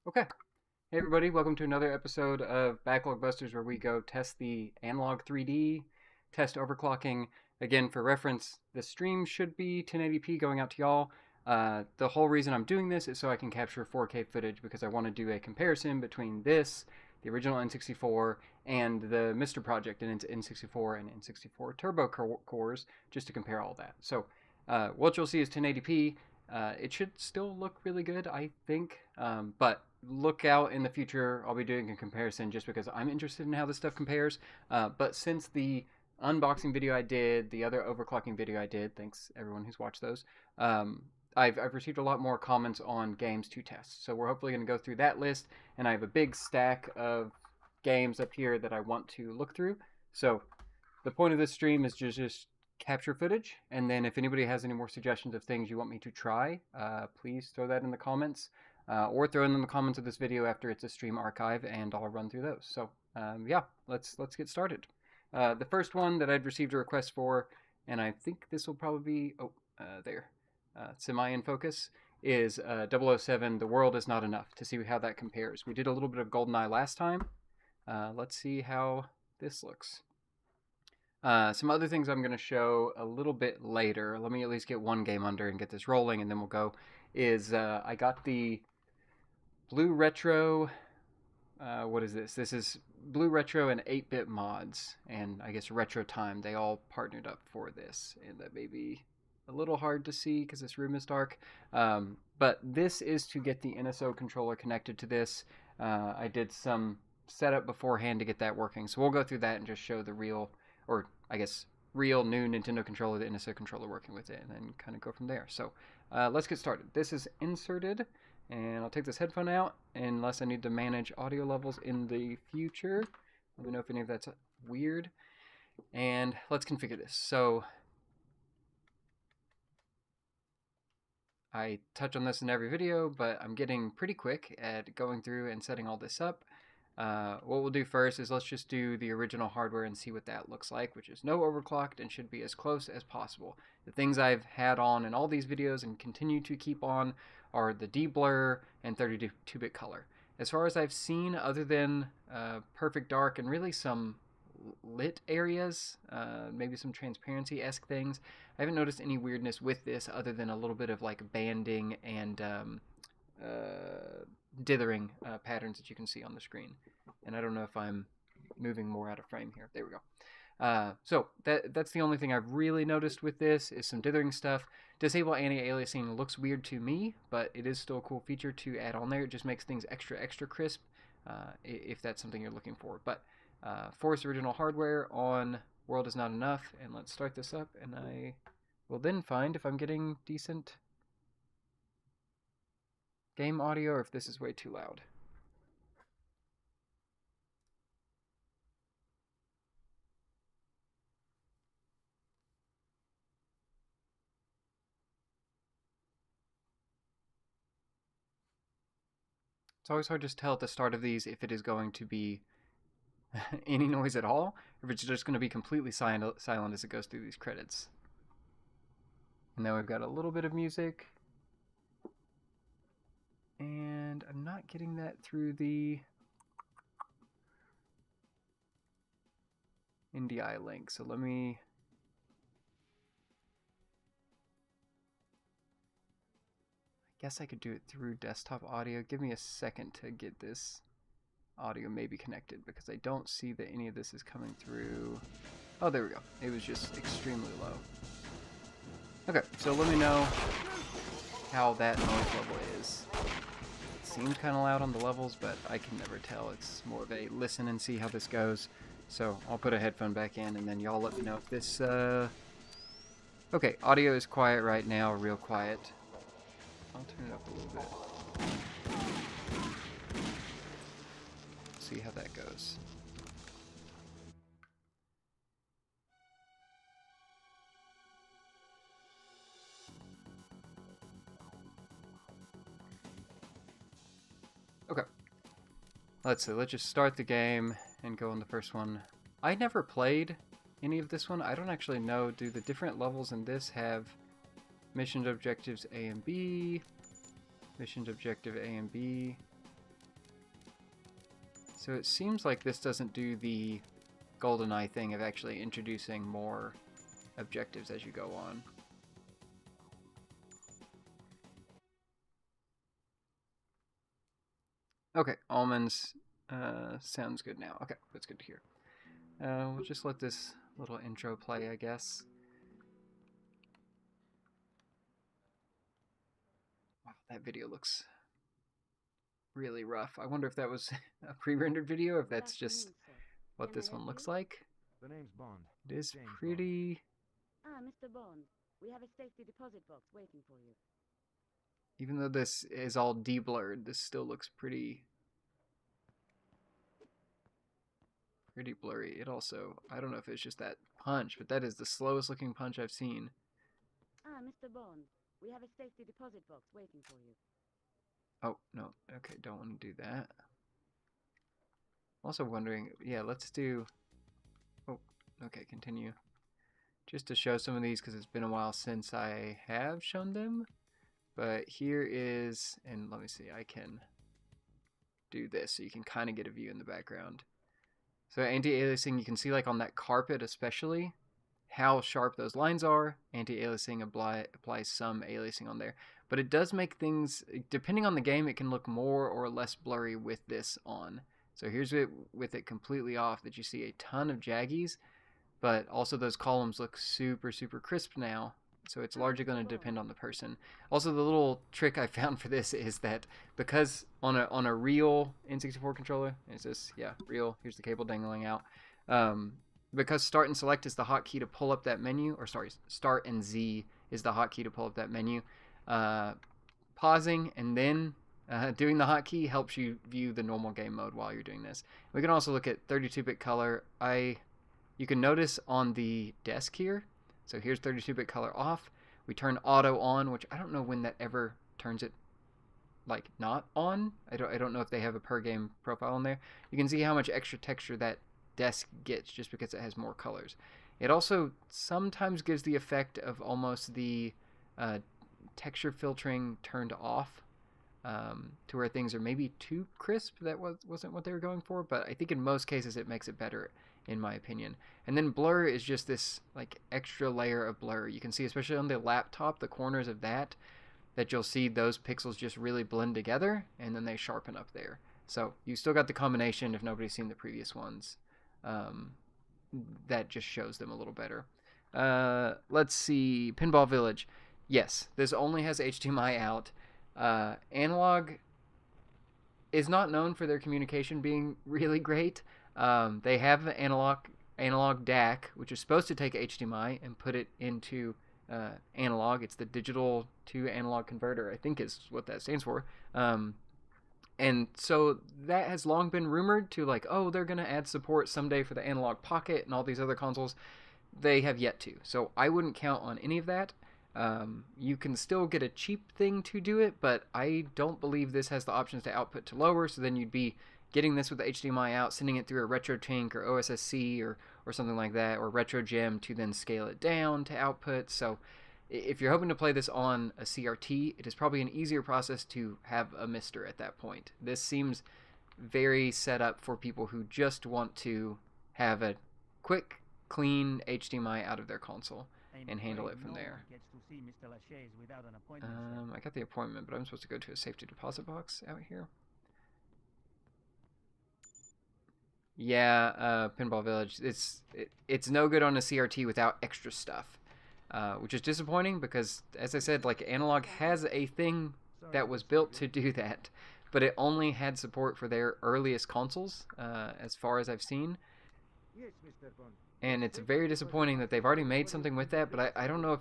Okay. Hey everybody, welcome to another episode of BacklogBusters where we go test the Analogue 3D, test overclocking. Again, for reference, the stream should be 1080p going out to y'all. The whole reason I'm doing this is so I can capture 4K footage because I want to do a comparison between this, the original N64, and the Mr. Project in N64 and N64 Turbo cores, just to compare all that. So what you'll see is 1080p. It should still look really good, I think, but look out in the future. I'll be doing a comparison just because I'm interested in how this stuff compares. But since the unboxing video I did, the other overclocking video I did, thanks everyone who's watched those, I've received a lot more comments on games to test. So we're hopefully going to go through that list, and I have a big stack of games up here that I want to look through. So the point of this stream is just capture footage, and then if anybody has any more suggestions of things you want me to try, please throw that in the comments, or throw it in the comments of this video after it's a stream archive, and I'll run through those. So yeah, let's get started. The first one that I'd received a request for, and I think this will probably be semi in focus, is 007 The World Is Not Enough, to see how that compares. We did a little bit of GoldenEye last time. Let's see how this looks. Some other things I'm going to show a little bit later. Let me at least get one game under and get this rolling, and then we'll go. I got the BlueRetro. What is this? This is BlueRetro and 8-bit mods, and I guess Retro Time. They all partnered up for this, and that may be a little hard to see because this room is dark. But this is to get the NSO controller connected to this. I did some setup beforehand to get that working, so we'll go through that and just show the real, or I guess real new Nintendo controller, the NSO controller working with it, and then kind of go from there. So let's get started. This is inserted, and I'll take this headphone out unless I need to manage audio levels in the future. Let me know if any of that's weird. And let's configure this. So I touch on this in every video, but I'm getting pretty quick at going through and setting all this up. What we'll do first is let's just do the original hardware and see what that looks like, which is no overclocked and should be as close as possible. The things I've had on in all these videos and continue to keep on are the deblur and 32-bit color. As far as I've seen, other than perfect dark and really some lit areas, maybe some transparency-esque things, I haven't noticed any weirdness with this other than a little bit of like banding and dithering patterns that you can see on the screen. And I don't know if I'm moving more out of frame here. There we go. So that's the only thing I've really noticed with this is some dithering stuff. Disable anti-aliasing looks weird to me, but it is still a cool feature to add on there. It just makes things extra crisp if that's something you're looking for. But force original hardware on World Is Not Enough, and let's start this up, and I will then find if I'm getting decent game audio or if this is way too loud. It's always hard to tell at the start of these if it is going to be any noise at all, or if it's just going to be completely silent as it goes through these credits. And now we've got a little bit of music. And I'm not getting that through the NDI link, so let me... I guess I could do it through desktop audio. Give me a second to get this audio maybe connected, because I don't see that any of this is coming through. Oh, there we go. It was just extremely low. Okay, so let me know how that noise level is. It seems kind of loud on the levels, but I can never tell. It's more of a listen and see how this goes. So I'll put a headphone back in, and then y'all let me know if this... Okay, audio is quiet right now, real quiet. I'll turn it up a little bit. See how that goes. Okay. Let's see, let's just start the game and go on the first one. I never played any of this one. I don't actually know, do the different levels in this have mission objectives A and B? Mission objective A and B. So it seems like this doesn't do the GoldenEye thing of actually introducing more objectives as you go on. Okay, almonds sounds good now. Okay, that's good to hear. We'll just let this little intro play, I guess. Wow, that video looks really rough. I wonder if that was a pre-rendered video, or if that's just what this one looks like. The name's Bond. It is James pretty... Ah, Mr. Bond, we have a safety deposit box waiting for you. Even though this is all de-blurred, this still looks pretty blurry. It also, I don't know if it's just that punch, but that is the slowest looking punch I've seen. Ah, Mr. Bond, we have a safety deposit box waiting for you. Oh, no. Okay, don't want to do that. Also wondering, yeah, let's do... Oh, okay, continue. Just to show some of these, because it's been a while since I have shown them. But here is, and let me see, I can do this so you can kind of get a view in the background. So anti-aliasing, you can see like on that carpet especially, how sharp those lines are. Anti-aliasing applies some aliasing on there. But it does make things, depending on the game, it can look more or less blurry with this on. So here's it with it completely off, that you see a ton of jaggies, but also those columns look super, super crisp now. So it's largely going to depend on the person. Also, the little trick I found for this is that because on a real N64 controller, is this, yeah, real, here's the cable dangling out, because start and select is the hotkey to pull up that menu, or sorry, start and Z is the hotkey to pull up that menu, pausing and then doing the hotkey helps you view the normal game mode while you're doing this. We can also look at 32-bit color. You can notice on the desk here, so here's 32-bit color off. We turn auto on, which I don't know when that ever turns it like not on. I don't know if they have a per game profile on there. You can see how much extra texture that desk gets just because it has more colors. It also sometimes gives the effect of almost the texture filtering turned off, to where things are maybe too crisp. That wasn't what they were going for, but I think in most cases it makes it better, in my opinion. And then blur is just this like extra layer of blur. You can see, especially on the laptop, the corners of that you'll see those pixels just really blend together, and then they sharpen up there. So you still got the combination, if nobody's seen the previous ones, that just shows them a little better. Let's see, Pinball Village. Yes, this only has HDMI out. Analogue is not known for their communication being really great. They have an analog DAC, which is supposed to take HDMI and put it into analog. It's the digital to analog converter, I think is what that stands for. And so that has long been rumored to like, oh, they're going to add support someday for the Analog Pocket and all these other consoles. They have yet to. So I wouldn't count on any of that. You can still get a cheap thing to do it, but I don't believe this has the options to output to lower, so then you'd be getting this with the HDMI out, sending it through a RetroTink or OSSC or something like that, or RetroGem to then scale it down to output. So if you're hoping to play this on a CRT, it is probably an easier process to have a Mister at that point. This seems very set up for people who just want to have a quick, clean HDMI out of their console and handle it from there. I got the appointment, but I'm supposed to go to a safety deposit box out here. Yeah, Pinball Village. It's no good on a CRT without extra stuff, which is disappointing because, as I said, like Analogue has a thing that was built to do that, but it only had support for their earliest consoles, as far as I've seen. Yes, Mr. Bond. And it's very disappointing that they've already made something with that, but I don't know if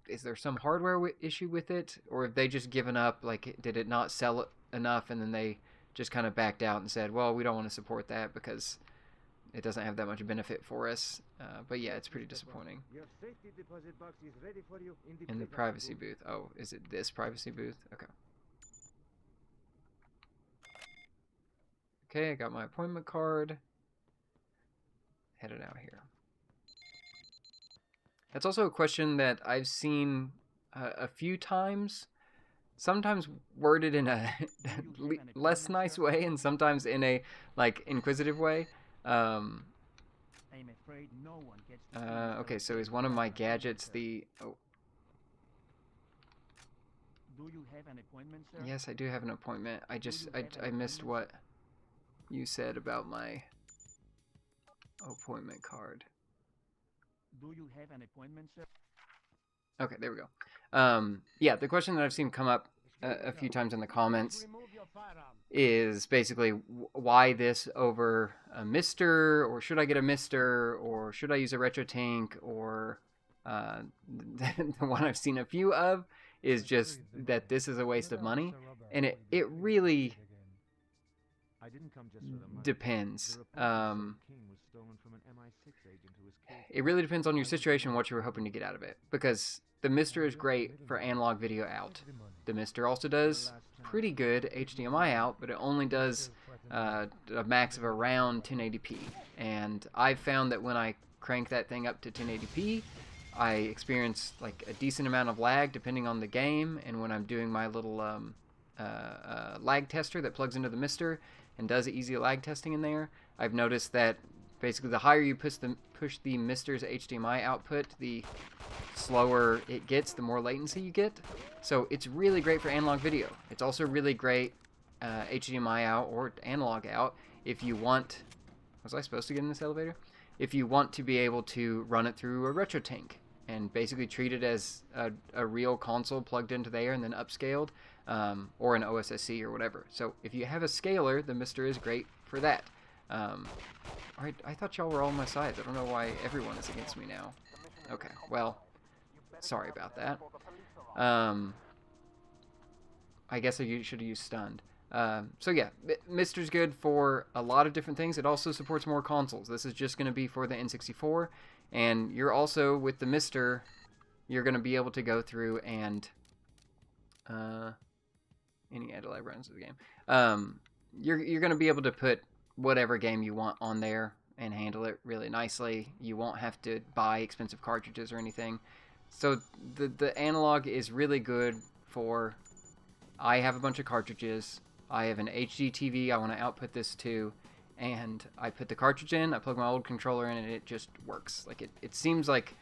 is there some hardware issue with it, or if they just given up, like did it not sell enough and then they just kind of backed out and said, well, we don't want to support that because it doesn't have that much benefit for us. But yeah, it's pretty disappointing. Your safety deposit box is ready for you in the privacy booth. Oh, is it this privacy booth? Okay. Okay, I got my appointment card. Headed out here. That's also a question that I've seen a few times sometimes worded in a less nice way and sometimes in a like inquisitive way. I'm afraid no one gets to see you Okay, so is one of my gadgets the... Oh, Do you have an appointment, sir? yes, I do have an appointment. I missed what you said about my appointment card. Do you have an appointment, sir? Okay, there we go. Yeah, the question that I've seen come up a few times in the comments is basically why this over a Mister, or should I get a Mister, or should I use a retro tank, or the one I've seen a few of is just that this is a waste of money, and it really depends. It really depends on your situation and what you were hoping to get out of it, because the Mister is great for analog video out. The Mister also does pretty good HDMI out, but it only does a max of around 1080p. And I've found that when I crank that thing up to 1080p, I experience like a decent amount of lag depending on the game. And when I'm doing my little lag tester that plugs into the Mister and does easy lag testing in there, I've noticed that basically the higher you push the Mister's HDMI output, the slower it gets, the more latency you get. So it's really great for analog video. It's also really great HDMI out or analog out if you want... Was I supposed to get in this elevator? If you want to be able to run it through a retro tank and basically treat it as a real console plugged into there and then upscaled, or an OSSC or whatever. So if you have a scaler, the Mister is great for that. Alright, I thought y'all were all on my side. I don't know why everyone is against me now. Okay, well, sorry about that. I guess I should have used stunned. So yeah, Mister's good for a lot of different things. It also supports more consoles. This is just going to be for the N64, and you're also, with the Mister, you're going to be able to go through and any Adelaide runs of the game. You're going to be able to put whatever game you want on there and handle it really nicely. You won't have to buy expensive cartridges or anything. So the analog is really good for... I have a bunch of cartridges. I have an HD TV I want to output this to, and I put the cartridge in, I plug my old controller in, and it just works. Like it seems like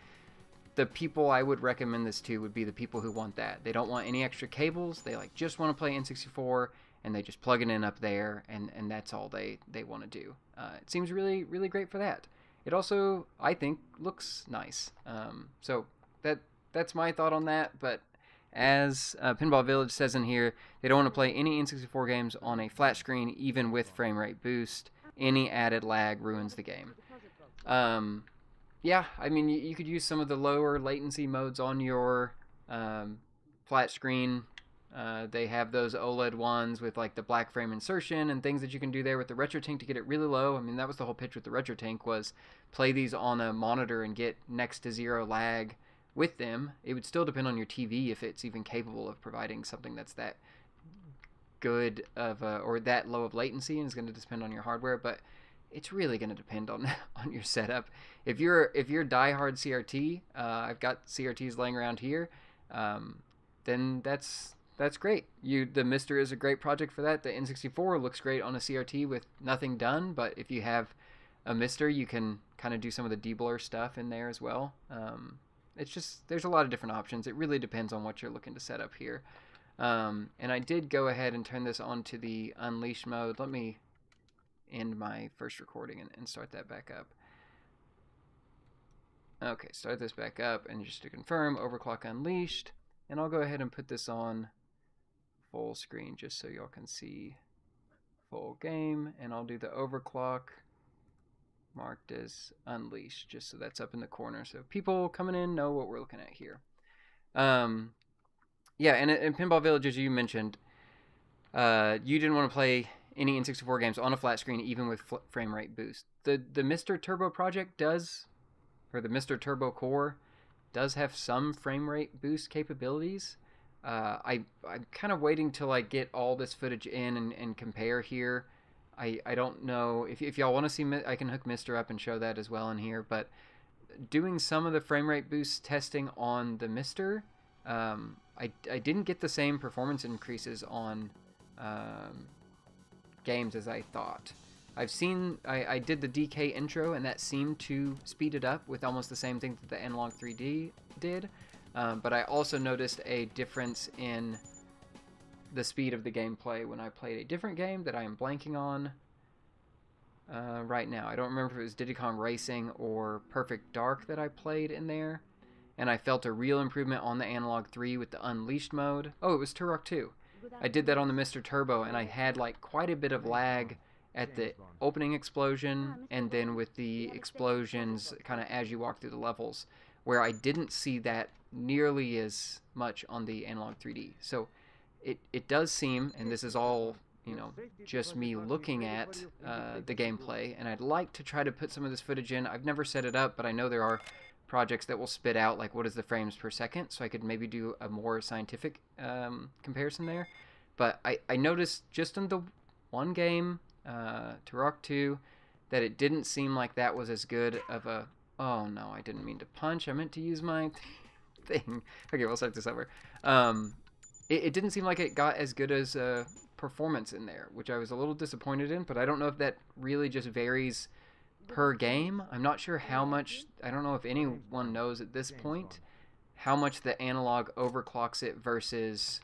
the people I would recommend this to would be the people who want that. They don't want any extra cables. They like just want to play N64, and they just plug it in up there, and that's all they want to do. It seems really, really great for that. It also, I think, looks nice. So that's my thought on that, but as Pinball Village says in here, they don't want to play any N64 games on a flat screen, even with frame rate boost. Any added lag ruins the game. Yeah, I mean, you could use some of the lower latency modes on your flat screen. They have those OLED ones with like the black frame insertion and things that you can do there with the retro tank to get it really low. I mean, that was the whole pitch with the retro tank, was play these on a monitor and get next to zero lag with them. It would still depend on your TV if it's even capable of providing something that's that good of or that low of latency, and it's going to depend on your hardware, but it's really going to depend on your setup. If you're diehard CRT, I've got CRTs laying around here, then that's great. The Mister is a great project for that. The N64 looks great on a CRT with nothing done, but if you have a Mister, you can kind of do some of the deblur stuff in there as well. It's just, there's a lot of different options. It really depends on what you're looking to set up here. And I did go ahead and turn this on to the Unleashed mode. Let me end my first recording and start that back up. Okay, start this back up, and just to confirm, Overclock Unleashed. And I'll go ahead and put this on full screen just so y'all can see full game. And I'll do the overclock marked as Unleashed, just so that's up in the corner, so people coming in know what we're looking at here. Yeah, and in Pinball Village, as you mentioned, you didn't want to play any N64 games on a flat screen, even with frame rate boost. The Mister Turbo project does, or the Mister Turbo Core does have some frame rate boost capabilities. I'm kind of waiting till I get all this footage in and compare here. I don't know if y'all want to see, I can hook Mister up and show that as well in here, but doing some of the frame rate boost testing on the Mister, I I didn't get the same performance increases on games as I thought. I did the DK intro, and that seemed to speed it up with almost the same thing that the Analogue 3D did. But I also noticed a difference in the speed of the gameplay when I played a different game that I am blanking on right now. I don't remember if it was Diddy Kong Racing or Perfect Dark that I played in there. And I felt a real improvement on the Analogue 3 with the Unleashed mode. Oh, it was Turok 2. I did that on the Mr. Turbo, and I had like quite a bit of lag at the opening explosion, and then with the explosions kind of as you walk through the levels, where I didn't see that nearly as much on the Analogue 3D. So it does seem, and this is all, you know, just me looking at the gameplay, and I'd like to try to put some of this footage in. I've never set it up, but I know there are projects that will spit out like what is the frames per second, so I could maybe do a more scientific comparison there. But I noticed just in the one game, Turok 2, that it didn't seem like that was as good of a... Oh no, I didn't mean to punch. I meant to use my thing. Okay, we'll start this over. It didn't seem like it got as good as performance in there, which I was a little disappointed in, but I don't know if that really just varies per game. I'm not sure how much... I don't know if anyone knows at this point how much the Analogue overclocks it versus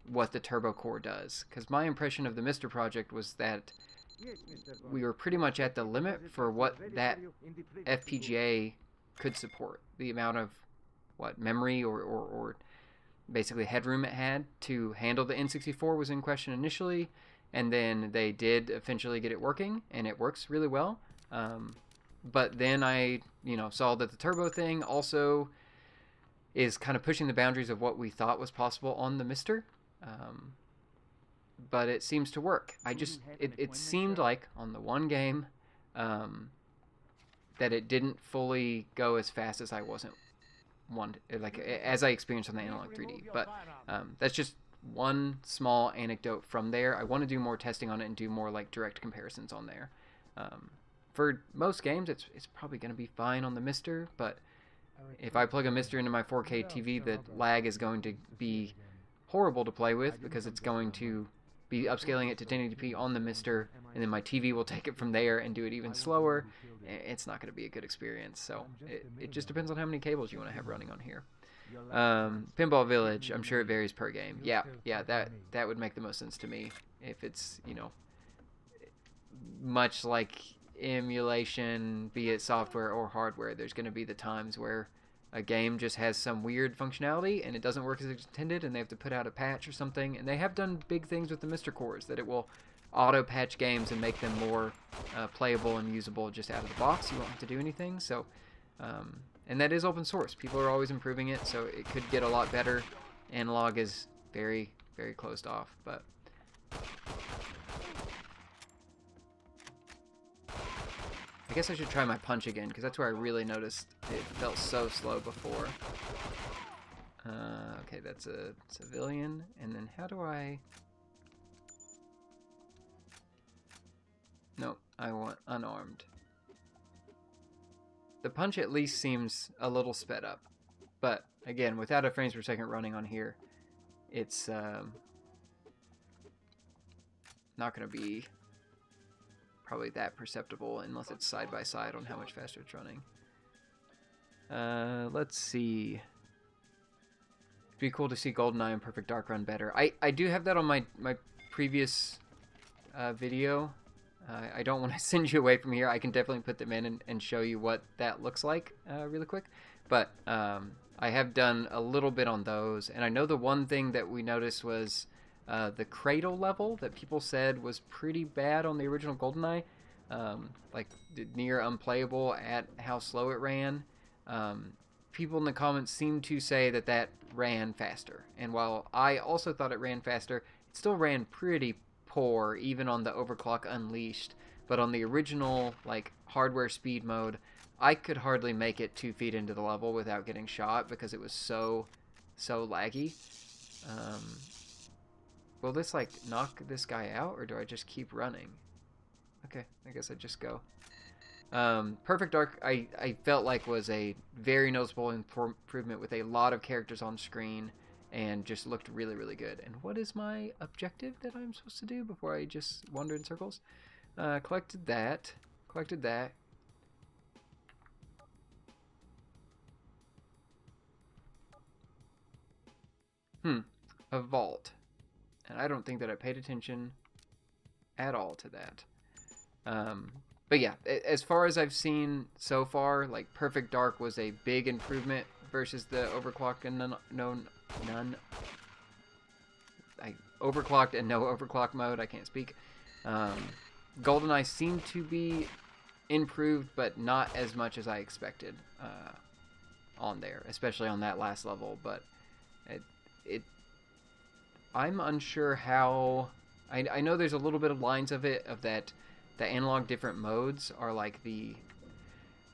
what the Turbo Core does. Because my impression of the Mr. Project was that we were pretty much at the limit for what that FPGA could support. The amount of, memory or basically headroom it had to handle the N64 was in question initially, and then they did eventually get it working, and it works really well. But then I, saw that the Turbo thing also is kind of pushing the boundaries of what we thought was possible on the Mr. But it seems to work. It seemed like on the one game that it didn't fully go as fast as I wasn't as I experienced on the Analogue 3D. But that's just one small anecdote from there. I want to do more testing on it and do more like direct comparisons on there. For most games, it's probably going to be fine on the Mr. But if I plug a Mr. into my 4K TV, the lag is going to be horrible to play with because it's going to be upscaling it to 1080p on the Mr. and then my TV will take it from there and do it even slower. It's not going to be a good experience. So it just depends on how many cables you want to have running on here. Pinball Village, I'm sure it varies per game. Yeah, that would make the most sense to me. If it's, much like emulation, be it software or hardware, there's going to be the times where a game just has some weird functionality and it doesn't work as intended and they have to put out a patch or something. And they have done big things with the Mr. Cores, that it will auto-patch games and make them more playable and usable just out of the box. You won't have to do anything. So, and that is open source. People are always improving it, so it could get a lot better. Analogue is very, very closed off, but... I guess I should try my punch again, because that's where I really noticed it felt so slow before. Okay, that's a civilian. And then how do I... No, I want unarmed. The punch at least seems a little sped up. But, again, without a frames per second running on here, it's not going to be probably that perceptible unless it's side by side on how much faster it's running. Let's see. It'd be cool to see GoldenEye and Perfect Dark run better. I do have that on my previous video. I don't want to send you away from here. I can definitely put them in and show you what that looks like really quick. But I have done a little bit on those. And I know the one thing that we noticed was the cradle level that people said was pretty bad on the original GoldenEye. Like near unplayable at how slow it ran. People in the comments seem to say that ran faster. And while I also thought it ran faster, it still ran pretty poor even on the Overclock Unleashed. But on the original like hardware speed mode, I could hardly make it 2 feet into the level without getting shot because it was so laggy. Will this like knock this guy out, or do I just keep running? Okay, I guess I just go. Perfect Dark, I felt like was a very noticeable improvement with a lot of characters on screen and just looked really, really good. And what is my objective that I'm supposed to do before I just wander in circles? Collected that. Collected that. A vault. And I don't think that I paid attention at all to that. But yeah, as far as I've seen so far, like Perfect Dark was a big improvement versus the overclock and overclocked and no overclock mode. I can't speak. GoldenEye seemed to be improved, but not as much as I expected on there, especially on that last level. But I'm unsure how. I know there's a little bit of lines of it of that. The analog different modes are like the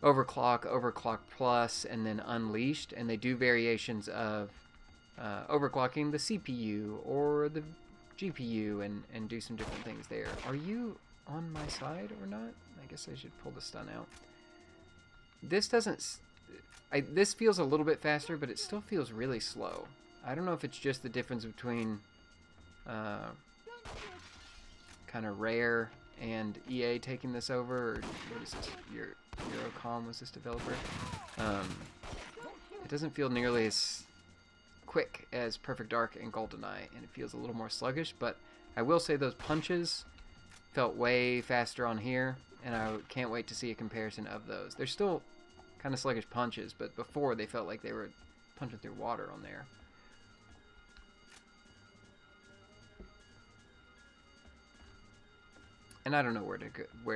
overclock, overclock plus, and then unleashed, and they do variations of overclocking the CPU or the GPU and do some different things there. Are you on my side or not? I guess I should pull the stun out. This doesn't... this feels a little bit faster, but it still feels really slow. I don't know if it's just the difference between kind of Rare and EA taking this over, or what is this? Eurocom was this developer. It doesn't feel nearly as quick as Perfect Dark and GoldenEye, and it feels a little more sluggish, but I will say those punches felt way faster on here, and I can't wait to see a comparison of those. They're still kind of sluggish punches, but before they felt like they were punching through water on there. And I don't know where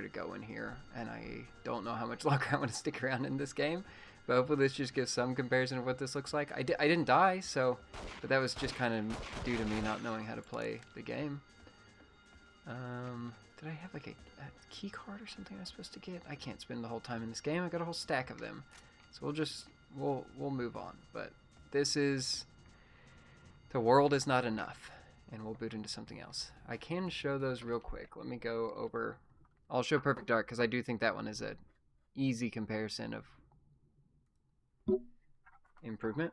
to go in here, and I don't know how much longer I'm going to stick around in this game. But hopefully this just gives some comparison of what this looks like. I didn't die, so, but that was just kind of due to me not knowing how to play the game. Did I have like a key card or something I was supposed to get? I can't spend the whole time in this game. I got a whole stack of them, so we'll move on. But this is the world is not enough. And we'll boot into something else. I can show those real quick. Let me go over... I'll show Perfect Dark, because I do think that one is an easy comparison of improvement.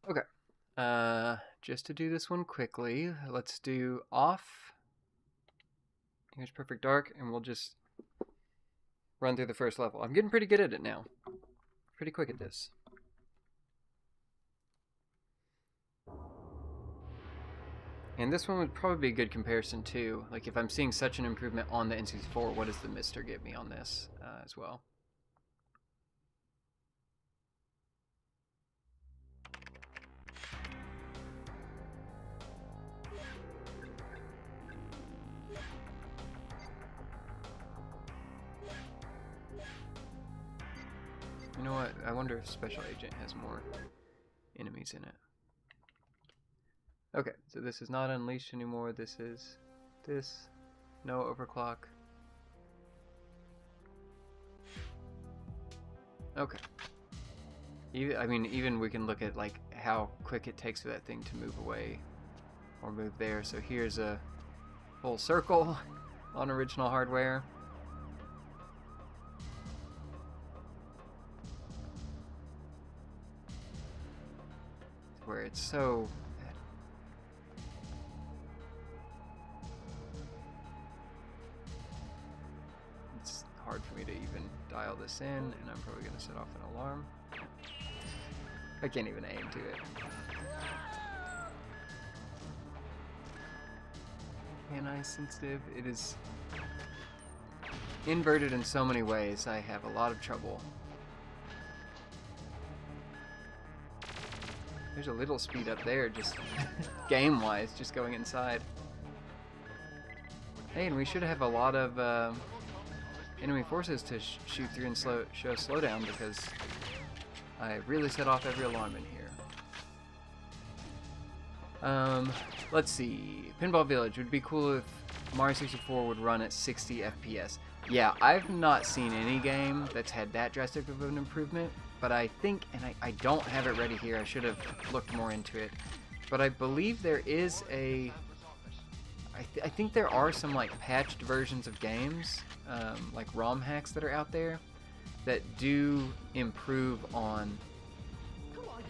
Okay, just to do this one quickly, let's do off. Here's Perfect Dark, and we'll just run through the first level. I'm getting pretty good at it now. Pretty quick at this. And this one would probably be a good comparison too. Like if I'm seeing such an improvement on the N64, what does the Mister get me on this as well? You know what? I wonder if Special Agent has more enemies in it. Okay, so this is not unleashed anymore. This is this. No overclock. Okay. Even we can look at like how quick it takes for that thing to move away or move there. So here's a full circle on original hardware. Where it's so it's hard for me to even dial this in, and I'm probably going to set off an alarm. I can't even aim to it. Anti-sensitive. It is inverted in so many ways. I have a lot of trouble. There's a little speed up there, just game-wise, just going inside. Hey, and we should have a lot of enemy forces to shoot through and show slowdown, because I really set off every alarm in here. Let's see. Pinball Village would be cool if Mario 64 would run at 60 FPS. Yeah, I've not seen any game that's had that drastic of an improvement, but but I think, and I don't have it ready here, I should have looked more into it, but I believe there is a, I think there are some like patched versions of games, like ROM hacks that are out there that do improve on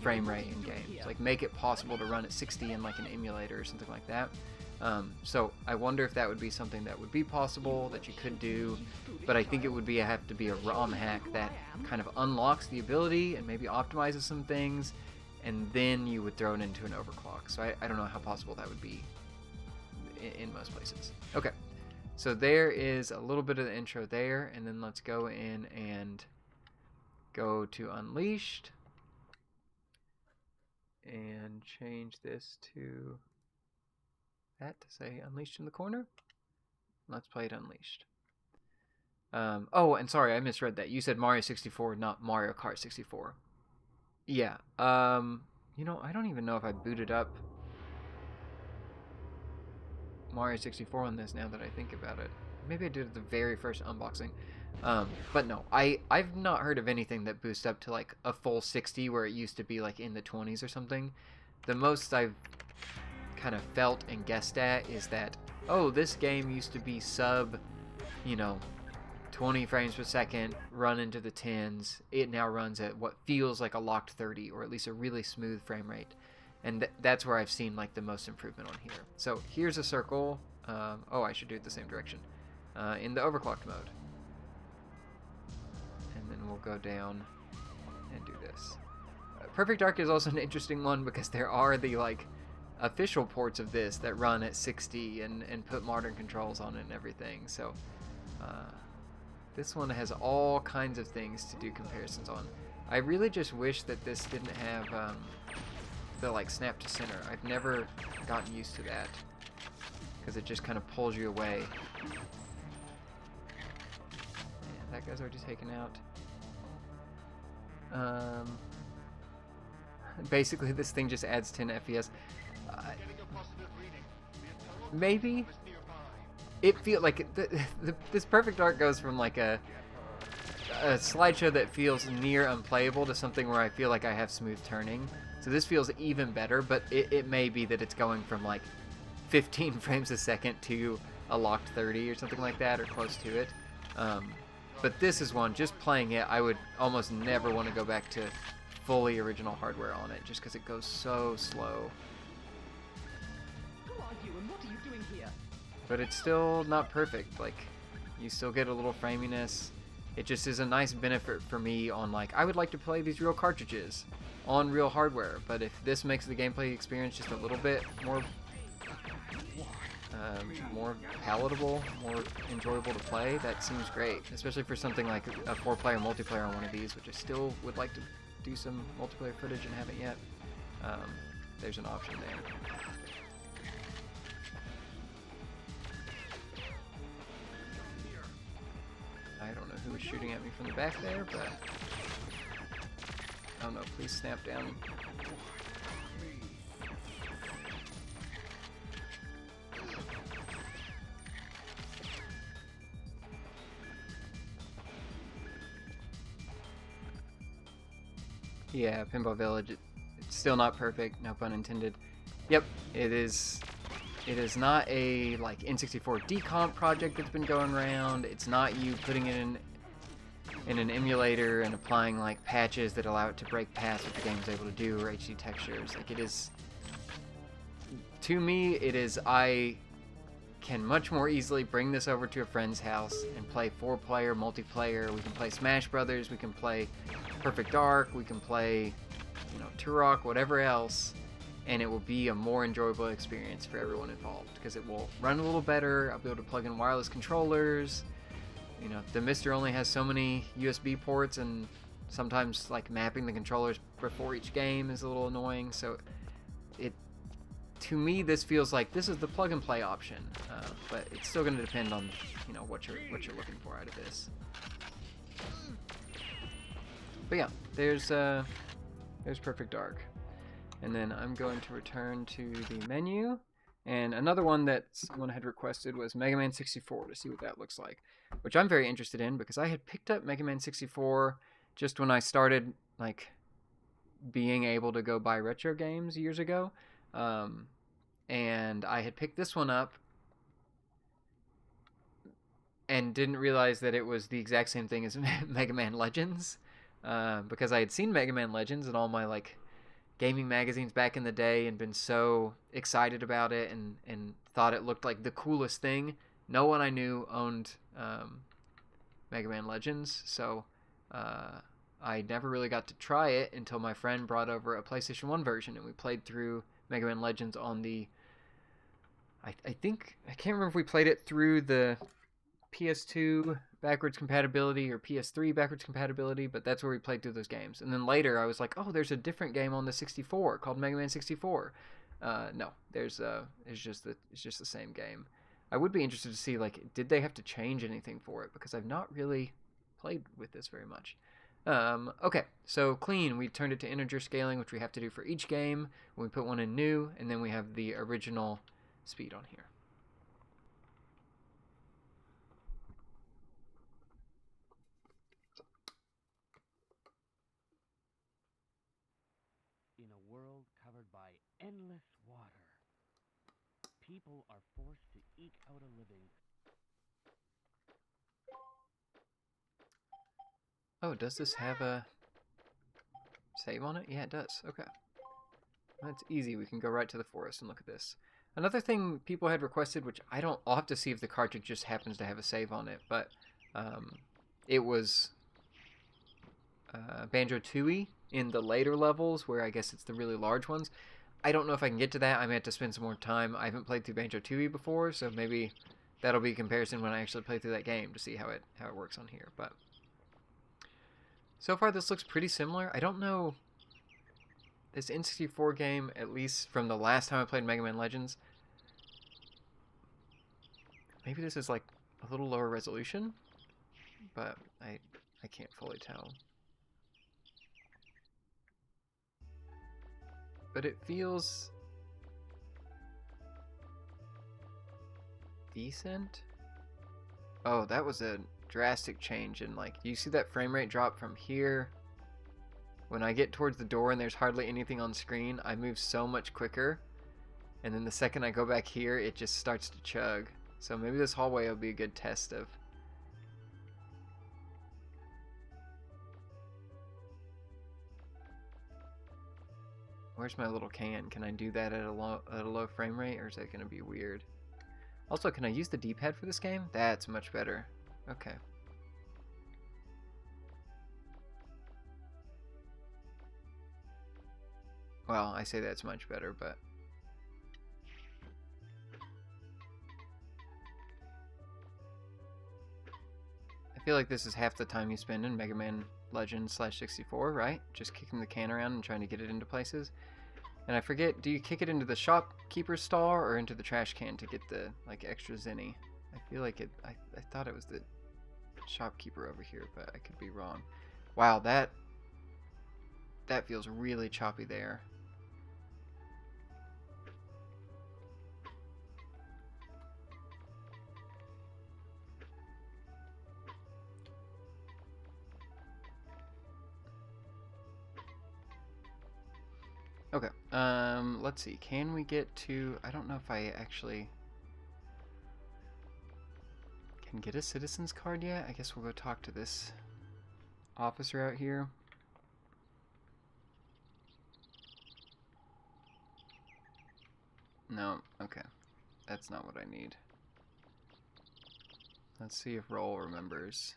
frame rate in games, like make it possible to run at 60 in like an emulator or something like that. So I wonder if that would be something that would be possible, that you could do, but I think it would have to be a ROM hack that kind of unlocks the ability and maybe optimizes some things, and then you would throw it into an overclock. So I don't know how possible that would be in most places. Okay, so there is a little bit of the intro there, and then let's go in and go to Unleashed and change this to that to say Unleashed in the corner. Let's play it Unleashed. Oh, and sorry, I misread that. You said Mario 64, not Mario Kart 64. Yeah. You know, I don't even know if I booted up Mario 64 on this now that I think about it. Maybe I did it the very first unboxing. But no, I've not heard of anything that boosts up to like a full 60 where it used to be like in the 20s or something. The most I've kind of felt and guessed at is that, oh, this game used to be sub, 20 frames per second, run into the 10s. It now runs at what feels like a locked 30, or at least a really smooth frame rate. And that's where I've seen like the most improvement on here. So here's a circle. Oh, I should do it the same direction. In the overclocked mode. And then we'll go down and do this. Perfect Dark is also an interesting one because there are the like official ports of this that run at 60 and put modern controls on it and everything. So this one has all kinds of things to do comparisons on. I really just wish that this didn't have the like snap to center. I've never gotten used to that because it just kind of pulls you away. And that guy's already taken out. Basically this thing just adds 10 FPS. Maybe it feels like this Perfect Dark goes from like a slideshow that feels near unplayable to something where I feel like I have smooth turning. So this feels even better, but it may be that it's going from like 15 frames a second to a locked 30 or something like that, or close to it. But this is one, just playing it, I would almost never want to go back to fully original hardware on it, just because it goes so slow. Who are you and what are you doing here? But it's still not perfect. Like, you still get a little framiness. It just is a nice benefit for me on like, I would like to play these real cartridges on real hardware, but if this makes the gameplay experience just a little bit more palatable, more enjoyable to play, that seems great, especially for something like a 4-player multiplayer on one of these, which I still would like to do some multiplayer footage and haven't yet. There's an option there. I don't know who was shooting at me from the back there, but oh no, please snap down. Yeah, Pinball Village, it's still not perfect, no pun intended. Yep, it is not a like N64 decomp project that's been going around. It's not you putting it in an emulator and applying like patches that allow it to break past what the game's able to do, or HD textures. Like, it is, to me, it is, I can much more easily bring this over to a friend's house and play 4-player multiplayer. We can play Smash Brothers, we can play Perfect Dark, we can play, Turok, whatever else, and it will be a more enjoyable experience for everyone involved because it will run a little better. I'll be able to plug in wireless controllers. The Mister only has so many USB ports, and sometimes like mapping the controllers before each game is a little annoying. So to me, this feels like this is the plug and play option, but it's still going to depend on what you're looking for out of this. But yeah, there's Perfect Dark, and then I'm going to return to the menu. And another one that someone had requested was Mega Man 64 to see what that looks like, which I'm very interested in because I had picked up Mega Man 64 just when I started like being able to go buy retro games years ago, and I had picked this one up and didn't realize that it was the exact same thing as Mega Man Legends, because I had seen Mega Man Legends in all my like gaming magazines back in the day and been so excited about it and thought it looked like the coolest thing. No one I knew owned Mega Man Legends, so I never really got to try it until my friend brought over a PlayStation 1 version, and we played through Mega Man Legends on the... I can't remember if we played it through the PS2 backwards compatibility or PS3 backwards compatibility, but that's where we played through those games. And then later I was like, oh, there's a different game on the 64 called Mega Man 64. No, it's just the same game. I would be interested to see, like, did they have to change anything for it, because I've not really played with this very much. Okay, so clean, we turned it to integer scaling, which we have to do for each game. We put one in new, and then we have the original speed on here. In a world covered by endless water, people are forced to eke out a living. Oh, does this have a save on it? Yeah, it does. Okay. That's easy. We can go right to the forest and look at this. Another thing people had requested, which I'll have to see if the cartridge just happens to have a save on it, but it was Banjo-Tooie in the later levels, where I guess it's the really large ones. I don't know if I can get to that. I may have to spend some more time. I haven't played through Banjo-Tooie before, so maybe that'll be a comparison when I actually play through that game to see how it works on here. But so far, this looks pretty similar. I don't know. This N64 game, at least from the last time I played Mega Man Legends, maybe this is like a little lower resolution, but I can't fully tell. But it feels decent. Oh, that was a drastic change in, like, you see that frame rate drop from here? When I get towards the door and there's hardly anything on screen, I move so much quicker. And then the second I go back here, it just starts to chug. So maybe this hallway will be a good test of... Where's my little can? Can I do that at a low frame rate, or is that going to be weird? Also, can I use the D-pad for this game? That's much better. Okay. Well, I say that's much better, but... I feel like this is half the time you spend in Mega Man Legends /64, right? Just kicking the can around and trying to get it into places. And I forget, do you kick it into the shopkeeper's stall or into the trash can to get the, like, extra zenny? I feel like it... I thought it was the shopkeeper over here, but I could be wrong. Wow, that feels really choppy there. Okay, let's see, can we get to, I don't know if I actually can get a citizen's card yet. I guess we'll go talk to this officer out here. No, okay, that's not what I need. Let's see if Roll remembers.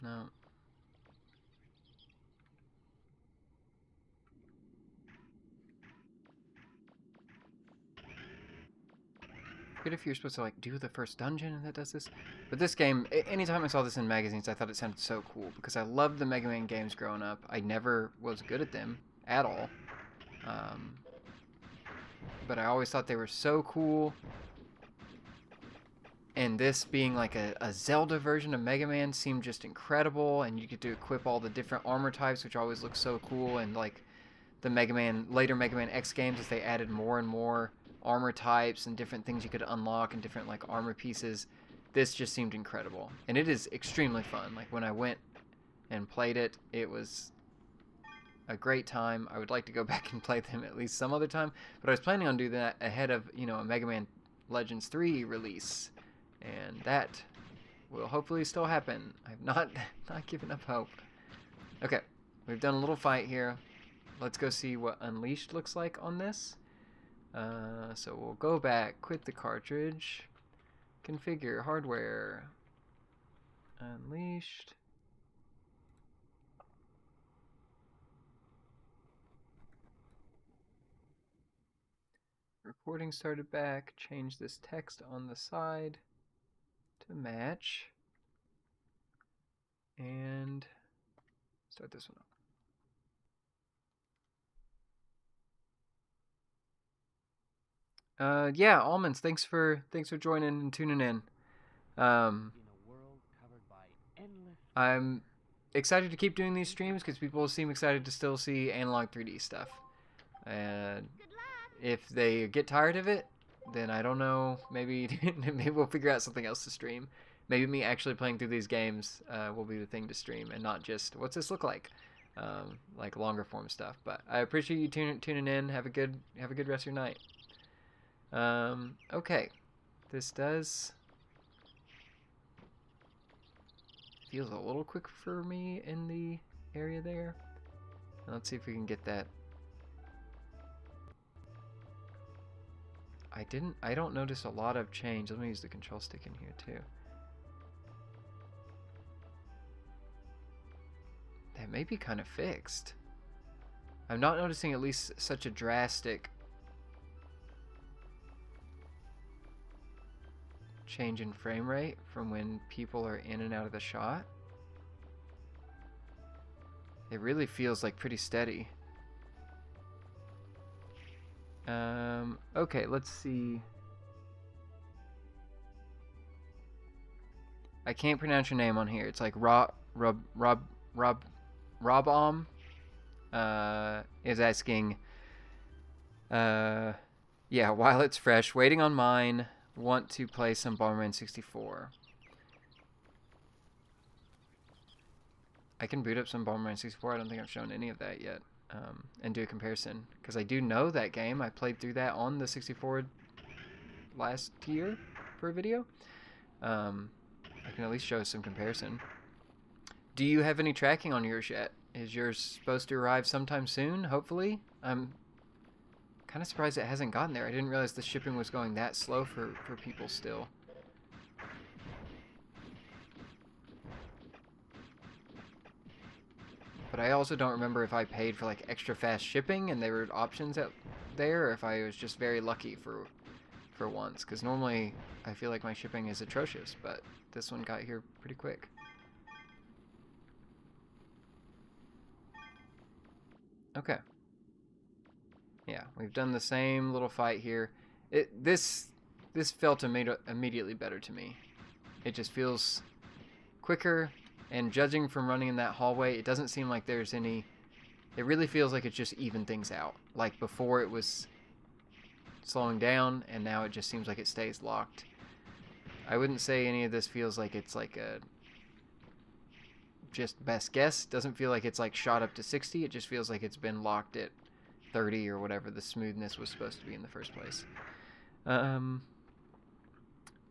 No. Good if you're supposed to, like, do the first dungeon and that does this. But this game, anytime I saw this in magazines, I thought it sounded so cool, because I loved the Mega Man games growing up. I never was good at them at all. But I always thought they were so cool. And this being like a Zelda version of Mega Man seemed just incredible, and you get to equip all the different armor types, which always looks so cool. And like the later Mega Man X games, as they added more and more armor types and different things you could unlock and different like armor pieces. This just seemed incredible, and it is extremely fun. Like when I went and played it, it was a great time. I would like to go back and play them at least some other time, but I was planning on doing that ahead of, you know, a Mega Man Legends 3 release, and that will hopefully still happen. I've not given up hope. Okay, we've done a little fight here. Let's go see what Unleashed looks like on this. So we'll go back, quit the cartridge, configure hardware, Unleashed. Recording started back, change this text on the side to match, and start this one up. Yeah, Almonds, thanks for joining and tuning in. I'm excited to keep doing these streams because people seem excited to still see Analog 3D stuff. And if they get tired of it, then I don't know. Maybe we'll figure out something else to stream. Maybe me actually playing through these games will be the thing to stream, and not just what's this look like longer form stuff. But I appreciate you tuning in. Have a good rest of your night. Okay, this does feels a little quick for me in the area there. Let's see if we can get that. I don't notice a lot of change. Let me use the control stick in here too. That may be kind of fixed. I'm not noticing at least such a drastic change in frame rate from when people are in and out of the shot. It really feels like pretty steady. Okay, let's see. I can't pronounce your name on here. It's like Robom is asking, yeah, while it's fresh, waiting on mine, want to play some Bomberman 64. I can boot up some Bomberman 64. I don't think I've shown any of that yet. And do a comparison, because I do know that game. I played through that on the 64 last year for a video. I can at least show some comparison. Do you have any tracking on yours yet? Is yours supposed to arrive sometime soon, hopefully? I'm kind of surprised it hasn't gotten there. I didn't realize the shipping was going that slow for people still. But I also don't remember if I paid for like extra fast shipping and there were options out there, or if I was just very lucky for once. Because normally I feel like my shipping is atrocious, but this one got here pretty quick. Okay. Yeah, we've done the same little fight here. This felt immediately better to me. It just feels quicker. And judging from running in that hallway, it doesn't seem like there's any... It really feels like it's just even things out. Like before it was slowing down, and now it just seems like it stays locked. I wouldn't say any of this feels like it's like a... just best guess. Doesn't feel like it's like shot up to 60. It just feels like it's been locked at 30 or whatever the smoothness was supposed to be in the first place.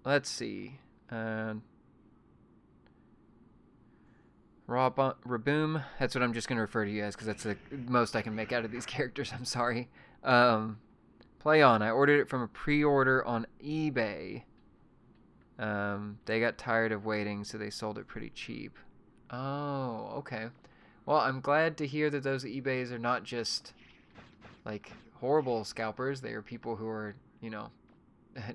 Let's see. Raboom, that's what I'm just going to refer to you as because that's the most I can make out of these characters. I'm sorry. Play on. I ordered it from a pre-order on eBay. They got tired of waiting, so they sold it pretty cheap. Oh, okay. Well, I'm glad to hear that those eBays are not just like horrible scalpers. They are people who are, you know,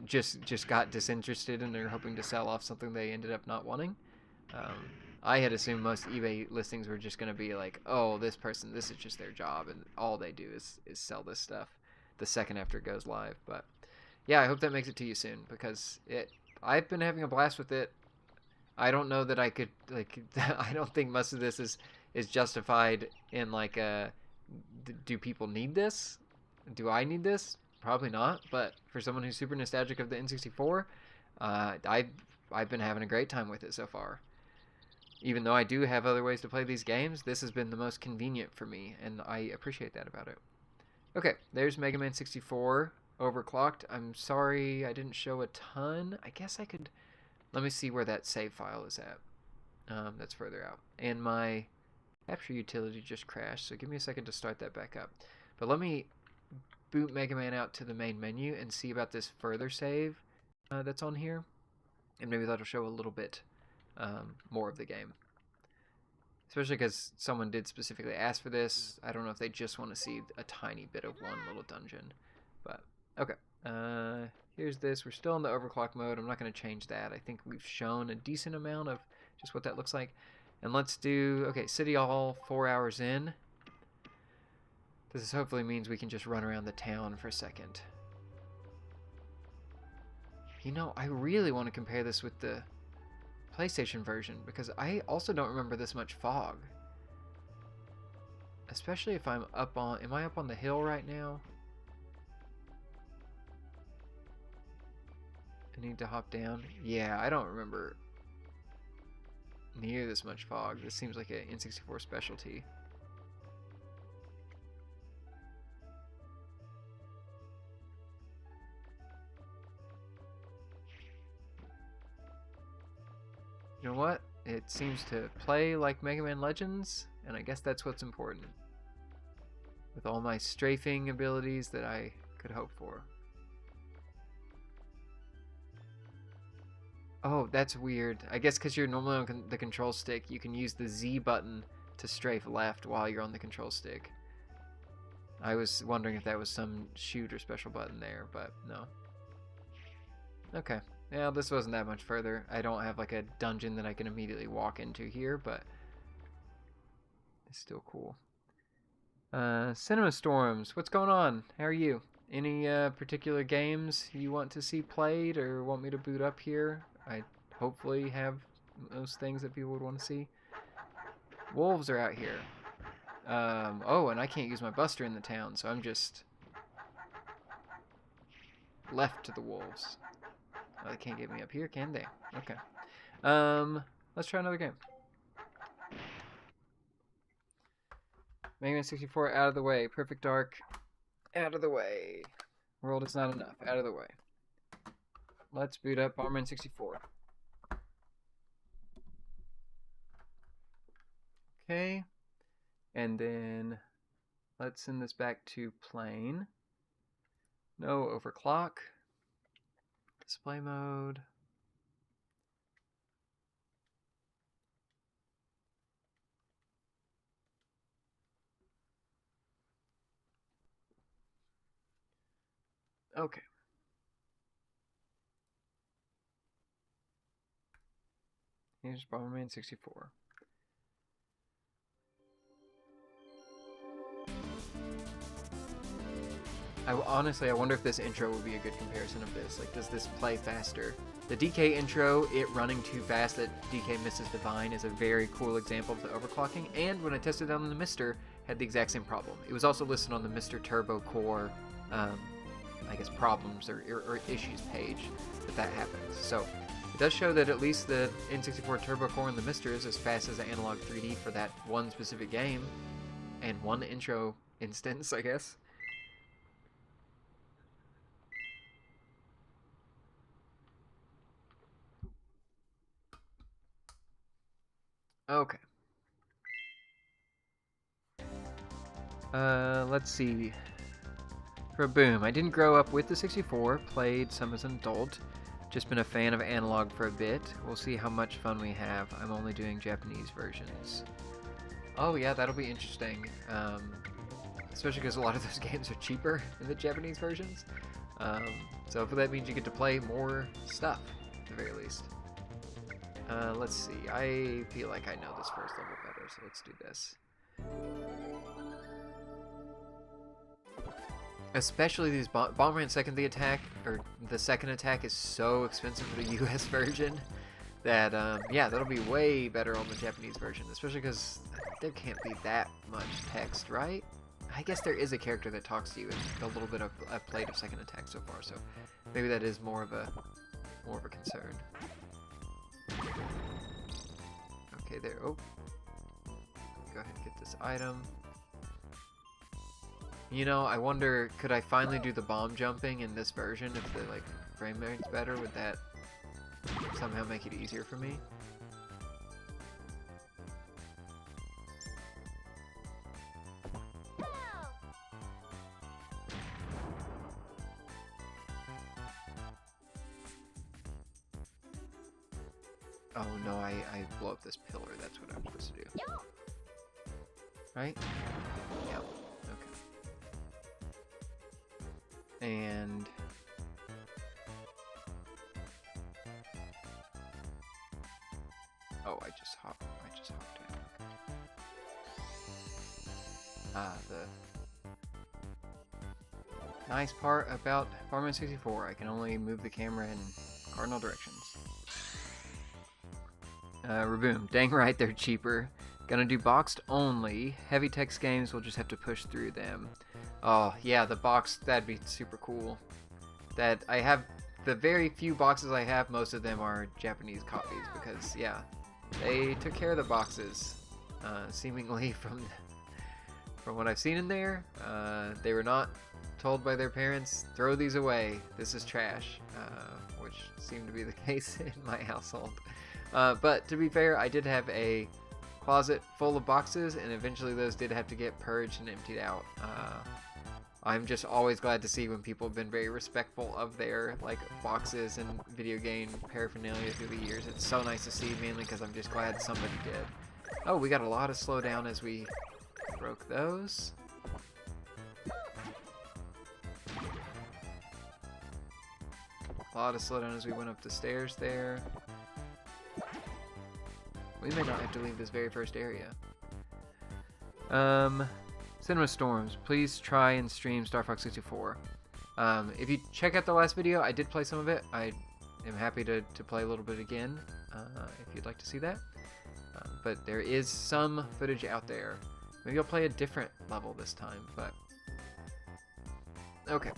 just got disinterested and they're hoping to sell off something they ended up not wanting. I had assumed most eBay listings were just going to be like, oh, this person, this is just their job, and all they do is sell this stuff the second after it goes live. But yeah, I hope that makes it to you soon, because I've been having a blast with it. I don't know that I could, like, I don't think most of this is justified in, like, do people need this? Do I need this? Probably not, but for someone who's super nostalgic of the N64, I've been having a great time with it so far. Even though I do have other ways to play these games, this has been the most convenient for me, and I appreciate that about it. Okay, there's Mega Man 64 overclocked. I'm sorry I didn't show a ton. I guess I could... Let me see where that save file is at. That's further out. And my capture utility just crashed, so give me a second to start that back up. But let me boot Mega Man out to the main menu and see about this further save that's on here. And maybe that'll show a little bit more of the game. Especially because someone did specifically ask for this. I don't know if they just want to see a tiny bit of one little dungeon. But, okay. Here's this. We're still in the overclock mode. I'm not going to change that. I think we've shown a decent amount of just what that looks like. And let's do, okay, City Hall 4 hours in. This hopefully means we can just run around the town for a second. You know, I really want to compare this with the PlayStation version, because I also don't remember this much fog. Especially if I'm up on... Am I up on the hill right now? I need to hop down. Yeah, I don't remember near this much fog. This seems like an N64 specialty. You know what? It seems to play like Mega Man Legends, and I guess that's what's important. With all my strafing abilities that I could hope for. Oh, that's weird. I guess because you're normally on the control stick, you can use the Z button to strafe left while you're on the control stick. I was wondering if that was some shoot or special button there, but no. Okay. Yeah, this wasn't that much further. I don't have like a dungeon that I can immediately walk into here, but it's still cool. Cinema Storms, what's going on? How are you? Any particular games you want to see played or want me to boot up here? I hopefully have those things that people would want to see. Wolves are out here. Oh, and I can't use my buster in the town, so I'm just left to the wolves. Oh, they can't get me up here, can they? Okay. Let's try another game. Mega Man 64 out of the way. Perfect Dark out of the way. World is not enough. Out of the way. Let's boot up Bomberman 64. Okay. And then let's send this back to plain. No overclock. Display mode. Okay. Here's Bomberman 64. Honestly, I wonder if this intro would be a good comparison of this. Like, does this play faster? The DK intro, it running too fast that DK misses Divine, is a very cool example of the overclocking, and when I tested it on the Mr., had the exact same problem. It was also listed on the Mr. Turbo Core, I guess, problems or issues page that happens. So, it does show that at least the N64 Turbo Core and the Mr. is as fast as the Analogue 3D for that one specific game, and one intro instance, I guess. Okay. Let's see. For Boom, I didn't grow up with the 64, played some as an adult, just been a fan of Analogue for a bit. We'll see how much fun we have. I'm only doing Japanese versions. Oh yeah, that'll be interesting. Especially because a lot of those games are cheaper than the Japanese versions. So that means you get to play more stuff, at the very least. Let's see. I feel like I know this first level better, so let's do this. Especially these Bomberman second attack is so expensive for the US version that yeah, that'll be way better on the Japanese version, especially because there can't be that much text, right? I guess there is a character that talks to you, and a little bit of I've played of second attack so far, so maybe that is more of a concern. Okay, there. Oh, go ahead and get this item. You know, I wonder, could I finally do the bomb jumping in this version if the like frame rate's better? Would that somehow make it easier for me? Oh no, I blow up this pillar. That's what I'm supposed to do. Right? Yeah. Okay. And oh, I just hopped in. Okay. The nice part about Bomberman 64, I can only move the camera in cardinal directions. Reboom. Dang right, they're cheaper. Gonna do boxed only. Heavy text games, we'll just have to push through them. Oh, yeah, the box, that'd be super cool. That I have, the very few boxes I have, most of them are Japanese copies because, yeah, they took care of the boxes, seemingly from what I've seen in there. They were not told by their parents, throw these away, this is trash, which seemed to be the case in my household. But to be fair, I did have a closet full of boxes, and eventually those did have to get purged and emptied out. I'm just always glad to see when people have been very respectful of their like boxes and video game paraphernalia through the years. It's so nice to see, mainly because I'm just glad somebody did. Oh, we got a lot of slowdown as we broke those. A lot of slowdown as we went up the stairs there. We may not have to leave this very first area. Cinema Storms. Please try and stream StarFox 64. If you check out the last video, I did play some of it. I am happy to play a little bit again, if you'd like to see that. But there is some footage out there. Maybe I'll play a different level this time, but... Okay.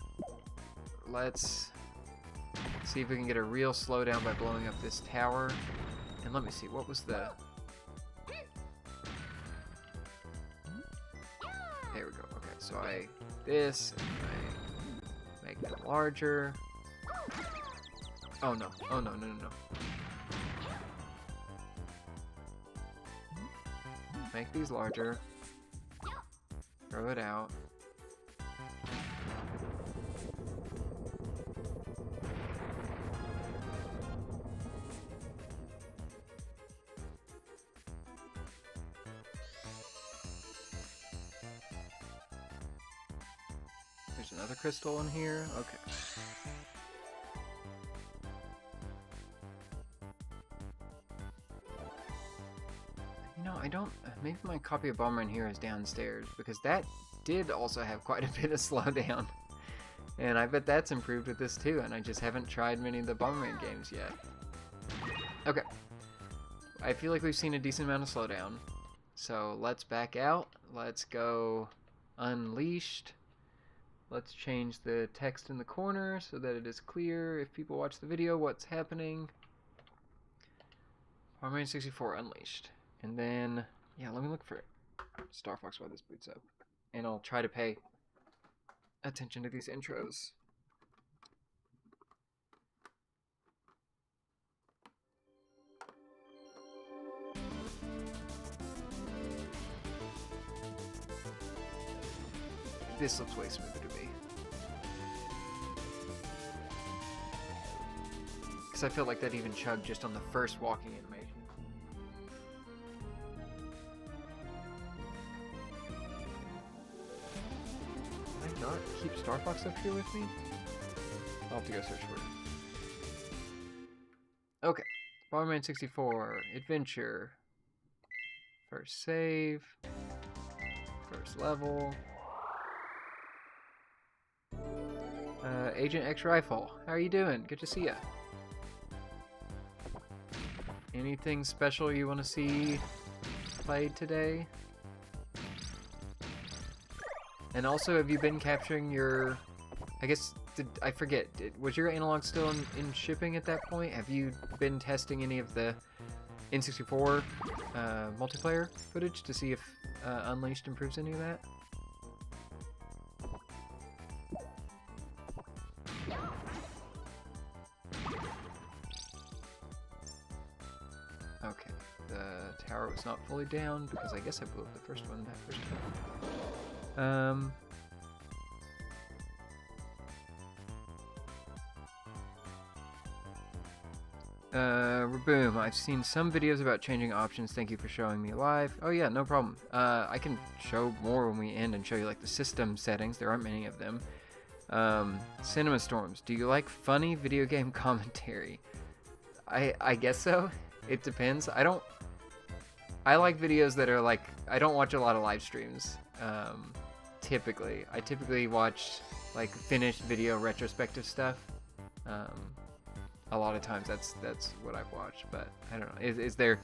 Let's see if we can get a real slowdown by blowing up this tower. And let me see, what was the... There we go, okay, so I... This, and I make them larger. Oh no, oh no, no, no, no. Make these larger. Throw it out. There's another crystal in here. Okay. You know, I don't... Maybe my copy of Bomberman here is downstairs, because that did also have quite a bit of slowdown. And I bet that's improved with this too, and I just haven't tried many of the Bomberman games yet. Okay. I feel like we've seen a decent amount of slowdown. So let's back out. Let's go Unleashed. Let's change the text in the corner so that it is clear if people watch the video what's happening. Bomberman 64 Unleashed. And then, yeah, let me look for StarFox while this boots up. And I'll try to pay attention to these intros. This looks way smoother to me. Because I feel like that even chugged just on the first walking animation. Can I not keep StarFox up here with me? I'll have to go search for it. Okay. Bomberman 64. Adventure. First save. First level. Agent X Rifle, how are you doing? Good to see ya. Anything special you want to see played today? And also, have you been capturing your... I guess, I forget, was your Analog still in shipping at that point? Have you been testing any of the N64 multiplayer footage to see if Unleashed improves any of that? Okay, the tower was not fully down because I guess I blew up the first one that first time. Boom, I've seen some videos about changing options. Thank you for showing me live. Oh yeah, no problem. I can show more when we end and show you like the system settings. There aren't many of them. Cinema Storms, do you like funny video game commentary? I guess so. It depends. I like videos that are like, I don't watch a lot of live streams. Typically. I typically watch like finished video retrospective stuff. A lot of times that's what I've watched, but I don't know. Is there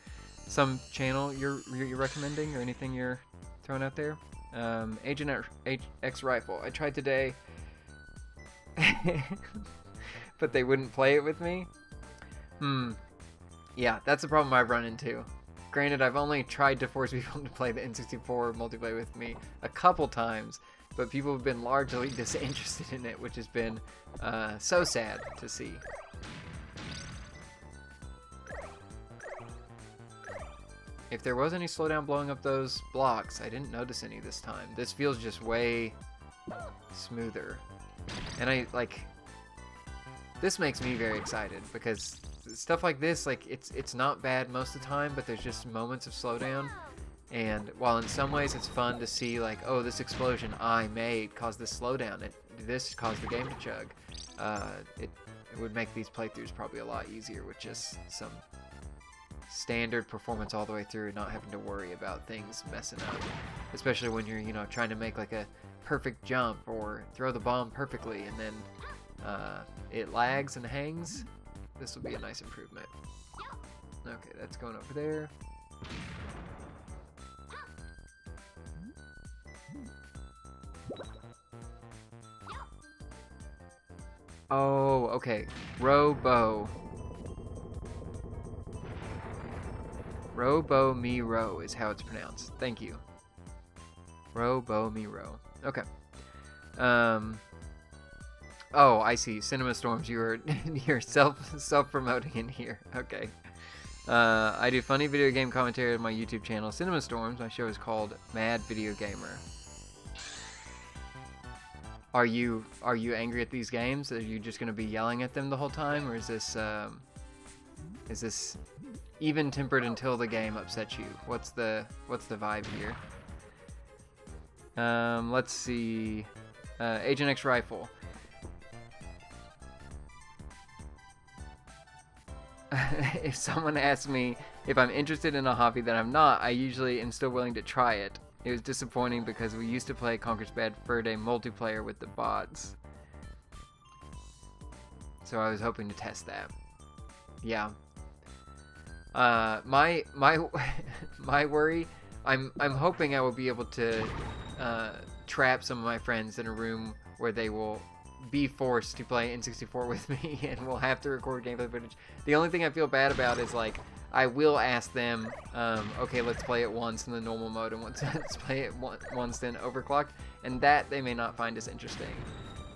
some channel you're recommending or anything you're throwing out there? Agent X Rifle. I tried today, but they wouldn't play it with me. Yeah, that's a problem I've run into. Granted, I've only tried to force people to play the N64 multiplayer with me a couple times, but people have been largely disinterested in it, which has been so sad to see. If there was any slowdown blowing up those blocks, I didn't notice any this time. This feels just way smoother. And this makes me very excited because stuff like this, like it's not bad most of the time, but there's just moments of slowdown. And while in some ways it's fun to see like, oh, this explosion I made caused this slowdown, this caused the game to chug, it would make these playthroughs probably a lot easier with just some standard performance all the way through, not having to worry about things messing up, especially when you're, you know, trying to make like a perfect jump or throw the bomb perfectly and then it lags and hangs. This will be a nice improvement. Okay, that's going over there. Oh, okay. Robo Me Ro is how it's pronounced. Thank you. Robo Me Ro. Okay. Oh, I see. Cinema Storms, you're self-promoting in here. Okay. I do funny video game commentary on my YouTube channel, Cinema Storms. My show is called Mad Video Gamer. Are you angry at these games? Are you just gonna be yelling at them the whole time, or is this even tempered until the game upsets you? What's the vibe here? Let's see. Agent X Rifle. If someone asks me if I'm interested in a hobby that I'm not, I usually am still willing to try it. It was disappointing because we used to play Conker's Bad Fur Day multiplayer with the bots. So I was hoping to test that. Yeah. My worry, I'm hoping I will be able to trap some of my friends in a room where they will be forced to play N64 with me and we'll have to record gameplay footage. The only thing I feel bad about is like I will ask them, okay, let's play it once in the normal mode and let's play it once in Overclocked, and that they may not find as interesting.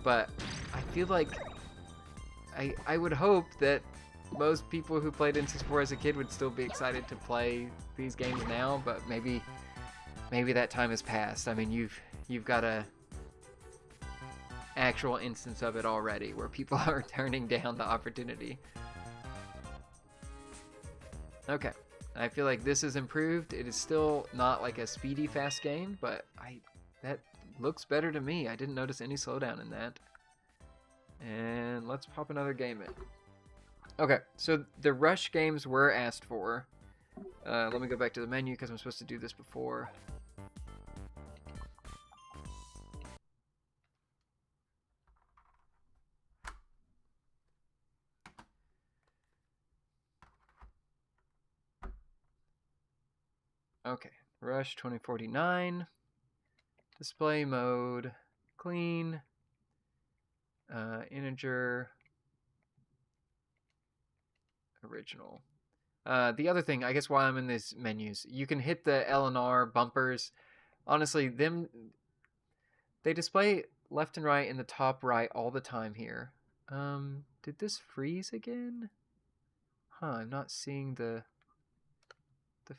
But I feel like I would hope that most people who played N64 as a kid would still be excited to play these games now, but maybe that time has passed. I mean, you've got a actual instance of it already where people are turning down the opportunity. Okay, I feel like this is improved. It is still not like a speedy fast game, but that looks better to me. I didn't notice any slowdown in that. And let's pop another game in. Okay, so the rush games were asked for. Let me go back to the menu because I'm supposed to do this before. Okay, Rush 2049. Display mode, clean, integer, original. The other thing, I guess while I'm in these menus, you can hit the L and R bumpers. Honestly, they display left and right in the top right all the time here. Did this freeze again? Huh, I'm not seeing the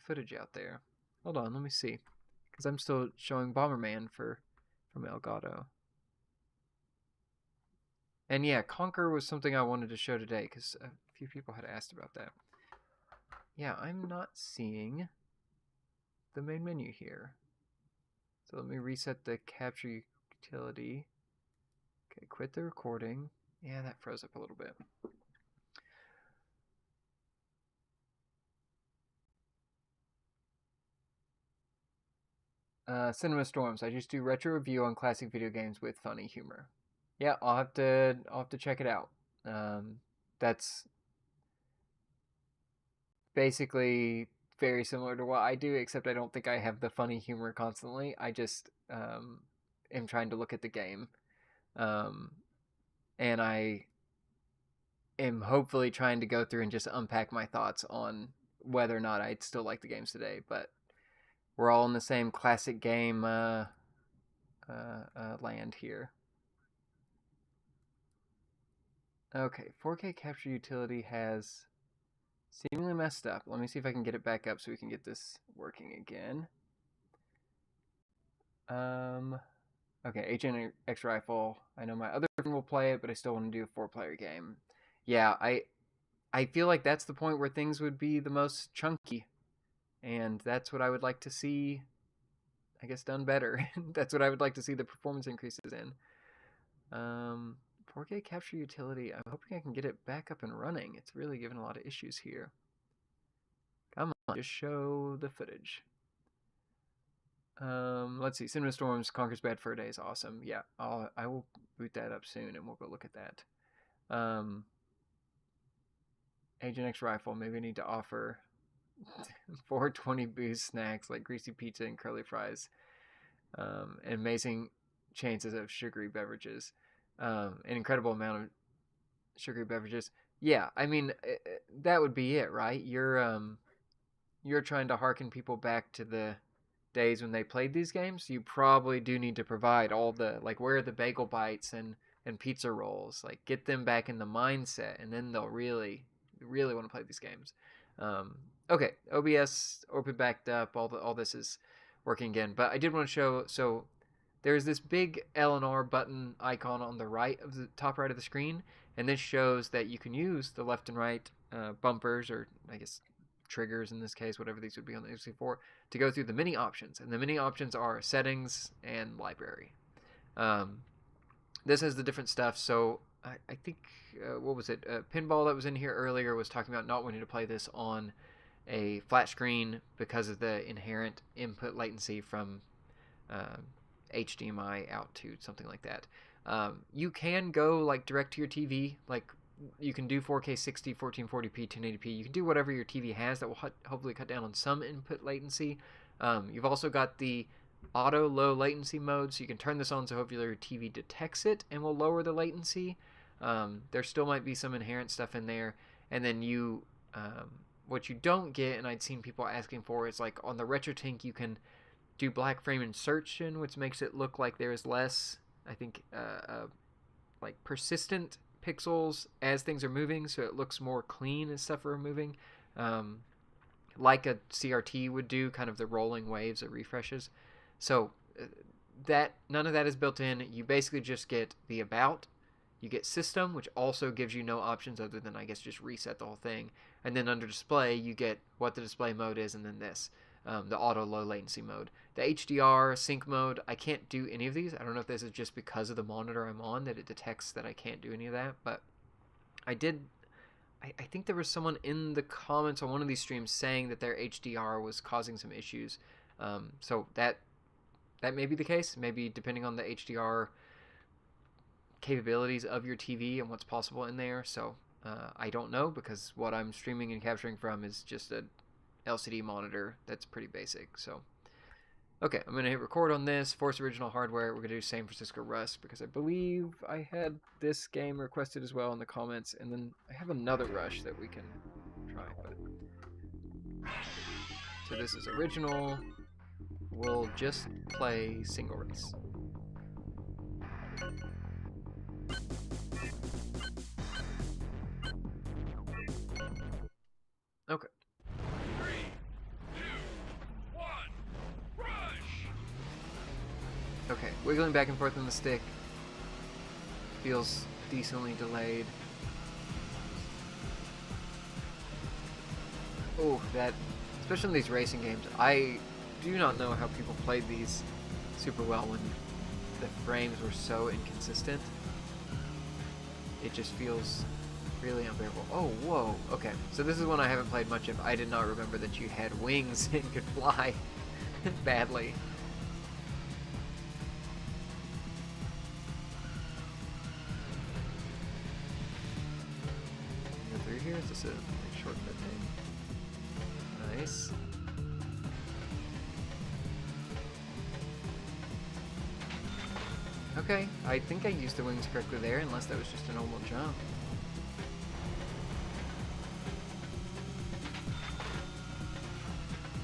footage out there. Hold on, let me see. Because I'm still showing Bomberman from Elgato. And yeah, Conker was something I wanted to show today because a few people had asked about that. Yeah, I'm not seeing the main menu here. So let me reset the capture utility. Okay, quit the recording. Yeah, that froze up a little bit. Cinema Storms. I just do retro review on classic video games with funny humor. Yeah, I'll have to check it out. That's basically very similar to what I do, except I don't think I have the funny humor constantly. I just am trying to look at the game, and I am hopefully trying to go through and just unpack my thoughts on whether or not I'd still like the games today. But we're all in the same classic game land here. Okay, 4K capture utility has seemingly messed up. Let me see if I can get it back up so we can get this working again. Okay, HNX Rifle. I know my other friend will play it, but I still want to do a 4-player game. Yeah, I feel like that's the point where things would be the most chunky. And that's what I would like to see, I guess, done better. That's what I would like to see the performance increases in. 4K capture utility. I'm hoping I can get it back up and running. It's really giving a lot of issues here. Come on, just show the footage. Let's see. Cinema Storms, Conker's Bad Fur Day is awesome. Yeah, I will boot that up soon and we'll go look at that. Agent X Rifle. Maybe I need to offer 420 booze snacks like greasy pizza and curly fries. And amazing chances of sugary beverages. An incredible amount of sugary beverages. Yeah, I mean, that would be it, right? You're trying to hearken people back to the days when they played these games. You probably do need to provide all the, like, where are the bagel bites and pizza rolls? Like, get them back in the mindset, and then they'll really want to play these games. Okay, OBS open backed up. All this is working again, but I did want to show. So there's this big L and R button icon on the right of the top right of the screen, and this shows that you can use the left and right bumpers, or I guess triggers in this case, whatever these would be on the N64, to go through the menu options. And the menu options are settings and library. This has the different stuff. So I think, what was it? Pinball that was in here earlier was talking about not wanting to play this on a flat screen because of the inherent input latency from HDMI out to something like that. You can go like direct to your TV, like you can do 4K 60, 1440p, 1080p. You can do whatever your TV has. That will hopefully cut down on some input latency. You've also got the auto low latency mode, so you can turn this on so hopefully your TV detects it and will lower the latency. There still might be some inherent stuff in there. And then what you don't get, and I'd seen people asking for, is like on the RetroTink you can do black frame insertion, which makes it look like there is less, I think, like persistent pixels as things are moving, so it looks more clean as stuff are moving, like a CRT would do, kind of the rolling waves of refreshes. So that none of that is built in. You basically just get the about. You get system, which also gives you no options other than, I guess, just reset the whole thing. And then under display, you get what the display mode is, and then this, the auto low latency mode. The HDR sync mode, I can't do any of these. I don't know if this is just because of the monitor I'm on that it detects that I can't do any of that, but I think there was someone in the comments on one of these streams saying that their HDR was causing some issues. So that may be the case. Maybe depending on the HDR capabilities of your TV and what's possible in there. So I don't know, because what I'm streaming and capturing from is just a LCD monitor that's pretty basic. So Okay, I'm going to hit record on this, force original hardware. We're going to do San Francisco Rust because I believe I had this game requested as well in the comments, and then I have another Rush that we can try. But so this is original. We'll just play single race. Okay. 3, 2, 1, rush! Okay, wiggling back and forth on the stick. Feels decently delayed. Oh, that, especially in these racing games, I do not know how people played these super well when the frames were so inconsistent. It just feels really unbearable. Oh, whoa. Okay, so this is one I haven't played much of. I did not remember that you had wings and could fly badly. Go through here. Is this a shortcut thing? Nice. Okay, I think I used the wings correctly there, unless that was just a normal jump.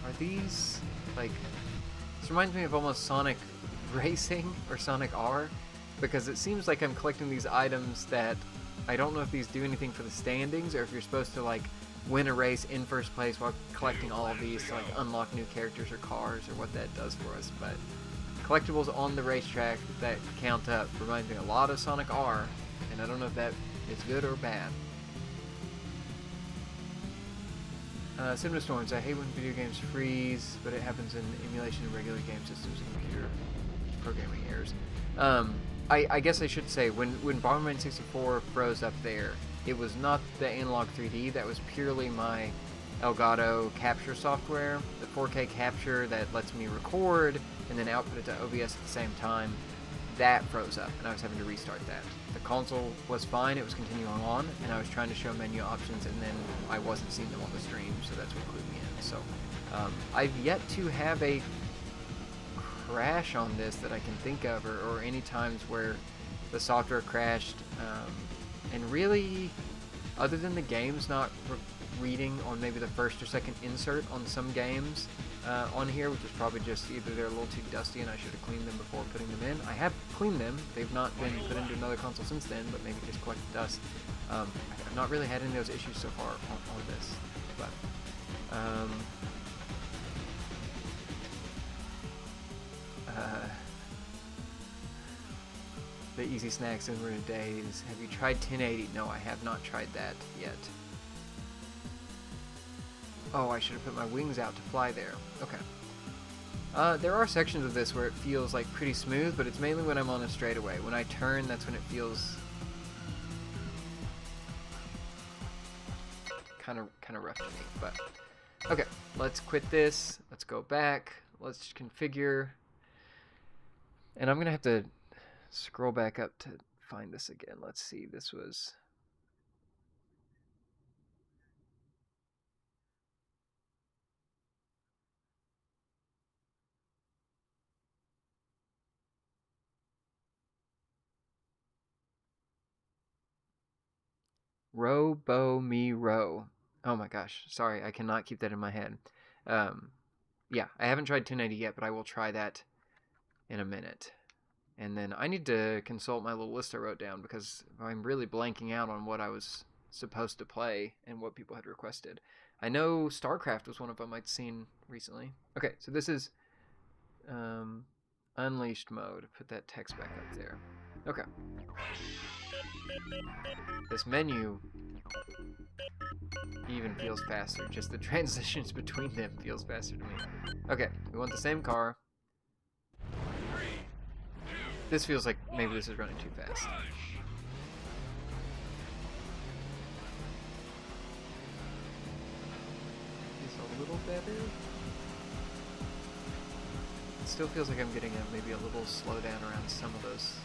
Are these, like, this reminds me of almost Sonic Racing or Sonic R, because it seems like I'm collecting these items that I don't know if these do anything for the standings, or if you're supposed to, like, win a race in first place while collecting all of these to, like, unlock new characters or cars, or what that does for us. But collectibles on the racetrack that count up reminds me a lot of Sonic R, and I don't know if that is good or bad. Cinema Storms. I hate when video games freeze, but it happens in emulation of regular game systems and computer programming errors. I guess I should say, when Bomberman N64 froze up there, it was not the Analogue 3D, that was purely my Elgato capture software, the 4K capture that lets me record and then output it to OBS at the same time. That froze up, and I was having to restart that. The console was fine, it was continuing on, and I was trying to show menu options, and then I wasn't seeing them on the stream, so that's what clued me in. So, I've yet to have a crash on this that I can think of, or any times where the software crashed, and really, other than the games not reading on maybe the first or second insert on some games on here, which is probably just either they're a little too dusty and I should have cleaned them before putting them in. I have cleaned them. They've not been put into another console since then, but maybe just collected dust. I've not really had any of those issues so far on this. But the Easy Snacks and Ruined Days. Have you tried 1080? No, I have not tried that yet. Oh, I should have put my wings out to fly there. Okay. There are sections of this where it feels like pretty smooth, but it's mainly when I'm on a straightaway. When I turn, that's when it feels kind of rough to me. But okay, let's quit this. Let's go back. Let's configure. And I'm gonna have to scroll back up to find this again. Let's see. This was. Robo Me Row. Oh my gosh. Sorry, I cannot keep that in my head. Yeah, I haven't tried 1080 yet, but I will try that in a minute. And then I need to consult my little list I wrote down because I'm really blanking out on what I was supposed to play and what people had requested. I know StarCraft was one of them I'd seen recently. Okay, so this is Unleashed mode. Put that text back up there. Okay. This menu even feels faster. Just the transitions between them feels faster to me. Okay, we want the same car. This feels like maybe this is running too fast. Is a little better. It still feels like I'm getting maybe a little slowdown around some of those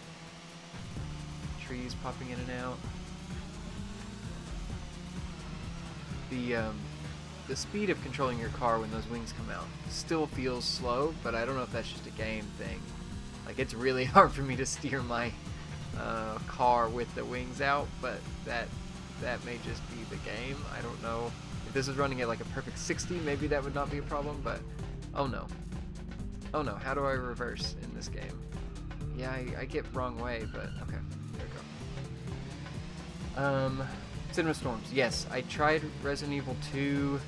trees popping in and out. The the speed of controlling your car when those wings come out still feels slow, but I don't know if that's just a game thing. Like, it's really hard for me to steer my car with the wings out, but that may just be the game. I don't know. If this is running at like a perfect 60, maybe that would not be a problem, but oh no. Oh no, how do I reverse in this game? Yeah, I get wrong way, but okay, there we go. Cinema Storms. Yes, I tried Resident Evil 2,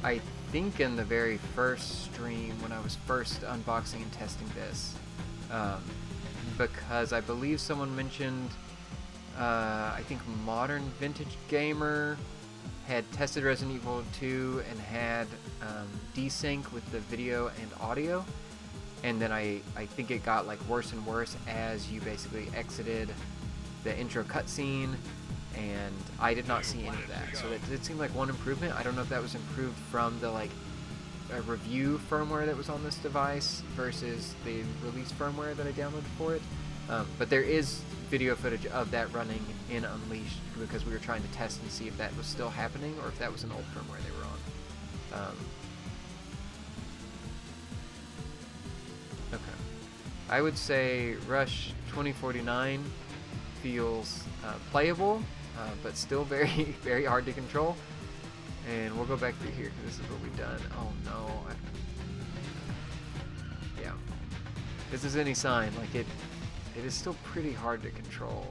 I think in the very first stream when I was first unboxing and testing this. Because I believe someone mentioned, I think Modern Vintage Gamer had tested Resident Evil 2 and had desync with the video and audio, and then I think it got like worse and worse as you basically exited the intro cutscene, and I did not see any of that. So it did seem like one improvement. I don't know if that was improved from the like review firmware that was on this device versus the release firmware that I downloaded for it. But there is video footage of that running in Unleashed because we were trying to test and see if that was still happening or if that was an old firmware they were on. Okay. I would say Rush 2049 feels playable, but still very, very hard to control. And we'll go back through here because this is what we've done. Oh no. Yeah. If this is any sign, like it is still pretty hard to control.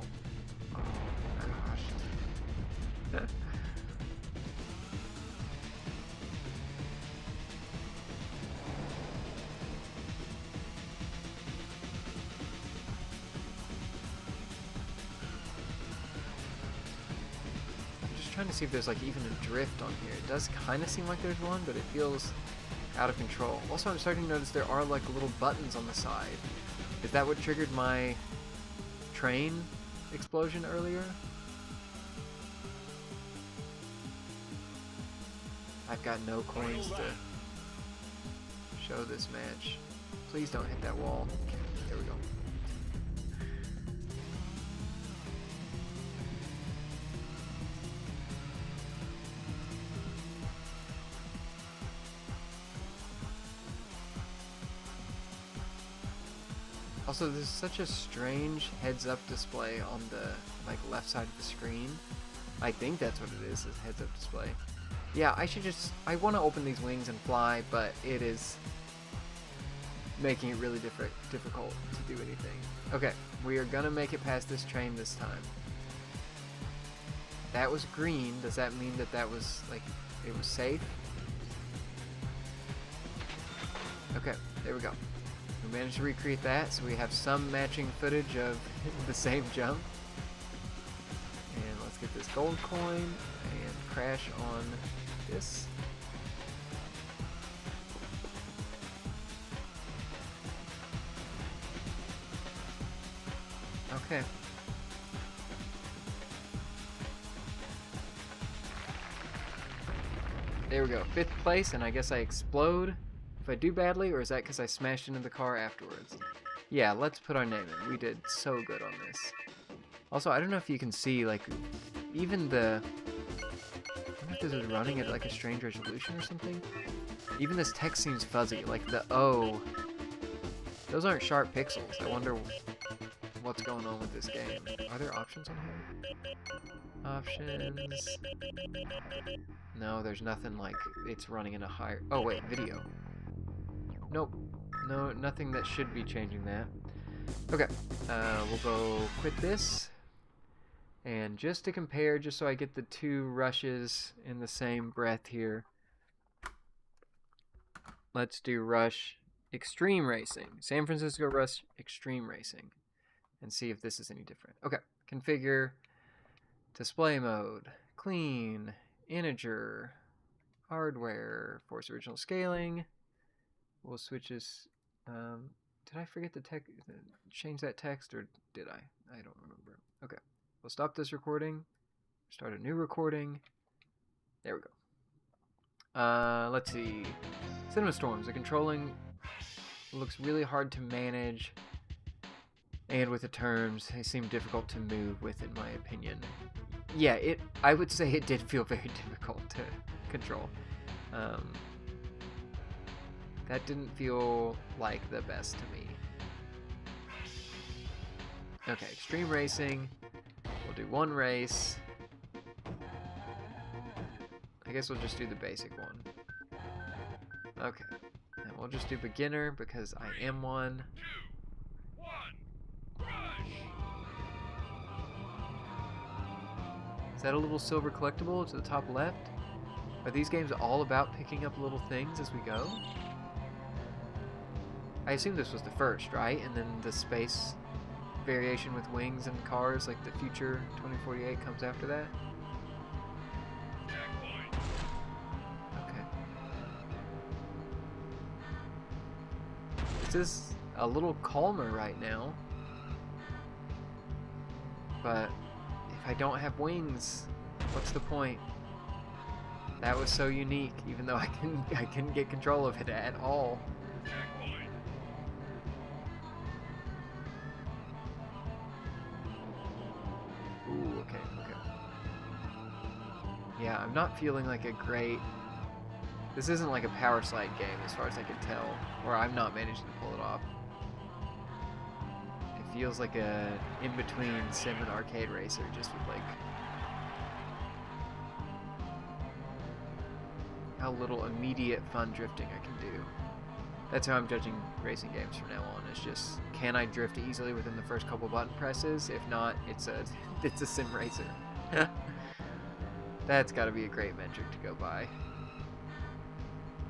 Oh gosh. Trying to see if there's like even a drift on here. It does kind of seem like there's one, but it feels out of control. Also, I'm starting to notice there are like little buttons on the side. Is that what triggered my train explosion earlier? I've got no coins to show this match. Please don't hit that wall. There we go. Also, there's such a strange heads-up display on the like left side of the screen. I think that's what it is heads-up display. Yeah, I want to open these wings and fly, but it is making it really difficult to do anything. Okay, we are gonna make it past this train this time. That was green. Does that mean that that was like it was safe? Okay, there we go. We managed to recreate that, so we have some matching footage of the same jump. And let's get this gold coin and crash on this. Okay. There we go, 5th place, and I guess I explode if I do badly, or is that because I smashed into the car afterwards? Yeah, let's put our name in. We did so good on this. Also, I don't know if you can see, like, even the... I wonder if this is running at, like, a strange resolution or something. Even this text seems fuzzy. Like, the O... Those aren't sharp pixels. I wonder what's going on with this game. Are there options on here? Options... No, there's nothing like it's running in a higher... Oh, wait, video. Nope. No, nothing that should be changing that. Okay, we'll go quit this. And just to compare, just so I get the two rushes in the same breath here, let's do Rush Xtreme Racing. San Francisco Rush Xtreme Racing. And see if this is any different. Okay, configure, display mode, clean, integer, hardware, force original scaling. We'll switch this. Did I forget to change that text, or did I? I don't remember. Okay, we'll stop this recording. Start a new recording. There we go. Let's see. Cinema Storms. The controlling looks really hard to manage, and with the terms, they seem difficult to move with, in my opinion. yeah, I would say it did feel very difficult to control. That didn't feel like the best to me. Okay, extreme racing. We'll do one race. I guess we'll just do the basic one. Okay, and we'll just do beginner because I am one. 2, 1, rush! Is that a little silver collectible to the top left? Are these games all about picking up little things as we go? I assume this was the first, right? And then the space variation with wings and cars, like the future 2048, comes after that? Checkpoint. Okay. This is a little calmer right now. But if I don't have wings, what's the point? That was so unique, even though I couldn't get control of it at all. Checkpoint. Ooh, okay. Yeah, I'm not feeling like a great... This isn't like a power slide game as far as I can tell, or I'm not managing to pull it off. It feels like a in-between sim and arcade racer, just with like... how little immediate fun drifting I can do. That's how I'm judging racing games from now on. It's just, can I drift easily within the first couple button presses? If not, it's a sim racer. That's got to be a great metric to go by.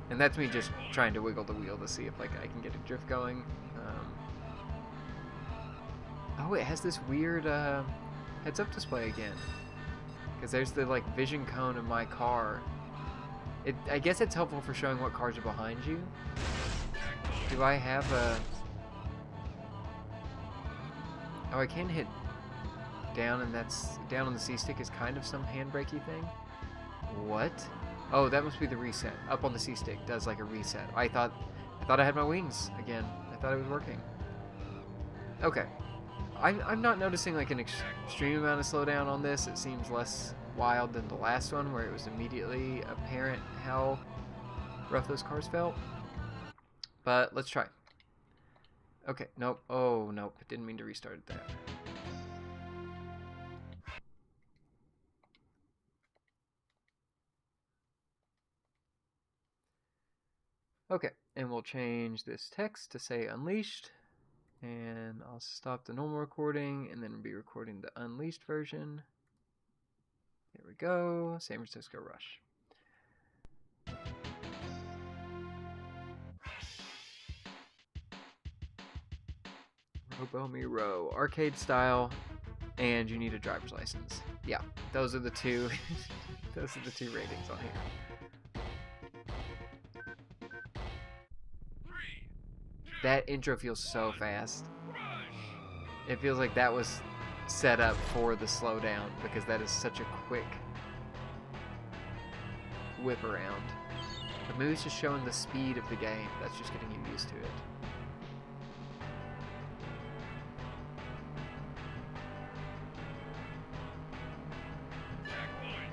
And that's me just trying to wiggle the wheel to see if like I can get a drift going. Oh, it has this weird heads-up display again. Because there's the like vision cone of my car. I guess it's helpful for showing what cars are behind you. Do I have a... Oh, I can hit down, and that's... Down on the C-stick is kind of some handbrakey thing. What? Oh, that must be the reset. Up on the C-stick does like a reset. I thought I had my wings again. I thought it was working. Okay. I'm not noticing like an extreme amount of slowdown on this. It seems less wild than the last one, where it was immediately apparent how rough those cars felt. But let's try. Okay, nope. Oh, nope. I didn't mean to restart that. Okay, and we'll change this text to say Unleashed. And I'll stop the normal recording and then be recording the Unleashed version. There we go. San Francisco Rush. Robo-Me-Row. Arcade style, and you need a driver's license. Yeah, those are the two those are the two ratings on here. 3, That intro feels so fast. rush! It feels like that was set up for the slowdown, because that is such a quick whip around. But maybe it's just showing the speed of the game. That's just getting you used to it. Checkpoint.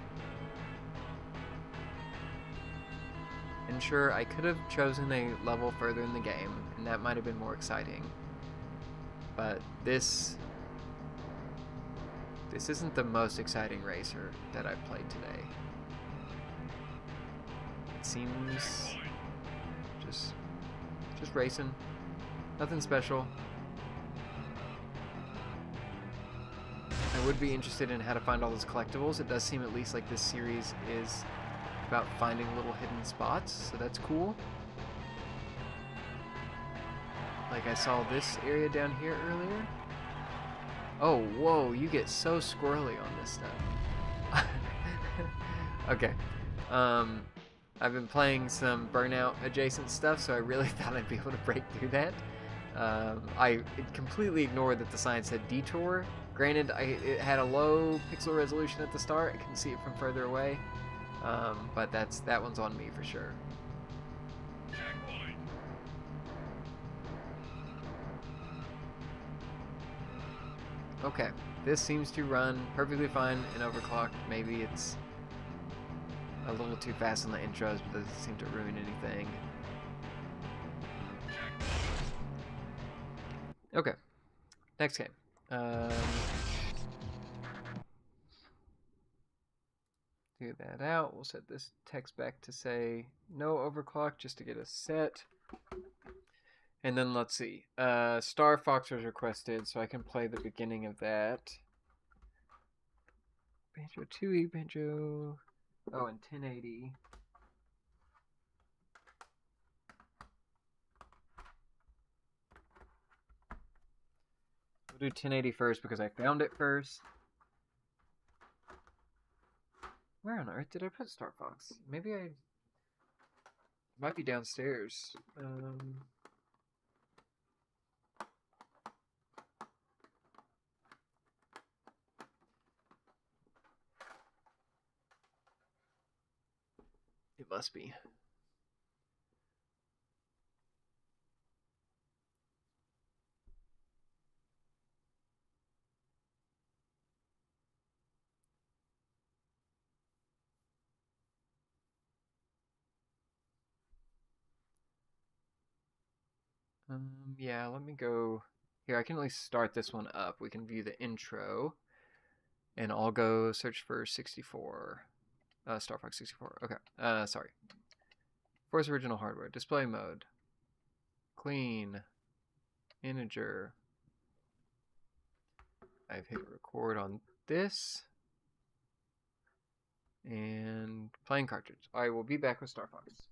And sure, I could have chosen a level further in the game, and that might have been more exciting. But this isn't the most exciting racer that I've played today. It seems just racing. Nothing special. I would be interested in how to find all those collectibles. It does seem at least like this series is about finding little hidden spots, so that's cool. Like I saw this area down here earlier. Oh, whoa, you get so squirrely on this stuff. Okay. I've been playing some Burnout adjacent stuff, so I really thought I'd be able to break through that. I completely ignored that the sign said detour. Granted, it had a low pixel resolution at the start. I couldn't see it from further away. But that one's on me for sure. Checkpoint. Okay. This seems to run perfectly fine in Overclocked. Maybe it's a little too fast on the intros, but doesn't seem to ruin anything. Okay, next game. Do that out. We'll set this text back to say no overclock just to get us set. And then let's see. StarFox was requested, so I can play the beginning of that. Banjo-Tooie, Banjo. Oh, and 1080. We'll do 1080 first because I found it first. Where on earth did I put StarFox? Maybe I... It might be downstairs. It must be. Yeah, let me go here. I can at least start this one up. We can view the intro, and I'll go search for 64. StarFox 64. Okay. Sorry. Force original hardware. Display mode. Clean. Integer. I've hit record on this. And playing cartridge. I will be back with StarFox.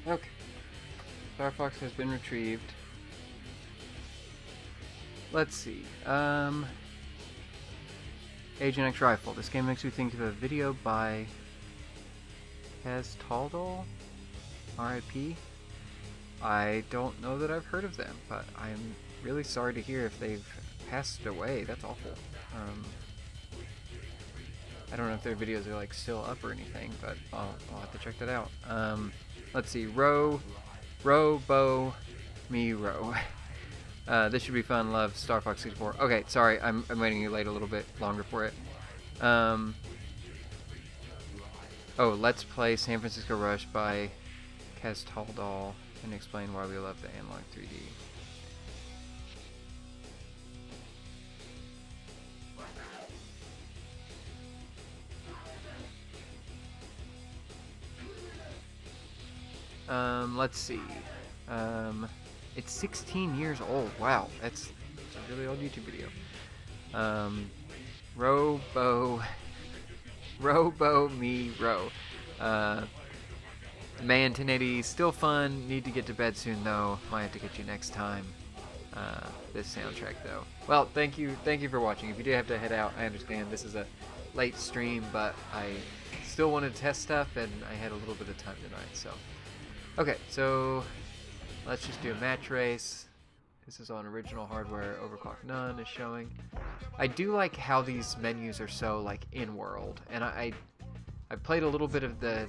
Okay. StarFox has been retrieved. Let's see. Agent X Rifle. This game makes me think of a video by Kaz Taldal, R.I.P. I don't know that I've heard of them, but I'm really sorry to hear if they've passed away. That's awful. I don't know if their videos are like still up or anything, but I'll have to check that out. Let's see. Row, bow, me, row. This should be fun. Love StarFox 64. Okay, sorry, I'm waiting you late a little bit longer for it. Oh, let's play San Francisco Rush by Kaz Taldal and explain why we love the Analogue 3D. Let's see. It's 16 years old. Wow, that's a really old YouTube video. Robo, me, row. Man, 1080 still fun. Need to get to bed soon though. Might have to get you next time. This soundtrack though. Well, thank you for watching. If you do have to head out, I understand this is a late stream, but I still wanted to test stuff and I had a little bit of time tonight, so. Okay, so let's just do a match race. This is on original hardware. Overclock none is showing. I do like how these menus are so like in-world, and I played a little bit of the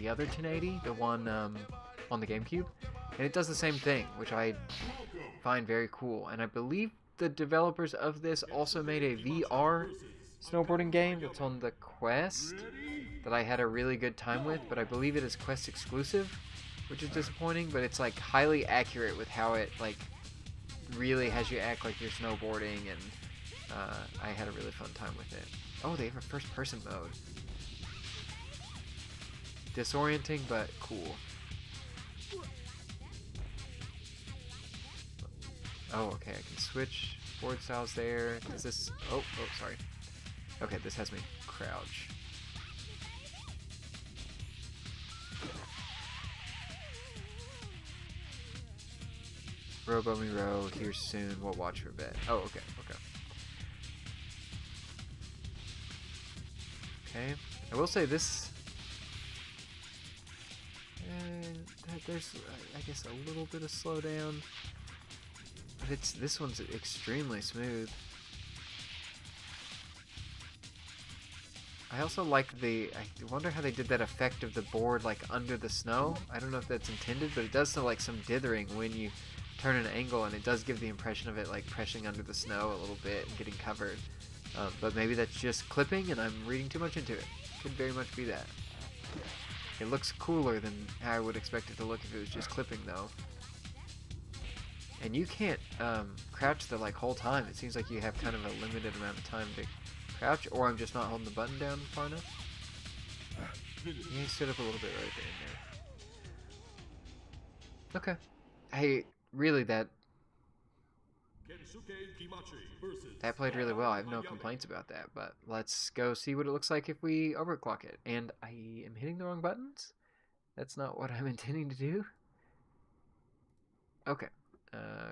other 1080, the one on the GameCube, and it does the same thing, which I find very cool. And I believe the developers of this also made a VR snowboarding game that's on the Quest that I had a really good time with, but I believe it is Quest exclusive, which is disappointing, but it's like highly accurate with how it like really has you act like you're snowboarding, and I had a really fun time with it. Oh, they have a first person mode. disorienting, but cool. Oh, okay, I can switch board styles there. Is this... Oh, sorry. Okay, this has me crouch. Robo me row, here soon, we'll watch for a bit. Oh, okay. Okay, I will say this... there's, I guess, a little bit of slowdown. But this one's extremely smooth. I also like I wonder how they did that effect of the board like under the snow. I don't know if that's intended, but it does feel like some dithering when you turn an angle, and it does give the impression of it like pressing under the snow a little bit and getting covered. But maybe that's just clipping and I'm reading too much into it. Could very much be that. It looks cooler than how I would expect it to look if it was just clipping though. And you can't crouch the like whole time. It seems like you have kind of a limited amount of time to crouch, or I'm just not holding the button down far enough. Yeah, he stood up a little bit right there. Okay. Hey, really, that played really well. I have no complaints about that, but let's go see what it looks like if we overclock it. And I am hitting the wrong buttons? That's not what I'm intending to do. Okay.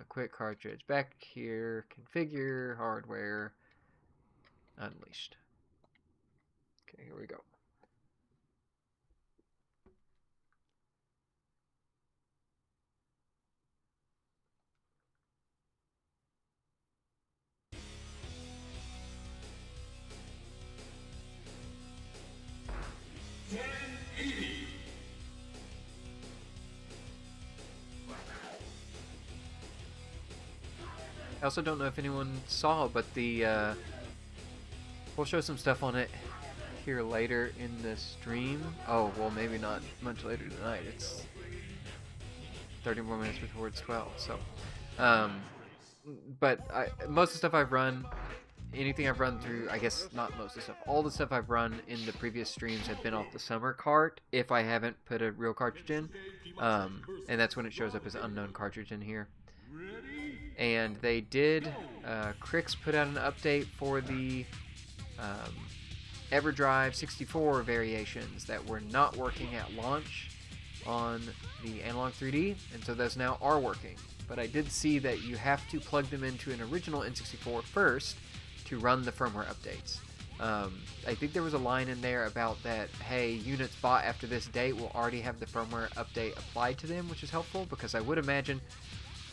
Quick cartridge back here. Configure hardware. Unleashed. Okay, here we go. I also don't know if anyone saw, but we'll show some stuff on it here later in the stream. Oh, well, maybe not much later tonight. It's 30 more minutes before it's 12, so. But most of the stuff I've run, anything I've run through, I guess not most of the stuff, all the stuff I've run in the previous streams have been off the summer cart if I haven't put a real cartridge in. And that's when it shows up as unknown cartridge in here. And they did, Crix put out an update for the EverDrive 64 variations that were not working at launch on the Analogue 3D, and so those now are working. But I did see that you have to plug them into an original N64 first to run the firmware updates. I think there was a line in there about that, hey, units bought after this date will already have the firmware update applied to them, which is helpful because I would imagine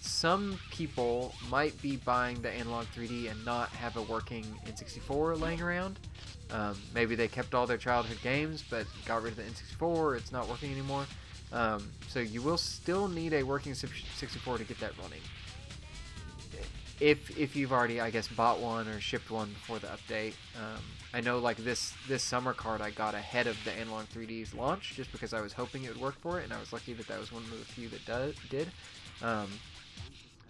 some people might be buying the Analogue 3D and not have a working N64 laying around. Maybe they kept all their childhood games but got rid of the N64, it's not working anymore. So you will still need a working 64 to get that running. If you've already, I guess, bought one or shipped one before the update. I know like this summer card I got ahead of the Analogue 3D's launch just because I was hoping it would work for it, and I was lucky that that was one of the few that did.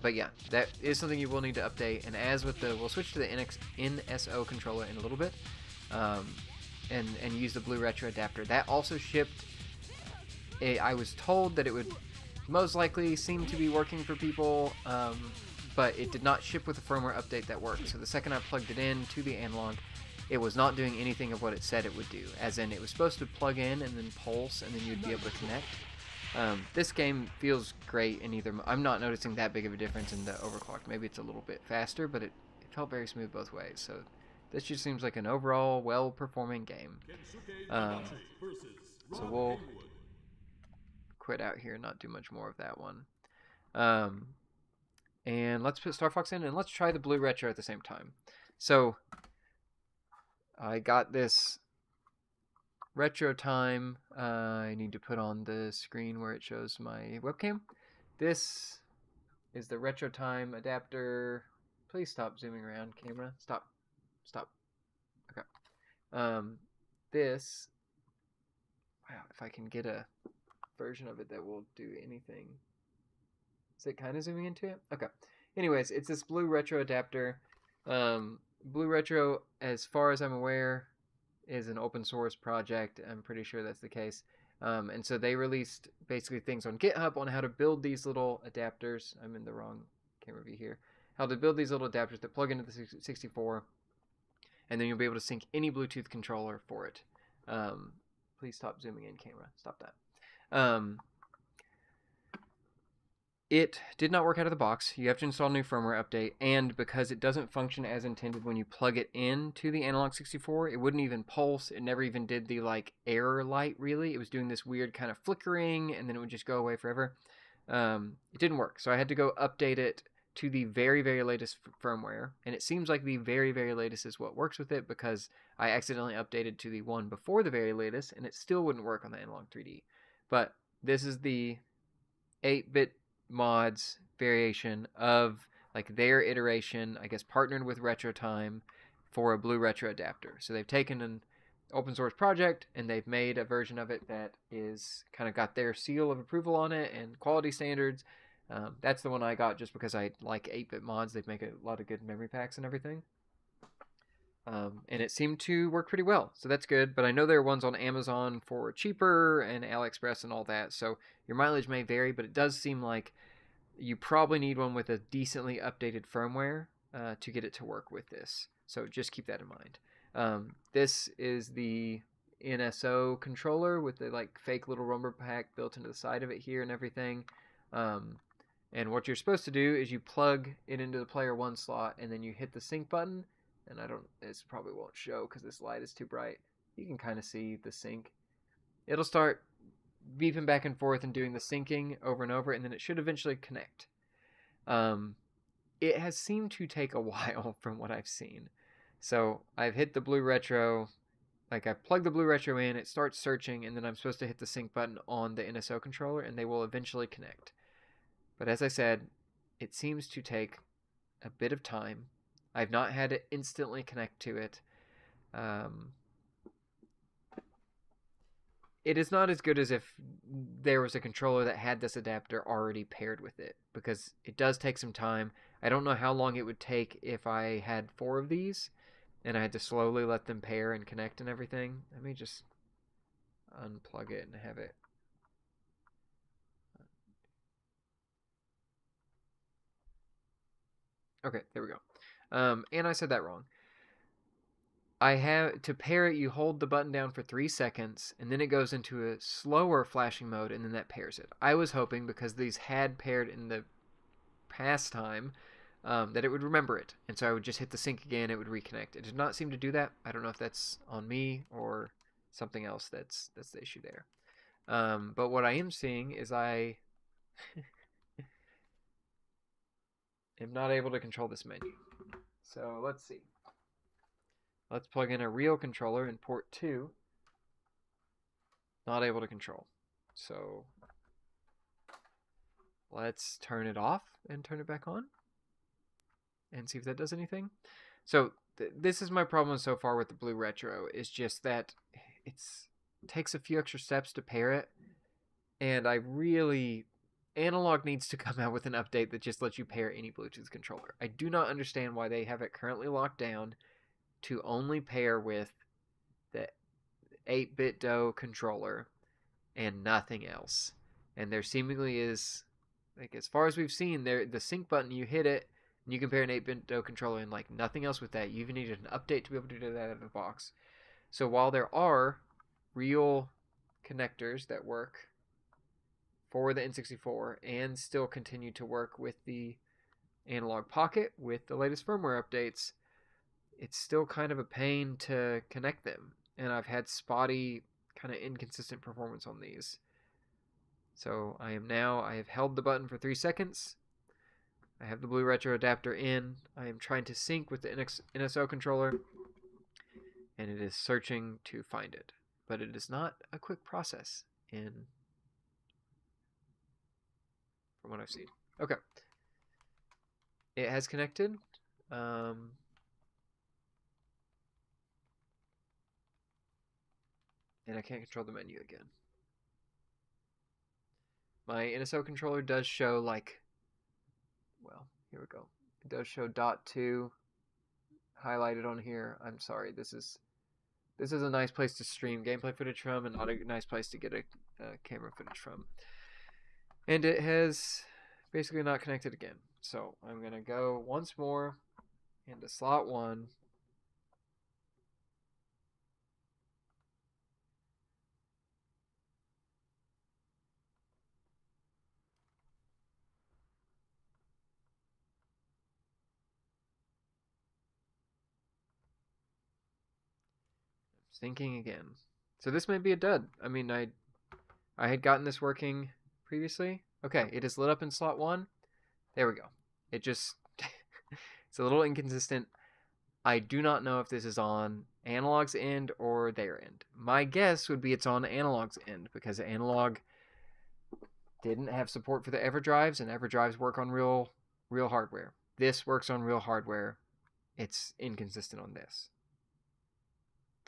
But yeah, that is something you will need to update, and as with we'll switch to the NSO controller in a little bit, and use the BlueRetro adapter. That also shipped. I was told that it would most likely seem to be working for people, but it did not ship with a firmware update that worked. So the second I plugged it in to the Analogue, it was not doing anything of what it said it would do. As in, it was supposed to plug in and then pulse, and then you'd be able to connect. This game feels great in either. I'm not noticing that big of a difference in the overclock. Maybe it's a little bit faster, but it felt very smooth both ways. So this just seems like an overall well-performing game. So we'll quit out here and not do much more of that one. And let's put StarFox in, and let's try the BlueRetro at the same time. So I got this retro time. I need to put on the screen where it shows my webcam. This is the retro time adapter. Please stop zooming around, camera. Stop. Okay. This. Wow, if I can get a version of it that will do anything. Is it kind of zooming into it? Okay. Anyways, it's this BlueRetro adapter. BlueRetro, as far as I'm aware, is an open source project. I'm pretty sure that's the case. And so they released basically things on GitHub on how to build these little adapters. I'm in the wrong camera view here. How to build these little adapters that plug into the 64, and then you'll be able to sync any Bluetooth controller for it. Please stop zooming in, camera. Stop that. It did not work out of the box. You have to install a new firmware update, and because it doesn't function as intended when you plug it into the Analogue 64, it wouldn't even pulse. It never even did the like error light, really. It was doing this weird kind of flickering, and then it would just go away forever. It didn't work, so I had to go update it to the very, very latest firmware, and it seems like the very, very latest is what works with it, because I accidentally updated to the one before the very latest, and it still wouldn't work on the Analogue 3D. But this is the 8-bit mods variation of like their iteration, I guess, partnered with RetroTime for a BlueRetro adapter. So they've taken an open source project and they've made a version of it that is kind of got their seal of approval on it and quality standards. That's the one I got just because I like 8-bit mods. They make a lot of good memory packs and everything. And it seemed to work pretty well, so that's good. But I know there are ones on Amazon for cheaper and AliExpress and all that, so your mileage may vary, but it does seem like you probably need one with a decently updated firmware to get it to work with this. So just keep that in mind. This is the NSO controller with the like fake little rumble pack built into the side of it here and everything. And what you're supposed to do is you plug it into the player 1 slot and then you hit the sync button. And this probably won't show because this light is too bright. You can kind of see the sync. It'll start beeping back and forth and doing the syncing over and over, and then it should eventually connect. It has seemed to take a while from what I've seen. So I've hit the BlueRetro, like I've plugged the BlueRetro in, it starts searching, and then I'm supposed to hit the sync button on the NSO controller, and they will eventually connect. But as I said, it seems to take a bit of time. I've not had it instantly connect to it. It is not as good as if there was a controller that had this adapter already paired with it, because it does take some time. I don't know how long it would take if I had 4 of these and I had to slowly let them pair and connect and everything. Let me just unplug it and have it. Okay, there we go. And I said that wrong. I have to pair it, you hold the button down for 3 seconds, and then it goes into a slower flashing mode, and then that pairs it. I was hoping, because these had paired in the past time, that it would remember it. And so I would just hit the sync again, it would reconnect. It did not seem to do that. I don't know if that's on me or something else that's the issue there. But what I am seeing is I am not able to control this menu. So let's see. Let's plug in a real controller in port 2. Not able to control. So let's turn it off and turn it back on and see if that does anything. So this is my problem so far with the BlueRetro, is just that it takes a few extra steps to pair it, and Analogue needs to come out with an update that just lets you pair any Bluetooth controller. I do not understand why they have it currently locked down to only pair with the 8-bit DO controller and nothing else. And there seemingly is, like, as far as we've seen, the sync button, you hit it, and you can pair an 8-bit DO controller and like nothing else with that. You even needed an update to be able to do that out of the box. So while there are real connectors that work for the N64 and still continue to work with the Analog Pocket with the latest firmware updates, it's still kind of a pain to connect them. And I've had spotty, kind of inconsistent performance on these. So I have held the button for 3 seconds. I have the BlueRetro adapter in. I am trying to sync with the NSO controller, and it is searching to find it. But it is not a quick process from what I've seen. Okay. It has connected. And I can't control the menu again. My NSO controller does show here we go. It does show .2 highlighted on here. I'm sorry, this is This is a nice place to stream gameplay footage from, and not a nice place to get a camera footage from. And it has basically not connected again. So I'm going to go once more into slot 1. Syncing again. So this may be a dud. I mean, I had gotten this working previously. Okay, it is lit up in slot 1. There we go. It just it's a little inconsistent. I do not know if this is on Analogue's end or their end. My guess would be it's on Analogue's end, because Analogue didn't have support for the EverDrives, and EverDrives work on real hardware. This works on real hardware. It's inconsistent on this.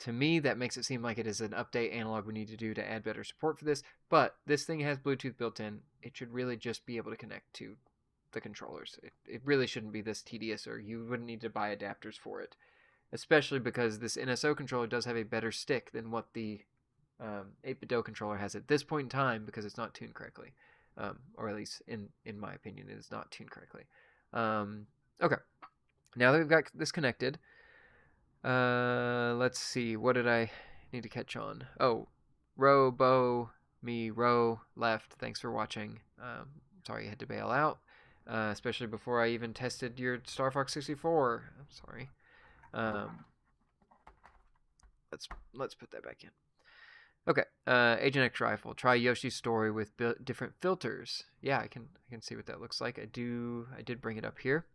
To me, that makes it seem like it is an update Analogue we need to do to add better support for this, but this thing has Bluetooth built in. It should really just be able to connect to the controllers. It really shouldn't be this tedious, or you wouldn't need to buy adapters for it, especially because this NSO controller does have a better stick than what the 8BitDo controller has at this point in time, because it's not tuned correctly, or at least in my opinion, it is not tuned correctly. Okay, now that we've got this connected, let's see, what did I need to catch on? Oh, Robo, me, Ro, left. Thanks for watching. Sorry you had to bail out, especially before I even tested your StarFox 64. I'm sorry. Let's put that back in. Okay, Agent X Rifle. Try Yoshi's Story with different filters. Yeah, I can see what that looks like. I did bring it up here.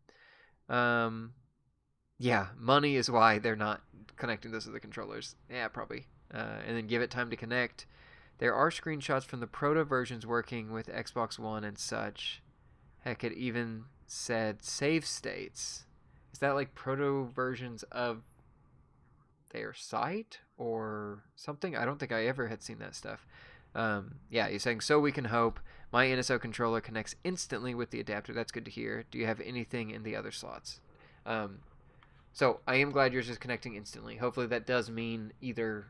Yeah, money is why they're not connecting this to the controllers. Yeah, probably. And then give it time to connect. There are screenshots from the proto versions working with Xbox One and such. Heck, it even said save states. Is that like proto versions of their site or something? I don't think I ever had seen that stuff. Yeah, you're saying, so we can hope. My NSO controller connects instantly with the adapter. That's good to hear. Do you have anything in the other slots? So I am glad yours is connecting instantly. Hopefully that does mean either,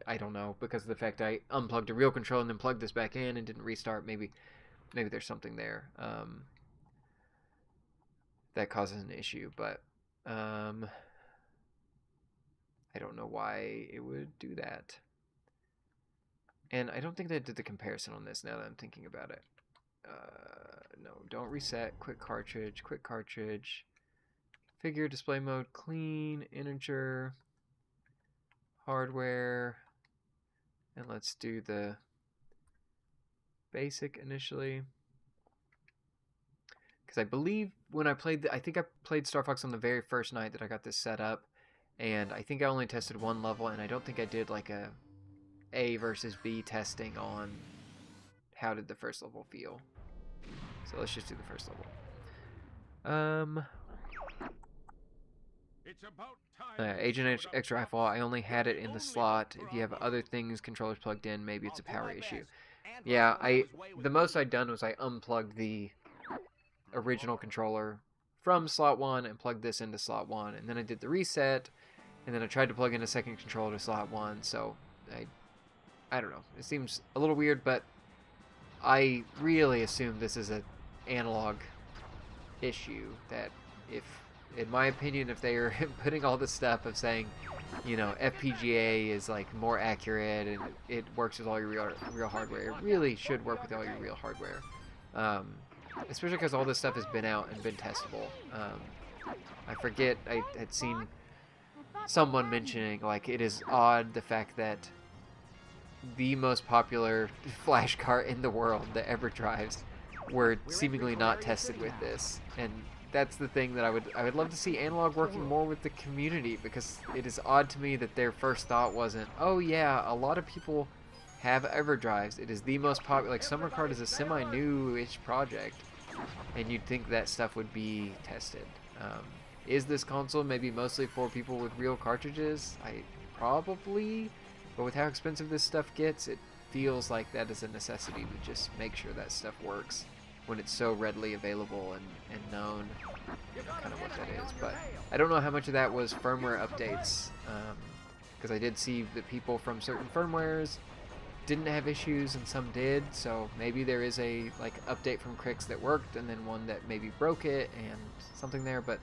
I don't know, because of the fact I unplugged a real controller and then plugged this back in and didn't restart. Maybe there's something there that causes an issue, but I don't know why it would do that. And I don't think they did the comparison on this now that I'm thinking about it. No, don't reset. Quick cartridge. Figure, display mode, clean, integer, hardware, and let's do the basic initially. Because I believe when I played, I think I played StarFox on the very first night that I got this set up, and I think I only tested one level, and I don't think I did like A versus B testing on how did the first level feel. So let's just do the first level. It's about time. Agent X Rifle, I only had it in the slot. If you have other things, controllers plugged in, maybe it's a power issue. Yeah, the most I'd done was I unplugged the original controller from slot 1 and plugged this into slot 1, and then I did the reset, and then I tried to plug in a second controller to slot 1, so I don't know. It seems a little weird, but I really assume this is an analog issue, that if, in my opinion, if they are putting all this stuff of saying, you know, FPGA is like more accurate and it works with all your real hardware, it really should work with all your real hardware. Especially because all this stuff has been out and been testable. I forget, I had seen someone mentioning, like, it is odd the fact that the most popular flash cart in the world, the EverDrives, were seemingly not tested with this. And that's the thing that I would love to see Analogue working more with the community, because it is odd to me that their first thought wasn't, oh yeah, a lot of people have EverDrives. It is the most popular, like Summer Card is a semi-new-ish project, and you'd think that stuff would be tested. Is this console maybe mostly for people with real cartridges? Probably, but with how expensive this stuff gets, it feels like that is a necessity to just make sure that stuff works when it's so readily available and known, kind of what that is. But I don't know how much of that was firmware updates, because I did see that people from certain firmwares didn't have issues and some did, so maybe there is a like update from Crix that worked and then one that maybe broke it and something there, but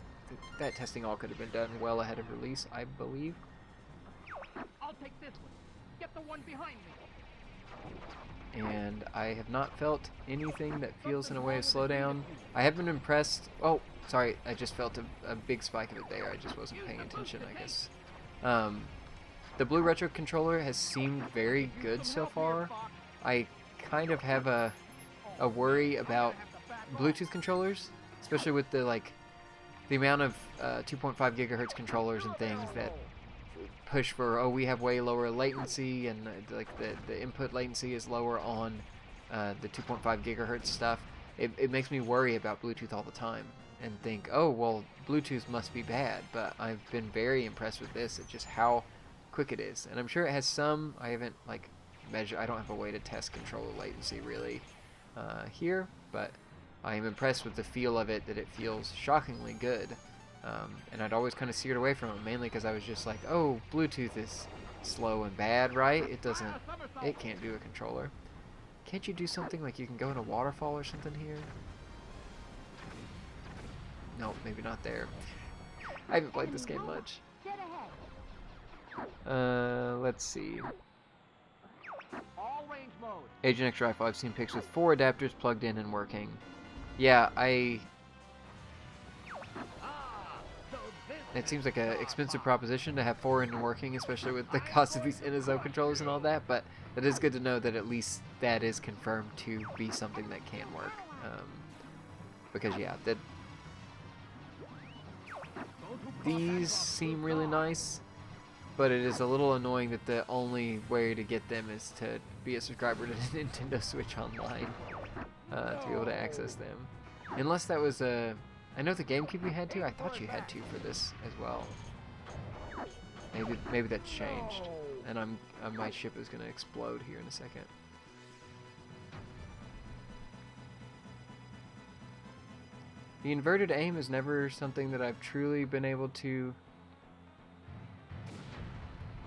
that testing all could have been done well ahead of release, I believe. I'll take this one. Get the one behind me. And I have not felt anything that feels in a way of slowdown. I have been impressed. Oh, sorry, I just felt a big spike of it there. I just wasn't paying attention, I guess. The BlueRetro controller has seemed very good so far. I kind of have a worry about Bluetooth controllers, especially with the amount of 2.5 gigahertz controllers and things that push for, oh, we have way lower latency, and the input latency is lower on the 2.5 gigahertz stuff. It makes me worry about Bluetooth all the time and think, oh, well, Bluetooth must be bad, but I've been very impressed with this at just how quick it is. And I'm sure it has some, I haven't I don't have a way to test controller latency really here, but I am impressed with the feel of it, that it feels shockingly good. And I'd always kind of steered away from it, mainly because I was just like, oh, Bluetooth is slow and bad, right? It can't do a controller. Can't you do something like you can go in a waterfall or something here? No, maybe not there. I haven't played this game much. Let's see. All range mode. Agent X rifle, I've seen pics with 4 adapters plugged in and working. Yeah, it seems like an expensive proposition to have 4 in and working, especially with the cost of these NSO controllers and all that, but it is good to know that at least that is confirmed to be something that can work. Because, yeah, these seem really nice, but it is a little annoying that the only way to get them is to be a subscriber to Nintendo Switch Online to be able to access them. Unless that was a... I know the GameCube you had to. I thought you had to for this as well. Maybe that's changed, and my ship is going to explode here in a second. The inverted aim is never something that I've truly been able to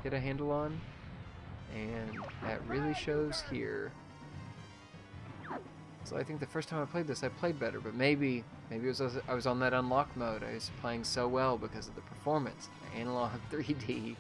get a handle on, and that really shows here. So I think the first time I played this, I played better, but maybe it was I was on that unlock mode. I was playing so well because of the performance, the Analogue 3D.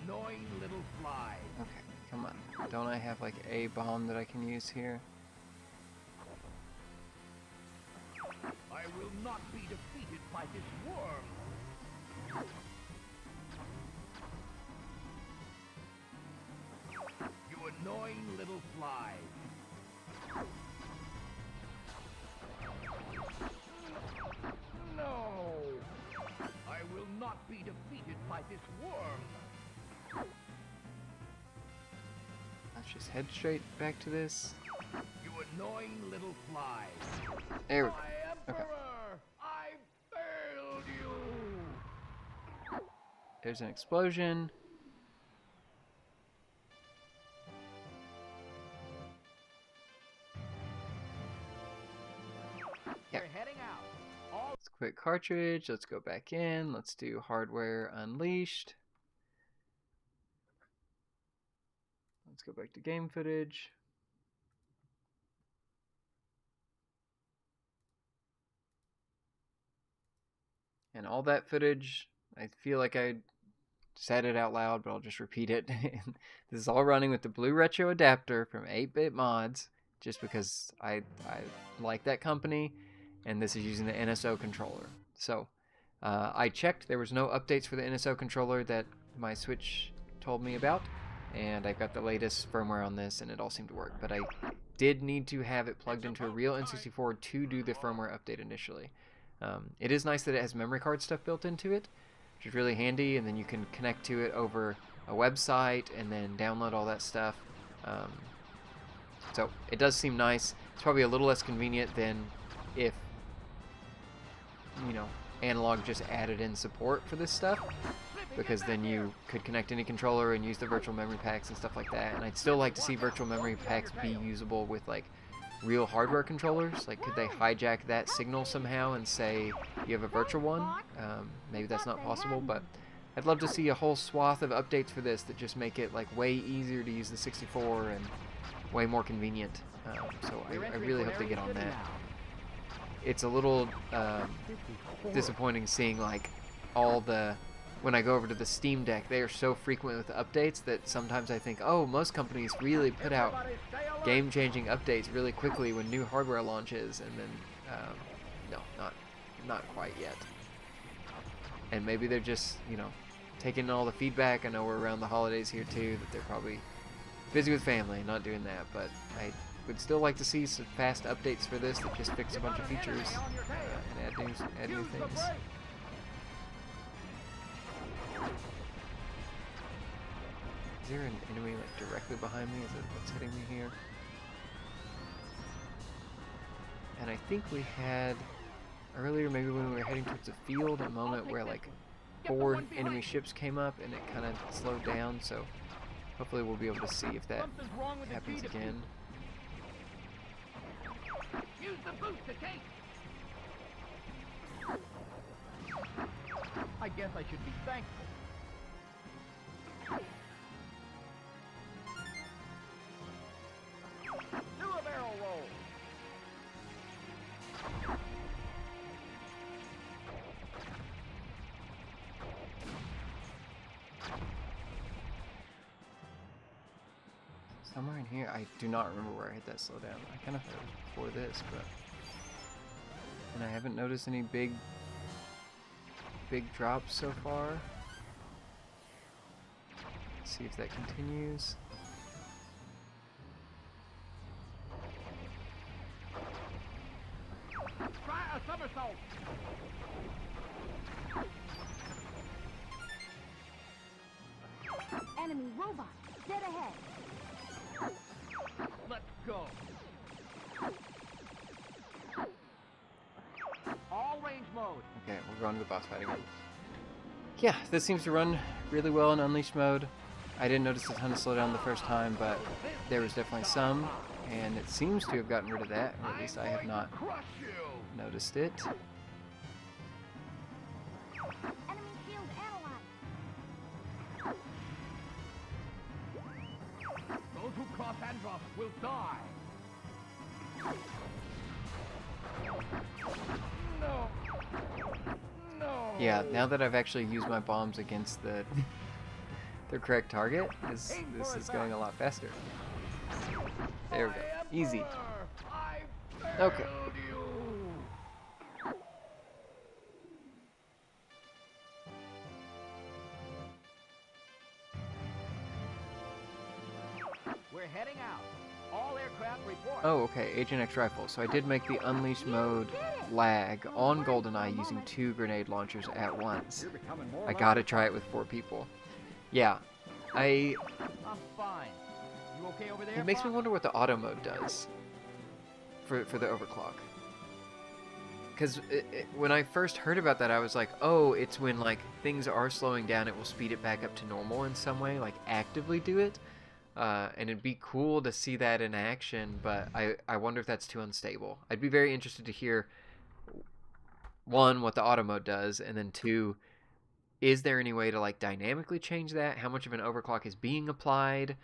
Annoying little fly. Okay, come on. Don't I have like a bomb that I can use here? I will not be defeated by this worm. You annoying little fly. No! I will not be defeated by this worm. Let's just head straight back to this. You annoying little fly. There we go. My Emperor! I failed you! There's an explosion. We're heading out. Let's quit cartridge. Let's go back in. Let's do hardware unleashed. Let's go back to game footage. And all that footage, I feel like I said it out loud, but I'll just repeat it. This is all running with the BlueRetro adapter from 8-Bit Mods, just because I like that company, and this is using the NSO controller. So I checked, there was no updates for the NSO controller that my Switch told me about, and I've got the latest firmware on this, and it all seemed to work. But I did need to have it plugged into a real N64 to do the firmware update initially. It is nice that it has memory card stuff built into it, which is really handy, and then you can connect to it over a website and then download all that stuff. So it does seem nice. It's probably a little less convenient than if you know, Analogue just added in support for this stuff, because then you could connect any controller and use the virtual memory packs and stuff like that. And I'd still like to see virtual memory packs be usable with like real hardware controllers. Like, could they hijack that signal somehow and say you have a virtual one? Maybe that's not possible, but I'd love to see a whole swath of updates for this that just make it like way easier to use the 64 and way more convenient. So I really hope they get on that. It's a little disappointing seeing like all the, when I go over to the Steam Deck, they are so frequent with updates that sometimes I think, oh, most companies really put out game-changing updates really quickly when new hardware launches, and then no, not quite yet. And maybe they're just, you know, taking all the feedback. I know we're around the holidays here too, that they're probably busy with family and not doing that, but I would still like to see some fast updates for this that just fix a bunch of features and add new things. Is there an enemy like directly behind me? Is it what's hitting me here? And I think we had earlier, maybe when we were heading towards the field, a moment where like 4 enemy ships came up and it kind of slowed down, so hopefully we'll be able to see if that happens again. Use the booster case. I guess I should be thankful. Do a barrel roll. Somewhere in here, I do not remember where I hit that slowdown. I kind of thought it was before this, but... And I haven't noticed any big drops so far. Let's see if that continues. Try a somersault. Enemy robot, dead ahead. Let's go. All range mode. Okay, we're going to the boss fight again. Yeah, this seems to run really well in Unleashed mode. I didn't notice a ton of slowdown the first time, but there was definitely some, and it seems to have gotten rid of that, or at least I have not noticed it. Enemy shield analyzed. Those who cross Andros will die. No. No. Yeah, now that I've actually used my bombs against the correct target, this is going a lot faster. There we go. Easy. Okay. We're heading out. All aircraft report. Oh, okay, Agent X rifle. So I did make the Unleashed mode lag on GoldenEye using 2 grenade launchers at once. I gotta try it with 4 people. Yeah, I'm fine. You okay over there? it makes me wonder what the auto mode does for the overclock. Because when I first heard about that, I was like, oh, it's when like things are slowing down, it will speed it back up to normal in some way, like actively do it. And it'd be cool to see that in action, but I wonder if that's too unstable. I'd be very interested to hear, 1, what the auto mode does, and then 2, is there any way to like dynamically change that? How much of an overclock is being applied?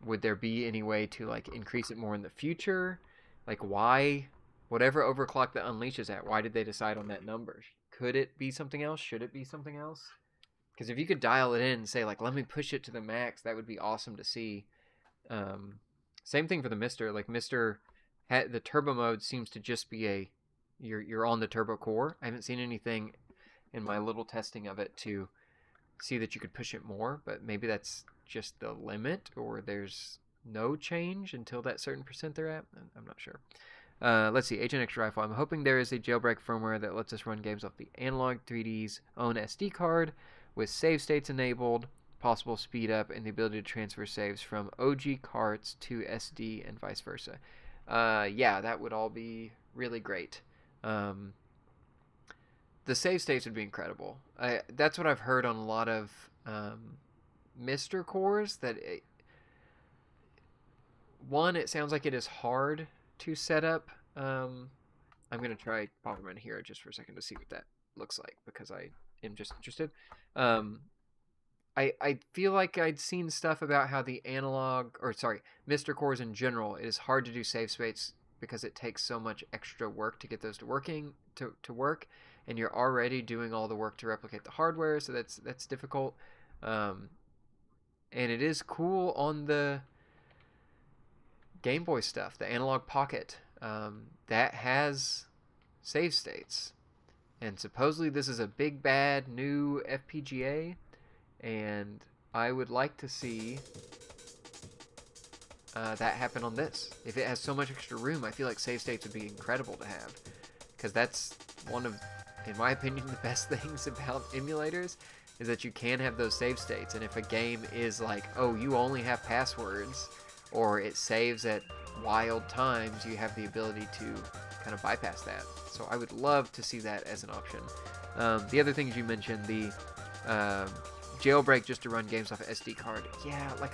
Would there be any way to like increase it more in the future? Like why, whatever overclock that unleashes at, why did they decide on that number? Could it be something else? Should it be something else? Because if you could dial it in and say, like, let me push it to the max, that would be awesome to see. Same thing for the Mister. Like, Mister, the turbo mode seems to just be you're on the turbo core. I haven't seen anything in my little testing of it to see that you could push it more, but maybe that's just the limit, or there's no change until that certain percent they're at. I'm not sure. Let's see, Agent X Rifle. I'm hoping there is a jailbreak firmware that lets us run games off the Analogue 3D's own SD card, with save states enabled, possible speed up, and the ability to transfer saves from OG carts to SD and vice versa. Yeah, that would all be really great. the save states would be incredible. That's what I've heard on a lot of Mr. cores. That one, it sounds like it is hard to set up. I'm gonna try Bomberman here just for a second to see what that looks like because I am just interested. I feel like I'd seen stuff about how the Mr. cores in general, it is hard to do save states because it takes so much extra work to get those to work, and you're already doing all the work to replicate the hardware, so that's difficult. And it is cool on the Game Boy stuff, the Analog Pocket, that has save states, and supposedly this is a big bad new FPGA. And I would like to see that happen on this. If it has so much extra room, I feel like save states would be incredible to have. Because that's one of, in my opinion, the best things about emulators, is that you can have those save states. And if a game is like, oh, you only have passwords, or it saves at wild times, you have the ability to kind of bypass that. So I would love to see that as an option. The other things you mentioned, the jailbreak just to run games off an SD card. Yeah, like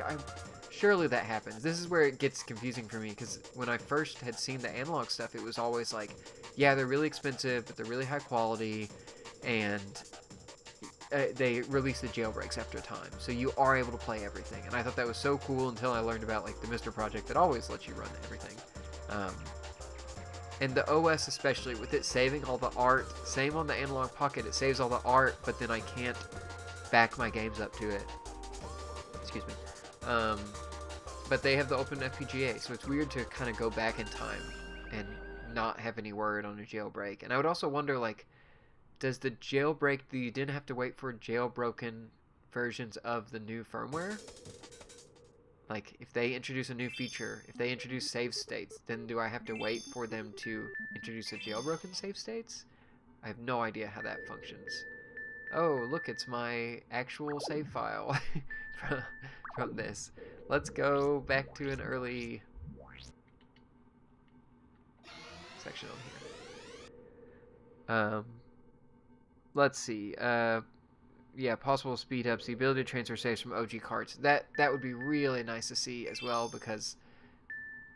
surely that happens. This is where it gets confusing for me, because when I first had seen the analog stuff, it was always like, yeah, they're really expensive, but they're really high quality, and they release the jailbreaks after a time, so you are able to play everything. And I thought that was so cool until I learned about like the Mr. Project that always lets you run everything. And the OS especially, with it saving all the art, same on the Analog Pocket, it saves all the art, but then I can't back my games up to it. Excuse me. But they have the open FPGA, so it's weird to kind of go back in time and not have any word on a jailbreak. And I would also wonder, like, does the jailbreak, you didn't have to wait for jailbroken versions of the new firmware? Like, if they introduce a new feature, if they introduce save states, then do I have to wait for them to introduce a jailbroken save states? I have no idea how that functions. Oh, look, it's my actual save file from this. Let's go back to an early section on here. Let's see. Yeah, possible speed ups, the ability to transfer saves from OG carts. That would be really nice to see as well, because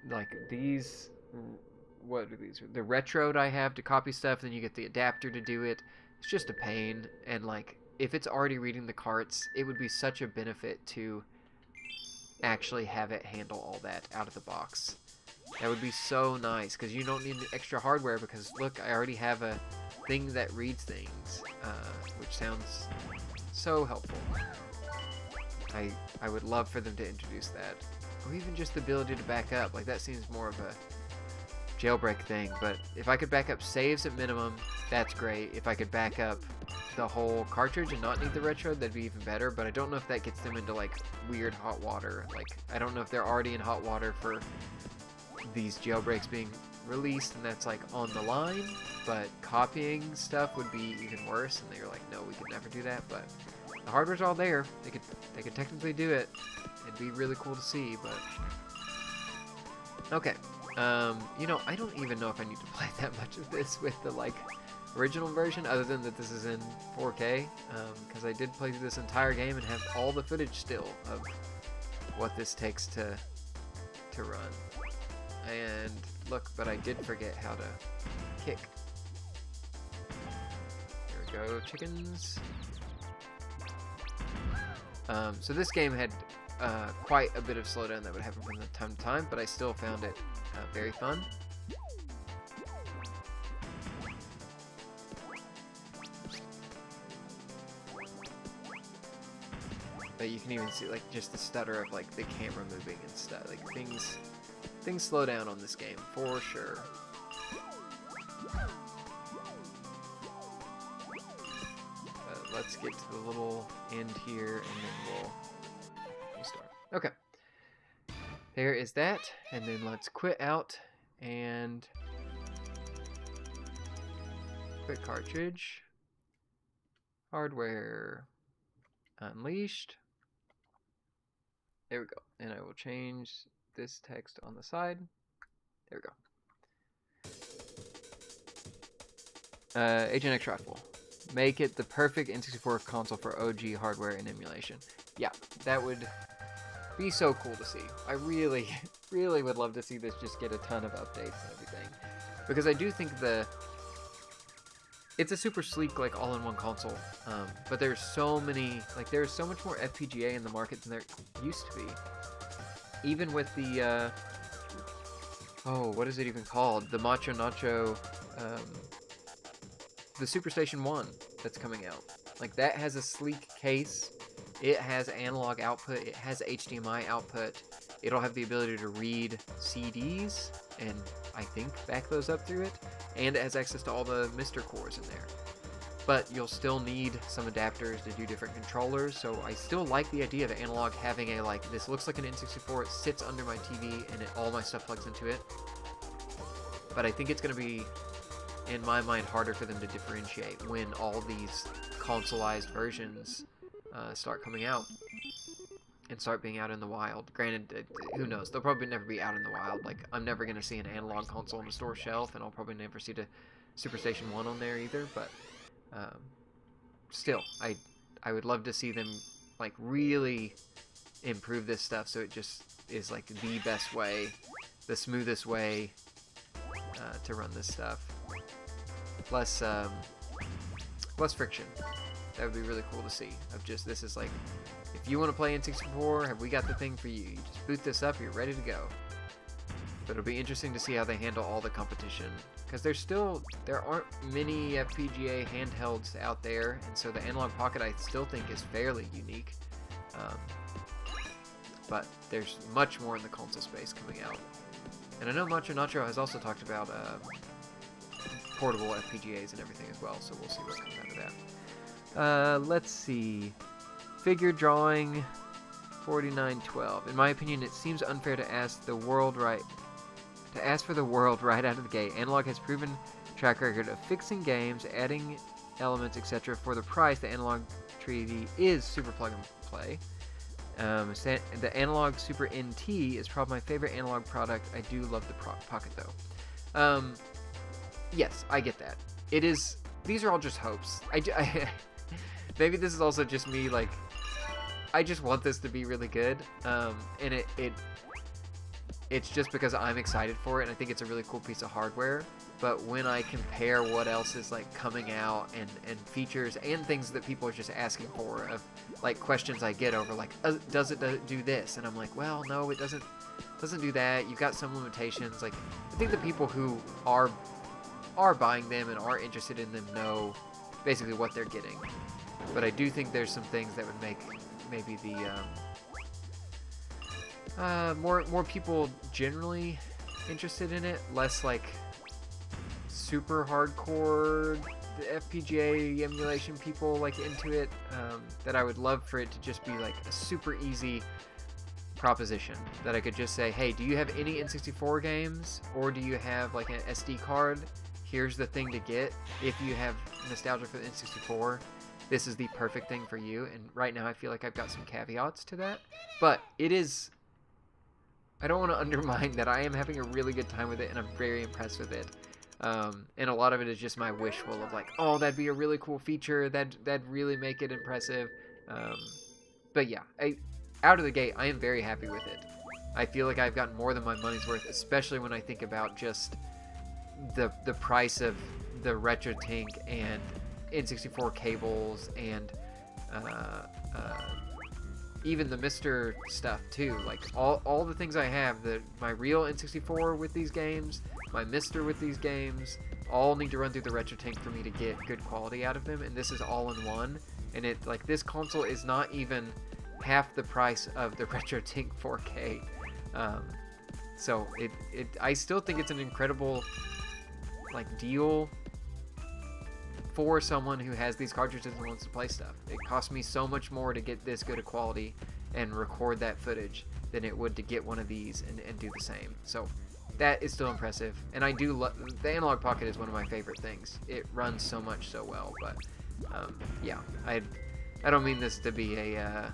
like these, what are these? The retroed I have to copy stuff, then you get the adapter to do it. It's just a pain, and like if it's already reading the carts, it would be such a benefit to actually have it handle all that out of the box. That would be so nice, because you don't need extra hardware, because look, I already have a thing that reads things, which sounds so helpful. I would love for them to introduce that, or even just the ability to back up. Like, that seems more of a jailbreak thing, but if I could back up saves at minimum, that's great. If I could back up the whole cartridge and not need the retro, that'd be even better, but I don't know if that gets them into like weird hot water. Like, I don't know if they're already in hot water for these jailbreaks being released and that's like on the line, but copying stuff would be even worse, and they were like, no, we could never do that. But the hardware's all there, they could technically do it. It'd be really cool to see. But okay, you know, I don't even know if I need to play that much of this with the like original version, other than that this is in 4K, because I did play through this entire game and have all the footage still of what this takes to run. And look, but I did forget how to kick. There we go, chickens. So this game had quite a bit of slowdown that would happen from time to time, but I still found it very fun. But you can even see like just the stutter of like the camera moving and stuff. Like things slow down on this game for sure. Let's get to the little end here, and then we'll start. Okay. There is that, and then let's quit out and quit cartridge. Hardware unleashed. There we go. And I will change this text on the side. There we go. Agent X Rifle. Make it the perfect N64 console for OG hardware and emulation. Yeah, that would be so cool to see. I really, really would love to see this just get a ton of updates and everything. Because I do think it's a super sleek, like, all-in-one console. But there's so many, like, there's so much more FPGA in the market than there used to be. Even with the, oh, what is it even called? The Macho Nacho, the Superstation 1 that's coming out. Like, that has a sleek case. It has analog output. It has HDMI output. It'll have the ability to read CDs and, I think, back those up through it. And it has access to all the MiSTer cores in there. But you'll still need some adapters to do different controllers, so I still like the idea of Analog having a, like, this looks like an N64, it sits under my TV, and all my stuff plugs into it. But I think it's going to be, in my mind, harder for them to differentiate when all these consoleized versions start coming out and start being out in the wild. Granted, who knows, they'll probably never be out in the wild. Like, I'm never going to see an Analog console on the store shelf, and I'll probably never see the Superstation 1 on there either, but still, I would love to see them, like, really improve this stuff so it just is, like, the best way, the smoothest way to run this stuff. Less friction. That would be really cool to see. Of just, this is like, if you want to play N64, have we got the thing for you? You just boot this up, you're ready to go. But it'll be interesting to see how they handle all the competition. Because there aren't many FPGA handhelds out there, and so the Analog Pocket I still think is fairly unique. But there's much more in the console space coming out. And I know Macho Nacho has also talked about portable FPGAs and everything as well, so we'll see what comes out of that. Let's see. Figure drawing 4912. In my opinion, it seems unfair to ask for the world right out of the gate. Analog has proven track record of fixing games, adding elements, etc. For the price, the Analog 3D is super plug and play. The Analog Super NT is probably my favorite Analog product. I do love the Pocket though. Yes, I get that. It is. These are all just hopes. Maybe this is also just me. Like, I just want this to be really good. And it's just because I'm excited for it, and I think it's a really cool piece of hardware. But when I compare what else is, like, coming out and features and things that people are just asking for, of, like, questions I get over, like, does it do this? And I'm like, well, no, it doesn't do that. You've got some limitations. Like, I think the people who are buying them and are interested in them know basically what they're getting. But I do think there's some things that would make maybe the more people generally interested in it, less like super hardcore FPGA emulation people like into it, that I would love for it to just be like a super easy proposition that I could just say, hey, do you have any N64 games, or do you have like an SD card? Here's the thing to get. If you have nostalgia for the N64, this is the perfect thing for you. And right now I feel like I've got some caveats to that, but it is, I don't want to undermine that I am having a really good time with it, and I'm very impressed with it. And a lot of it is just my wishful of like, oh, that'd be a really cool feature, that'd really make it impressive. But yeah, out of the gate, I am very happy with it. I feel like I've gotten more than my money's worth, especially when I think about just the price of the RetroTink and N64 cables and even the MiSTer stuff too. Like all the things I have, my real N64 with these games, my MiSTer with these games, all need to run through the RetroTink for me to get good quality out of them, and this is all in one. And it, like, this console is not even half the price of the RetroTink 4K. So I still think it's an incredible, like, deal for someone who has these cartridges and wants to play stuff. It cost me so much more to get this good a quality and record that footage than it would to get one of these and do the same. So that is still impressive, and I do love the Analog Pocket. Is one of my favorite things. It runs so much so well. But yeah, I don't mean this to be a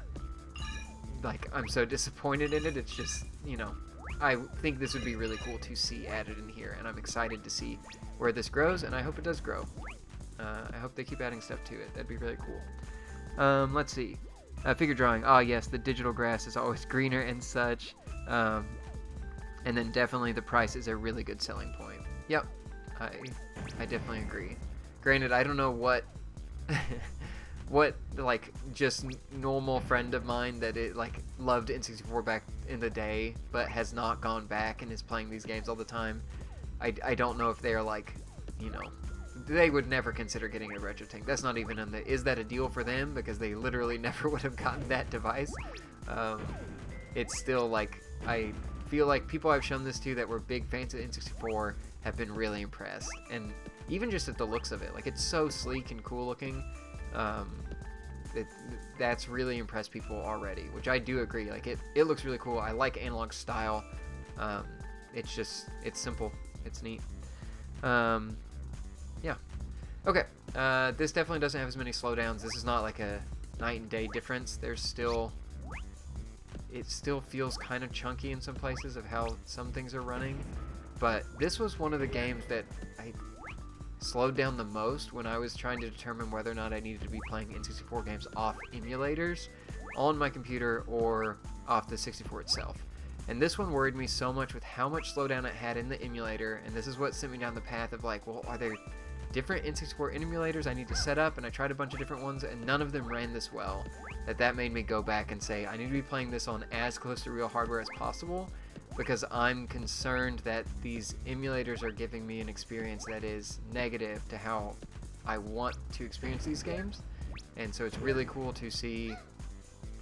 like I'm so disappointed in it. It's just, you know, I think this would be really cool to see added in here, and I'm excited to see where this grows, and I hope it does grow. I hope they keep adding stuff to it. That'd be really cool. Let's see. Figure drawing. Ah, yes, the digital grass is always greener and such. And then definitely the price is a really good selling point. Yep, I definitely agree. Granted, I don't know what what like just normal friend of mine that it like loved N64 back in the day, but has not gone back and is playing these games all the time. I don't know if they're like, you know, they would never consider getting a retro tank. That's not even in the, is that a deal for them? Because they literally never would have gotten that device. It's still like, I feel like people I've shown this to that were big fans of N64 have been really impressed. And even just at the looks of it, like it's so sleek and cool looking. That's really impressed people already, which I do agree. Like it looks really cool. I like Analogue style. It's just, it's simple. It's neat. Yeah. Okay. This definitely doesn't have as many slowdowns. This is not like a night and day difference. There's still, it still feels kind of chunky in some places of how some things are running. But this was one of the games that I slowed down the most when I was trying to determine whether or not I needed to be playing N64 games off emulators on my computer or off the 64 itself. And this one worried me so much with how much slowdown it had in the emulator, and this is what sent me down the path of like, well, are there different N64 emulators I need to set up? And I tried a bunch of different ones, and none of them ran this well. That made me go back and say, I need to be playing this on as close to real hardware as possible, because I'm concerned that these emulators are giving me an experience that is negative to how I want to experience these games. And so it's really cool to see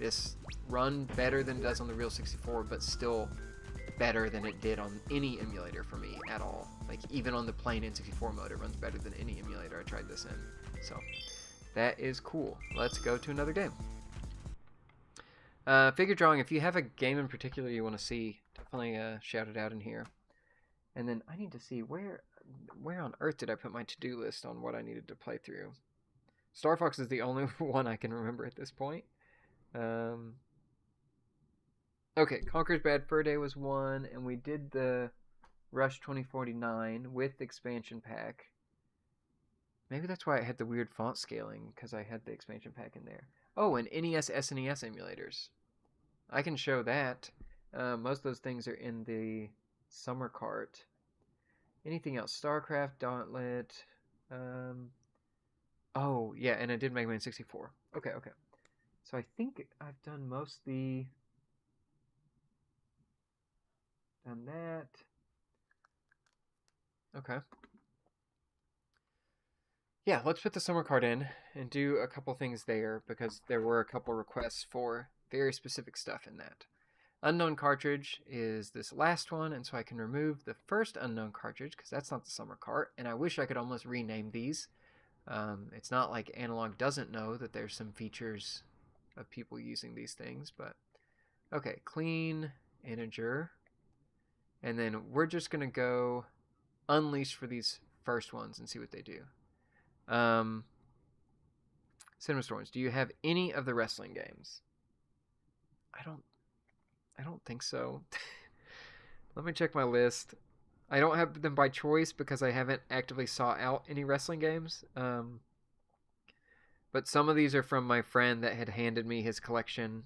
this run better than it does on the real 64, but still better than it did on any emulator for me at all. Like even on the plain N64 mode, it runs better than any emulator I tried this in. So that is cool. Let's go to another game. Figure drawing, if you have a game in particular you want to see, definitely shout it out in here. And then I need to see where on earth did I put my to-do list on what I needed to play through. StarFox is the only one I can remember at this point. Okay, Conker's Bad Fur Day was one, and we did the Rush 2049 with expansion pack. Maybe that's why I had the weird font scaling, because I had the expansion pack in there. Oh, and NES, SNES emulators. I can show that. Most of those things are in the summer cart. Anything else? StarCraft, Gauntlet. Oh, yeah, and I did Mega Man 64. Okay. So I think I've done done that. Okay. Yeah, let's put the summer card in and do a couple things there, because there were a couple requests for very specific stuff in that. Unknown cartridge is this last one, and so I can remove the first unknown cartridge, because that's not the summer cart, and I wish I could almost rename these. It's not like Analogue doesn't know that there's some features of people using these things, but okay, clean, integer, and then we're just going to go unleash for these first ones and see what they do. Cinema Storms, do you have any of the wrestling games? I don't think so. Let me check my list. I don't have them by choice because I haven't actively sought out any wrestling games. But some of these are from my friend that had handed me his collection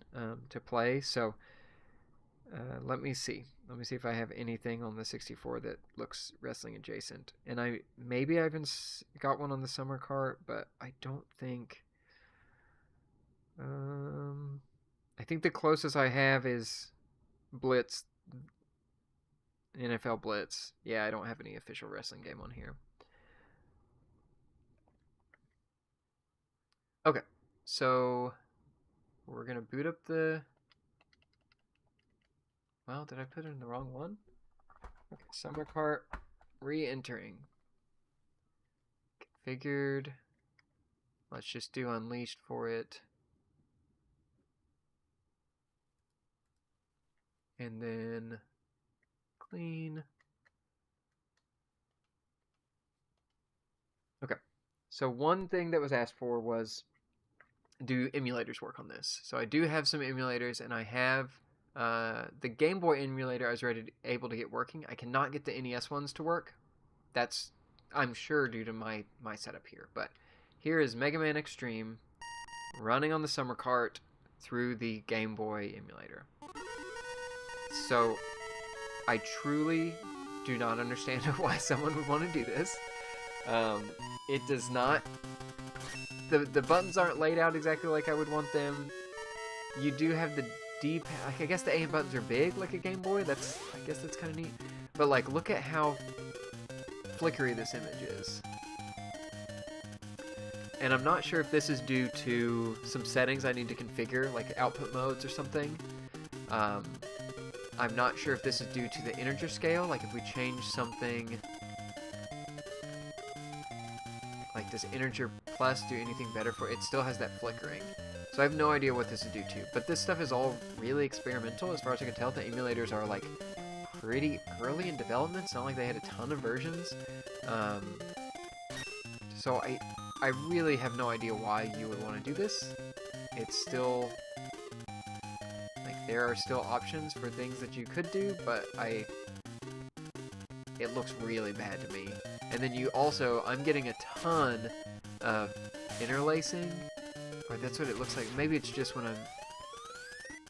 to play. So let me see. Let me see if I have anything on the 64 that looks wrestling adjacent. And maybe I even got one on the summer cart, but I don't think... I think the closest I have is Blitz, NFL Blitz. Yeah, I don't have any official wrestling game on here. Okay, so we're going to boot up the... Well, did I put it in the wrong one? Okay, summer cart, re-entering. Configured. Let's just do unleashed for it. And then clean. Okay, so one thing that was asked for was, do emulators work on this? So I do have some emulators, and I have the Game Boy emulator I was able to get working. I cannot get the NES ones to work. That's, I'm sure, due to my setup here. But here is Mega Man Xtreme running on the Summer Cart through the Game Boy emulator. So, I truly do not understand why someone would want to do this. It does not... The buttons aren't laid out exactly like I would want them. You do have the D-pad... I guess the A buttons are big like a Game Boy. I guess that's kind of neat. But, like, look at how flickery this image is. And I'm not sure if this is due to some settings I need to configure, like output modes or something. I'm not sure if this is due to the integer scale, like if we change something... Like, does integer plus do anything better for it? It still has that flickering. So I have no idea what this is due to. But this stuff is all really experimental, as far as I can tell. The emulators are, like, pretty early in development. It's not like they had a ton of versions. So I really have no idea why you would want to do this. It's still... Like, there are still options for things that you could do, but it looks really bad to me. And then you also... I'm getting a ton of interlacing. Or that's what it looks like. Maybe it's just when I'm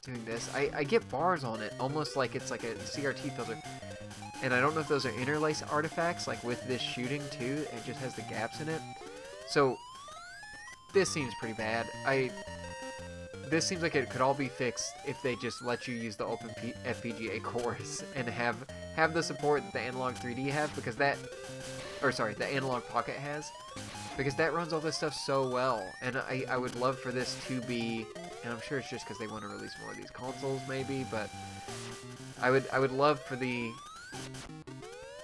doing this. I get bars on it, almost like it's like a CRT filter. And I don't know if those are interlace artifacts, like with this shooting too. It just has the gaps in it. So, this seems pretty bad. This seems like it could all be fixed if they just let you use the open FPGA cores and have the support that the Analogue 3D have, because that... Or sorry, the Analogue Pocket has. Because that runs all this stuff so well. And I would love for this to be... And I'm sure it's just because they want to release more of these consoles, maybe, but... I would love for the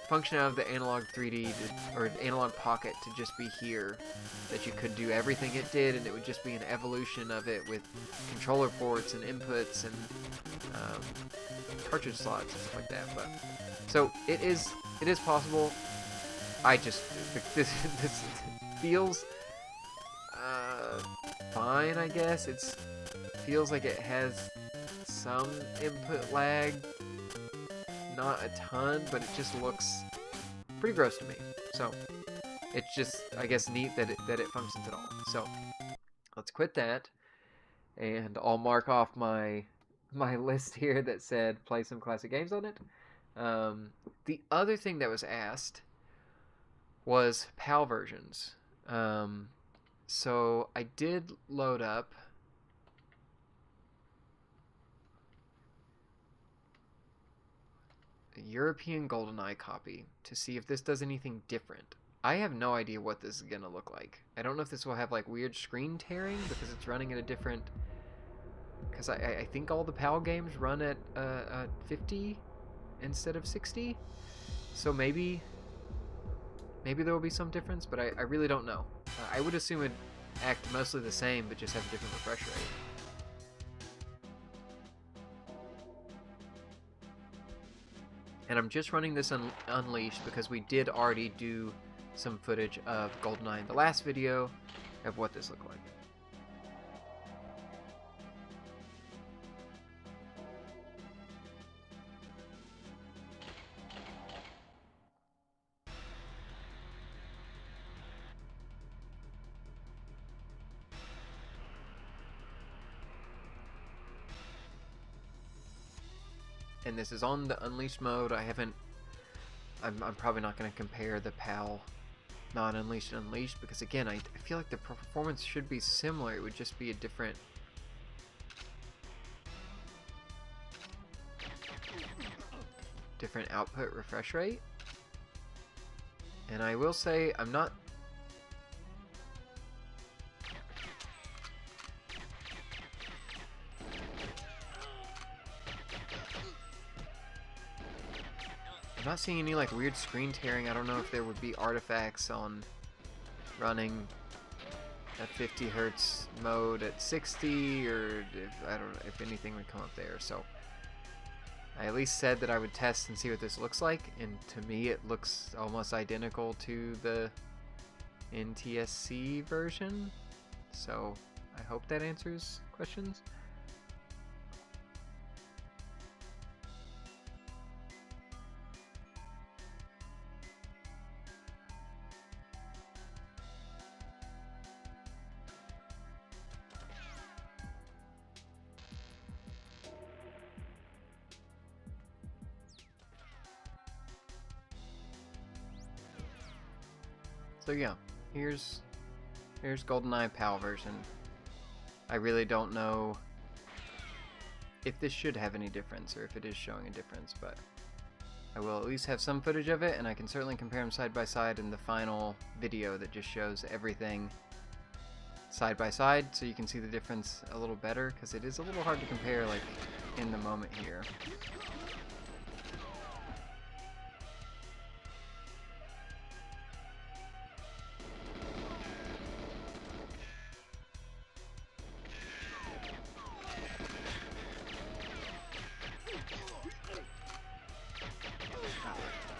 functionality of the Analogue 3D, or Analogue Pocket, to just be here. That you could do everything it did, and it would just be an evolution of it with controller ports and inputs and cartridge slots and stuff like that. But so it is possible. I just this feels fine, I guess. It feels like it has some input lag. Not a ton, but it just looks pretty gross to me. So, it's just, I guess, neat that it functions at all. So, let's quit that, and I'll mark off my list here that said play some classic games on it. The other thing that was asked was PAL versions. So, I did load up a European GoldenEye copy to see if this does anything different. I have no idea what this is going to look like. I don't know if this will have like weird screen tearing because it's running at a different... Because I think all the PAL games run at 50 instead of 60. So maybe there will be some difference, but I really don't know. I would assume it'd act mostly the same, but just have a different refresh rate. And I'm just running this unleashed because we did already do some footage of GoldenEye in the last video of what this looked like. And this is on the Unleashed mode. I'm probably not going to compare the PAL non-Unleashed and Unleashed, because again, I feel like the performance should be similar. It would just be a different... output refresh rate. And I will say, I'm not... I'm not seeing any like weird screen tearing. I don't know if there would be artifacts on running at 50 Hertz mode at 60, or I don't know if anything would come up there. So I at least said that I would test and see what this looks like, and to me it looks almost identical to the NTSC version. So I hope that answers questions. So yeah, here's GoldenEye PAL version. I really don't know if this should have any difference or if it is showing a difference, but I will at least have some footage of it, and I can certainly compare them side by side in the final video that just shows everything side by side, so you can see the difference a little better, because it is a little hard to compare like in the moment here.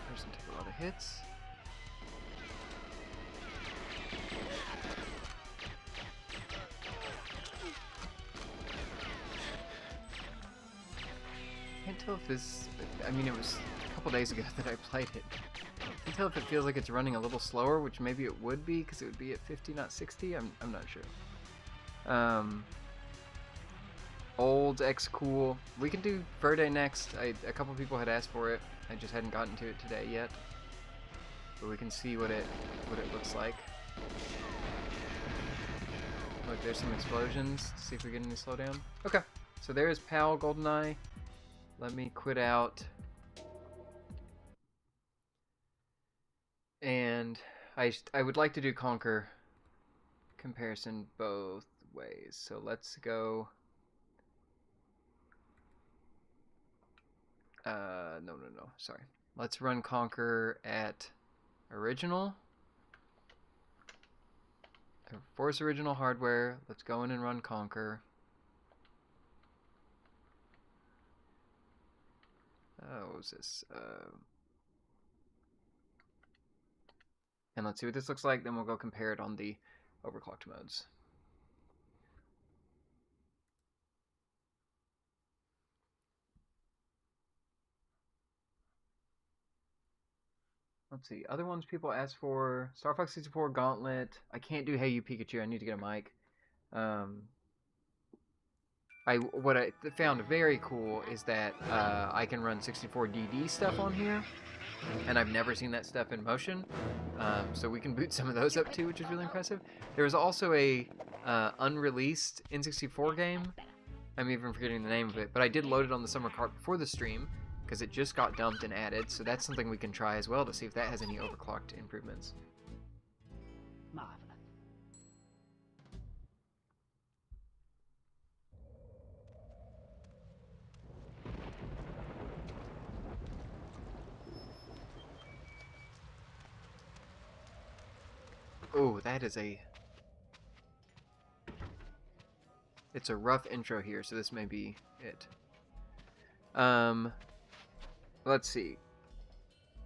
Person took a lot of hits. Can't tell if this, I mean, it was a couple days ago that I played it. Can't tell if it feels like it's running a little slower, which maybe it would be because it would be at 50, not 60. I'm not sure. Old X Cool. We can do Verde next. A couple people had asked for it. I just hadn't gotten to it today yet. But we can see what it looks like. Look, there's some explosions. See if we get any slowdown. Okay, so there's PAL GoldenEye. Let me quit out. And I would like to do Conker comparison both ways. So let's go. No. Sorry. Let's run Conker at original. Force original hardware. Let's go in and run Conker. What was this? And let's see what this looks like. Then we'll go compare it on the overclocked modes. Let's see. Other ones people ask for: StarFox 64, Gauntlet. I can't do Hey You Pikachu. I need to get a mic. What I found very cool is that I can run 64DD stuff on here, and I've never seen that stuff in motion. So we can boot some of those up too, which is really impressive. There was also a unreleased N64 game. I'm even forgetting the name of it, but I did load it on the summer cart before the stream because it just got dumped and added. So that's something we can try as well to see if that has any overclocked improvements. Marvelous. Oh, that is a... It's a rough intro here, so this may be it. Let's see.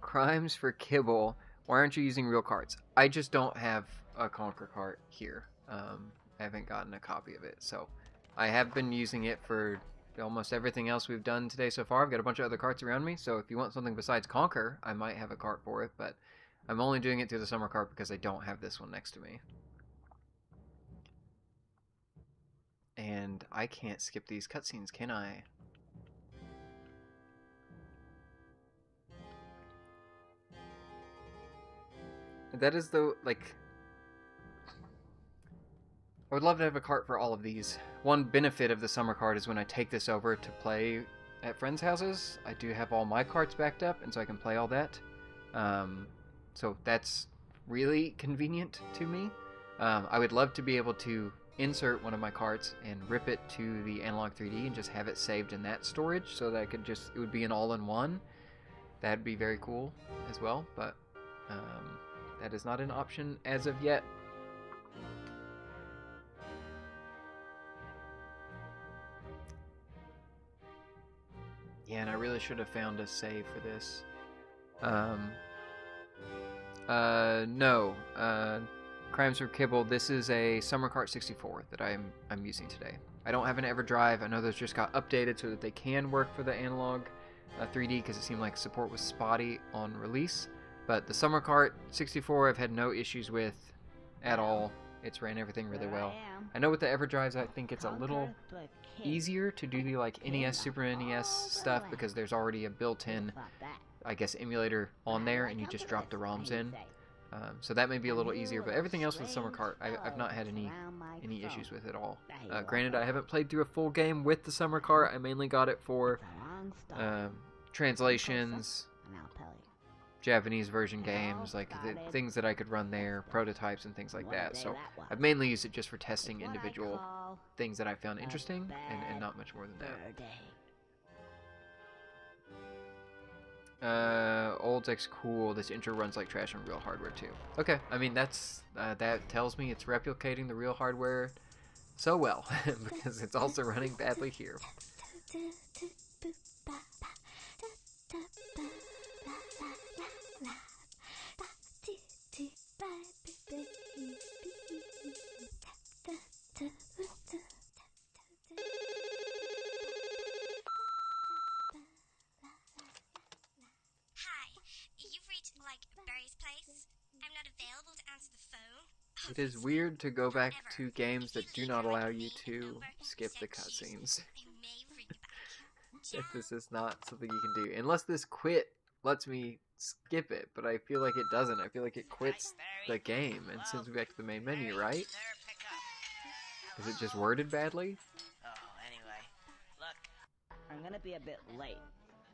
Crimes for Kibble. Why aren't you using real carts? I just don't have a Conker cart here. I haven't gotten a copy of it, so I have been using it for almost everything else we've done today so far. I've got a bunch of other carts around me, so if you want something besides Conker, I might have a cart for it, but I'm only doing it through the summer cart because I don't have this one next to me. And I can't skip these cutscenes, can I? That is the, like... I would love to have a cart for all of these. One benefit of the summer cart is when I take this over to play at friends' houses, I do have all my carts backed up, and so I can play all that. So that's really convenient to me. I would love to be able to insert one of my carts and rip it to the Analogue 3D and just have it saved in that storage so that I could just, it would be an all-in-one. That'd be very cool as well, but that is not an option as of yet. Yeah, and I really should have found a save for this. No. Crimes for Kibble. This is a Summer Cart 64 that I'm using today. I don't have an EverDrive. I know those just got updated so that they can work for the Analog 3D because it seemed like support was spotty on release. But the Summer Cart 64 I've had no issues with at all. It's ran everything really well. I know with the EverDrives I think it's a little easier to do the like NES, Super NES stuff because there's already a built-in, I guess, emulator on there and you just drop the ROMs in. So that may be a little easier, but everything else with the summer cart, I've not had any issues with at all. Granted, I haven't played through a full game with the summer cart. I mainly got it for translations, Japanese version games, like the things that I could run there, prototypes and things like that. So I've mainly used it just for testing individual things that I found interesting, and not much more than that. Old X cool. This intro runs like trash on real hardware too. Okay, I mean that's that tells me it's replicating the real hardware so well because it's also running badly here. It is weird to go back to games that do not allow you to skip the cutscenes. If this is not something you can do. Unless this quit lets me skip it, but I feel like it doesn't. I feel like it quits the game and sends me back to the main menu, right? Is it just worded badly? Oh, anyway, look. I'm gonna be a bit late.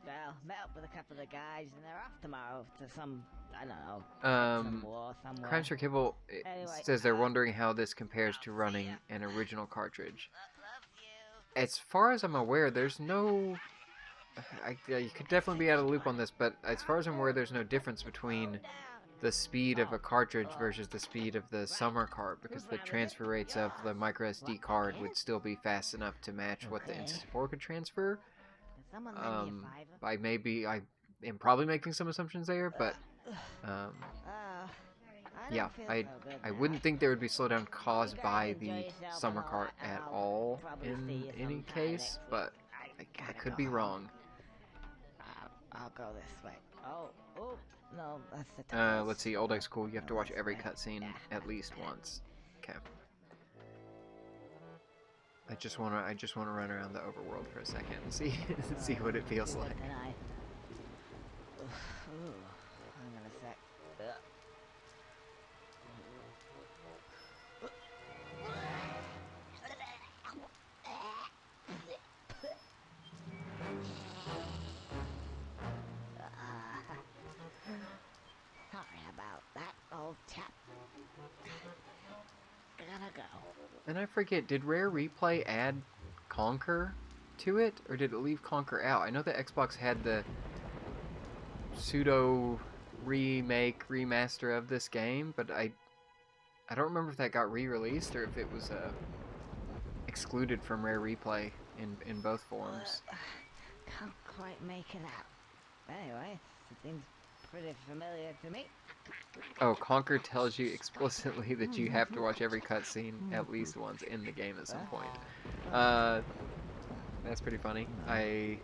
Well, met up with a couple of guys and they're off tomorrow to some, I don't know, some war somewhere. Crimes for Kibble says they're wondering how this compares to running an original cartridge. As far as I'm aware, there's no... you could definitely be out of the loop on this, but as far as I'm aware, there's no difference between the speed of a cartridge versus the speed of the summer cart, because the transfer rates of the microSD card would still be fast enough to match what the N64 could transfer. I am probably making some assumptions there, but yeah, I wouldn't think there would be slowdown caused by the summer cart at all in any case, but I could be wrong. I'll go this way. Oh, no, that's the time. Let's see, Old X Cool, you have to watch every cutscene at least once. Okay. I just wanna run around the overworld for a second and see see what it feels like. Hang on a sec. Sorry about that, old chap. Gotta go. And I forget, did Rare Replay add Conker to it, or did it leave Conker out? I know the Xbox had the pseudo remaster of this game, but I don't remember if that got re-released or if it was excluded from Rare Replay in both forms. Can't quite make it out. Anyway, it seems pretty familiar to me. Oh, Conker tells you explicitly that you have to watch every cutscene at least once in the game at some point. That's pretty funny. I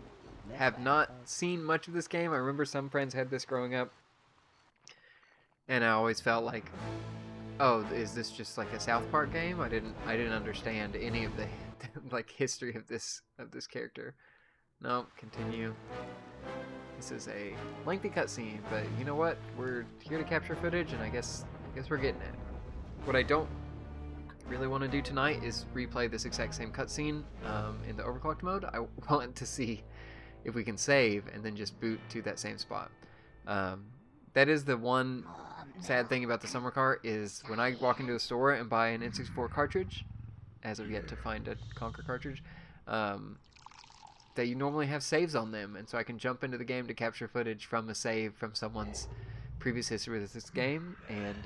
have not seen much of this game. I remember some friends had this growing up, and I always felt like, oh, is this just like a South Park game? I didn't understand any of the like history of this character. No, continue. This is a lengthy cutscene, but you know what? We're here to capture footage, and I guess we're getting it. What I don't really want to do tonight is replay this exact same cutscene in the overclocked mode. I want to see if we can save and then just boot to that same spot. That is the one sad thing about the summer cart, is when I walk into a store and buy an N64 cartridge, as of yet to find a Conker cartridge, that you normally have saves on them, and so I can jump into the game to capture footage from a save from someone's previous history with this game, and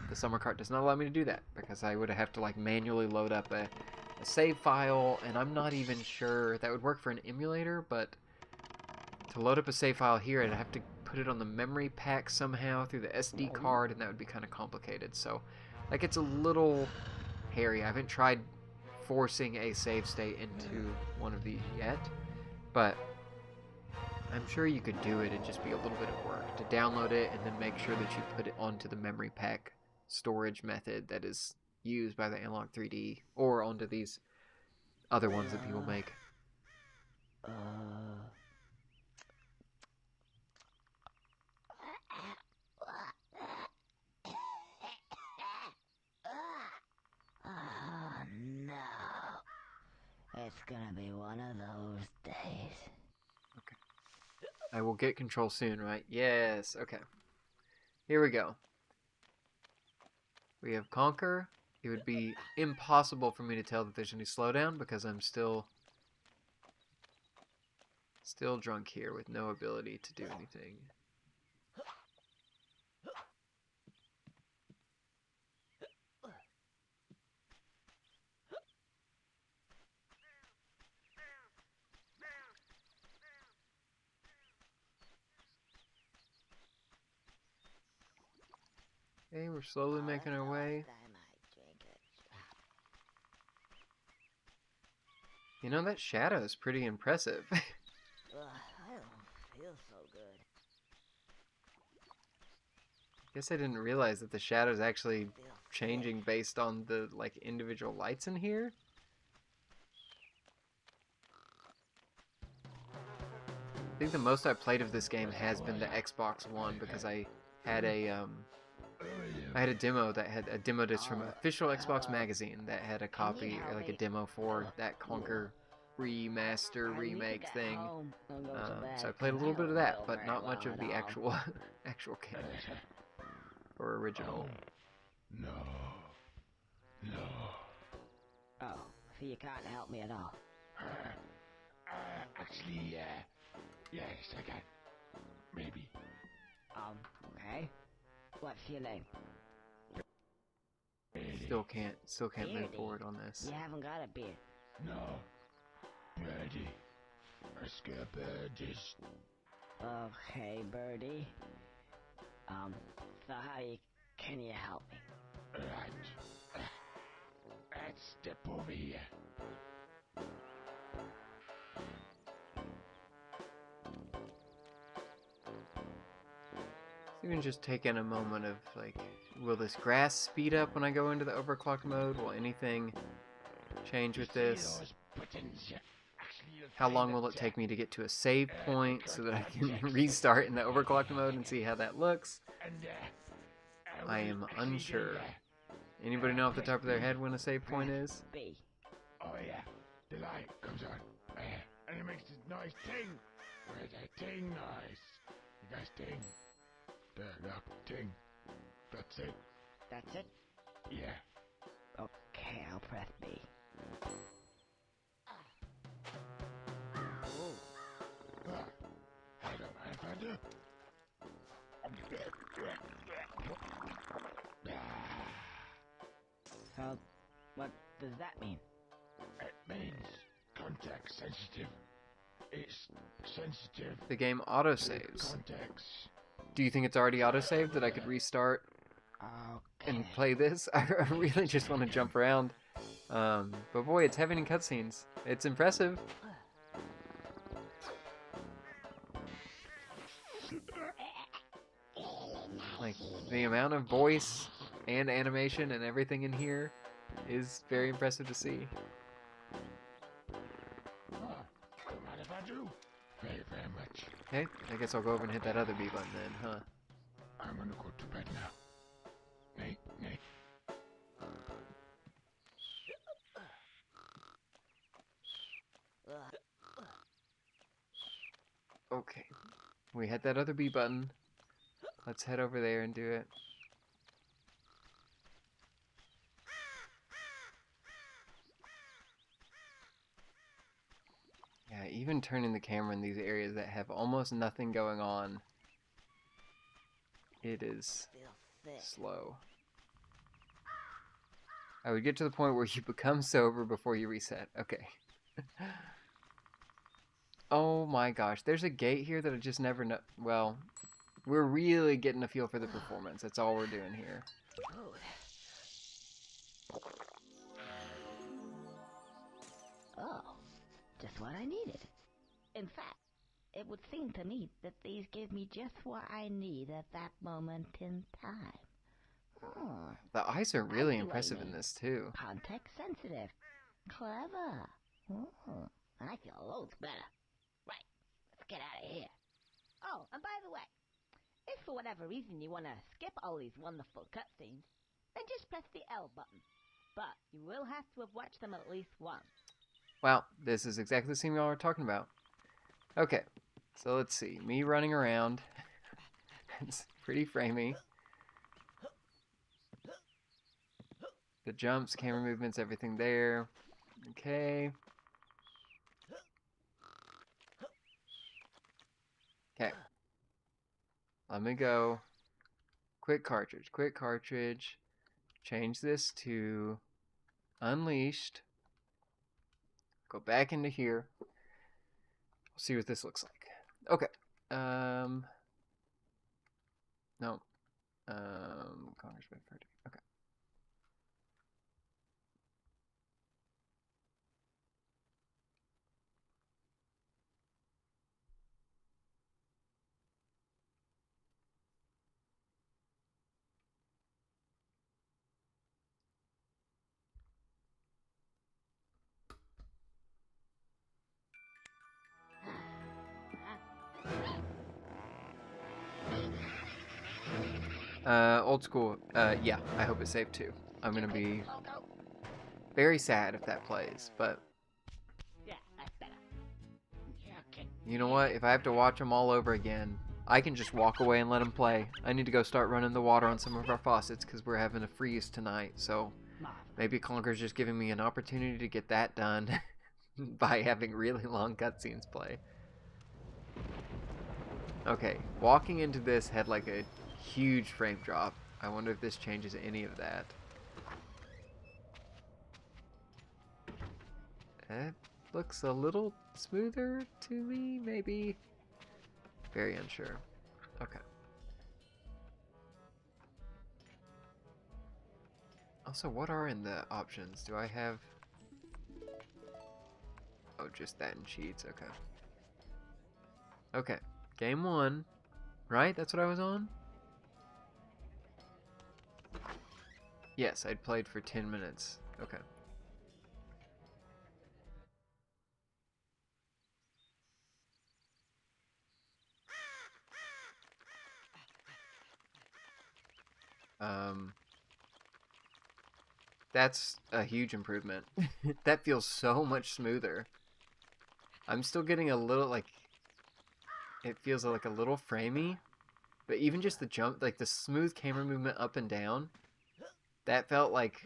the summer cart does not allow me to do that, because I would have to like manually load up a save file, and I'm not even sure that would work for an emulator, but to load up a save file here, I'd have to put it on the memory pack somehow through the SD card, and that would be kind of complicated. So like, it's a little hairy. I haven't tried forcing a save state into one of these yet, but I'm sure you could do it. It'd just be a little bit of work to download it and then make sure that you put it onto the memory pack storage method that is used by the Analogue 3D, or onto these other ones that people make. It's gonna be one of those days. I will get control soon, right? Yes. Okay. Here we go. We have Conker. It would be impossible for me to tell that there's any slowdown because I'm still drunk here with no ability to do anything. Okay, we're slowly making our way. I might drink a drop. You know, that shadow is pretty impressive. Ugh, I don't feel so good. Guess I didn't realize that the shadow's actually Feel changing based on the, like, individual lights in here. I think the most I've played of this game has been the Xbox One because I had a demo that had a demo disc from official Xbox magazine that had a copy, or like a demo for that Conker remaster remake thing. So I played a little bit of that, but not much of the actual game or original. No. No. Oh, so you can't help me at all. Actually, yes, I can. Maybe. Okay. What's your name? Still can't move forward on this. You haven't got a beard. No. Birdie. I scare birdies. Okay, Birdie. So can you help me? Right. Let's step over here. Even just taking a moment of, like, will this grass speed up when I go into the overclock mode? Will anything change with this? How long will it take me to get to a save point so that I can restart in the overclock mode and see how that looks? I am unsure. Anybody know off the top of their head when a save point is? B. Oh yeah, the light comes on, and it makes this nice ting. Where's that ting noise? You guys ting. There, up, ting. That's it. That's it? Yeah. Okay, I'll press B. I don't mind if I do. So, what does that mean? It means contact sensitive. It's sensitive. The game autosaves. Contacts. Do you think it's already autosaved that I could restart Okay. and play this? I really just want to jump around. But boy, it's heavy in cutscenes. It's impressive. Like, the amount of voice and animation and everything in here is very impressive to see. Don't mind if I do. Very, very much. Okay, I guess I'll go over and hit that other B button then, huh? I'm gonna go to bed now. Nay. Okay, we hit that other B button. Let's head over there and do it. Yeah, even turning the camera in these areas that have almost nothing going on, it is Feel sick. slow. I would get to the point where you become sober before you reset. Okay. Oh my gosh, there's a gate here that I just never know. Well, we're really getting a feel for the performance. That's all we're doing here. Oh, just what I needed. In fact, it would seem to me that these give me just what I need at that moment in time. Hmm. The eyes are really I see what you impressive in mean. this too. Context sensitive. Clever. I feel loads better. Right, let's get out of here. Oh, and by the way, if for whatever reason you want to skip all these wonderful cutscenes, then just press the L button. But you will have to have watched them at least once. Wow, this is exactly the scene y'all were talking about. Okay, so let's see. Me running around. It's pretty framey. The jumps, camera movements, everything there. Okay. Okay. Let me go. Quick cartridge, quick cartridge. Change this to unleashed. Go back into here. We'll see what this looks like. Okay. No. Conker's been pretty. Okay. Old school. Yeah, I hope it's safe too. I'm gonna be very sad if that plays, but Yeah, that's better. Yeah, okay. you know what? If I have to watch them all over again, I can just walk away and let them play. I need to go start running the water on some of our faucets because we're having a freeze tonight, so maybe Conker's just giving me an opportunity to get that done by having really long cutscenes play. Okay, walking into this had like a huge frame drop. I wonder if this changes any of that. It looks a little smoother to me, maybe. Very unsure. Okay. Also, what are in the options? Do I have... Oh, just that in cheats. Okay. Okay. Game 1. Right? That's what I was on? Yes, I'd played for 10 minutes. Okay. That's a huge improvement. That feels so much smoother. I'm still getting a little, like... It feels like a little framey. But even just the jump, like the smooth camera movement up and down, that felt like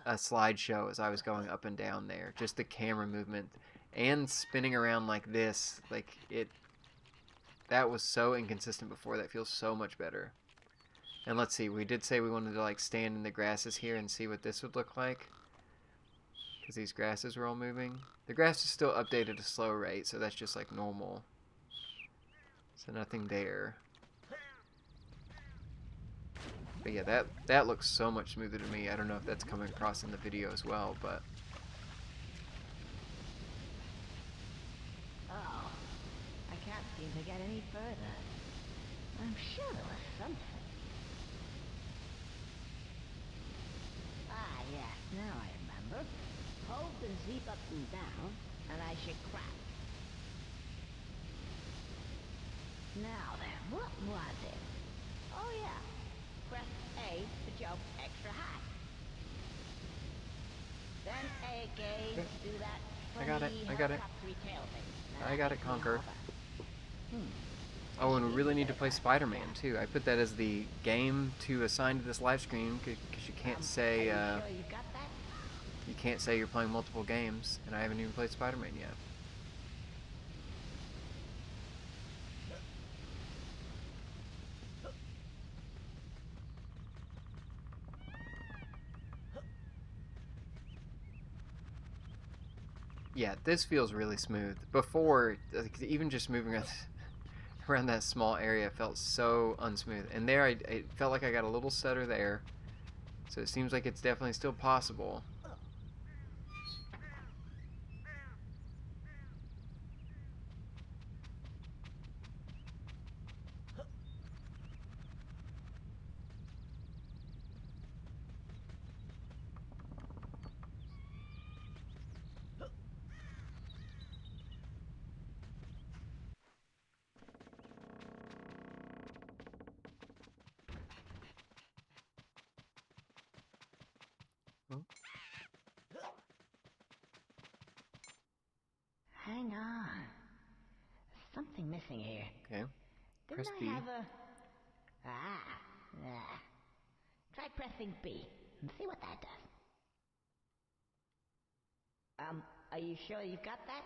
a slideshow as I was going up and down there. Just the camera movement and spinning around like this, like it. That was so inconsistent before. That feels so much better. And let's see, we did say we wanted to like stand in the grasses here and see what this would look like, because these grasses were all moving. The grass is still updated at a slow rate, so that's just like normal. So nothing there. But yeah, that looks so much smoother to me. I don't know if that's coming across in the video as well, but... Oh, I can't seem to get any further. I'm sure there was something. Ah, yes, now I remember. Hold the Z button down, and I should crack. Now then, what was it? Oh yeah. Press A to jump extra high. Then A again to do that I got it, funny I got it. helicopter tail thing. I got it, Conker. Oh, and we really need to play Spiderman too. I put that as the game to assign to this live stream because you can't say Are you sure you got that? you can't say you're playing multiple games, and I haven't even played Spiderman yet. Yeah, this feels really smooth. Before, like, even just moving around that small area felt so unsmooth. And there, it felt like I got a little stutter there. So it seems like it's definitely still possible. pressing here. Okay. Didn't Press I B. have a... Try pressing B and see what that does. Are you sure you've got that?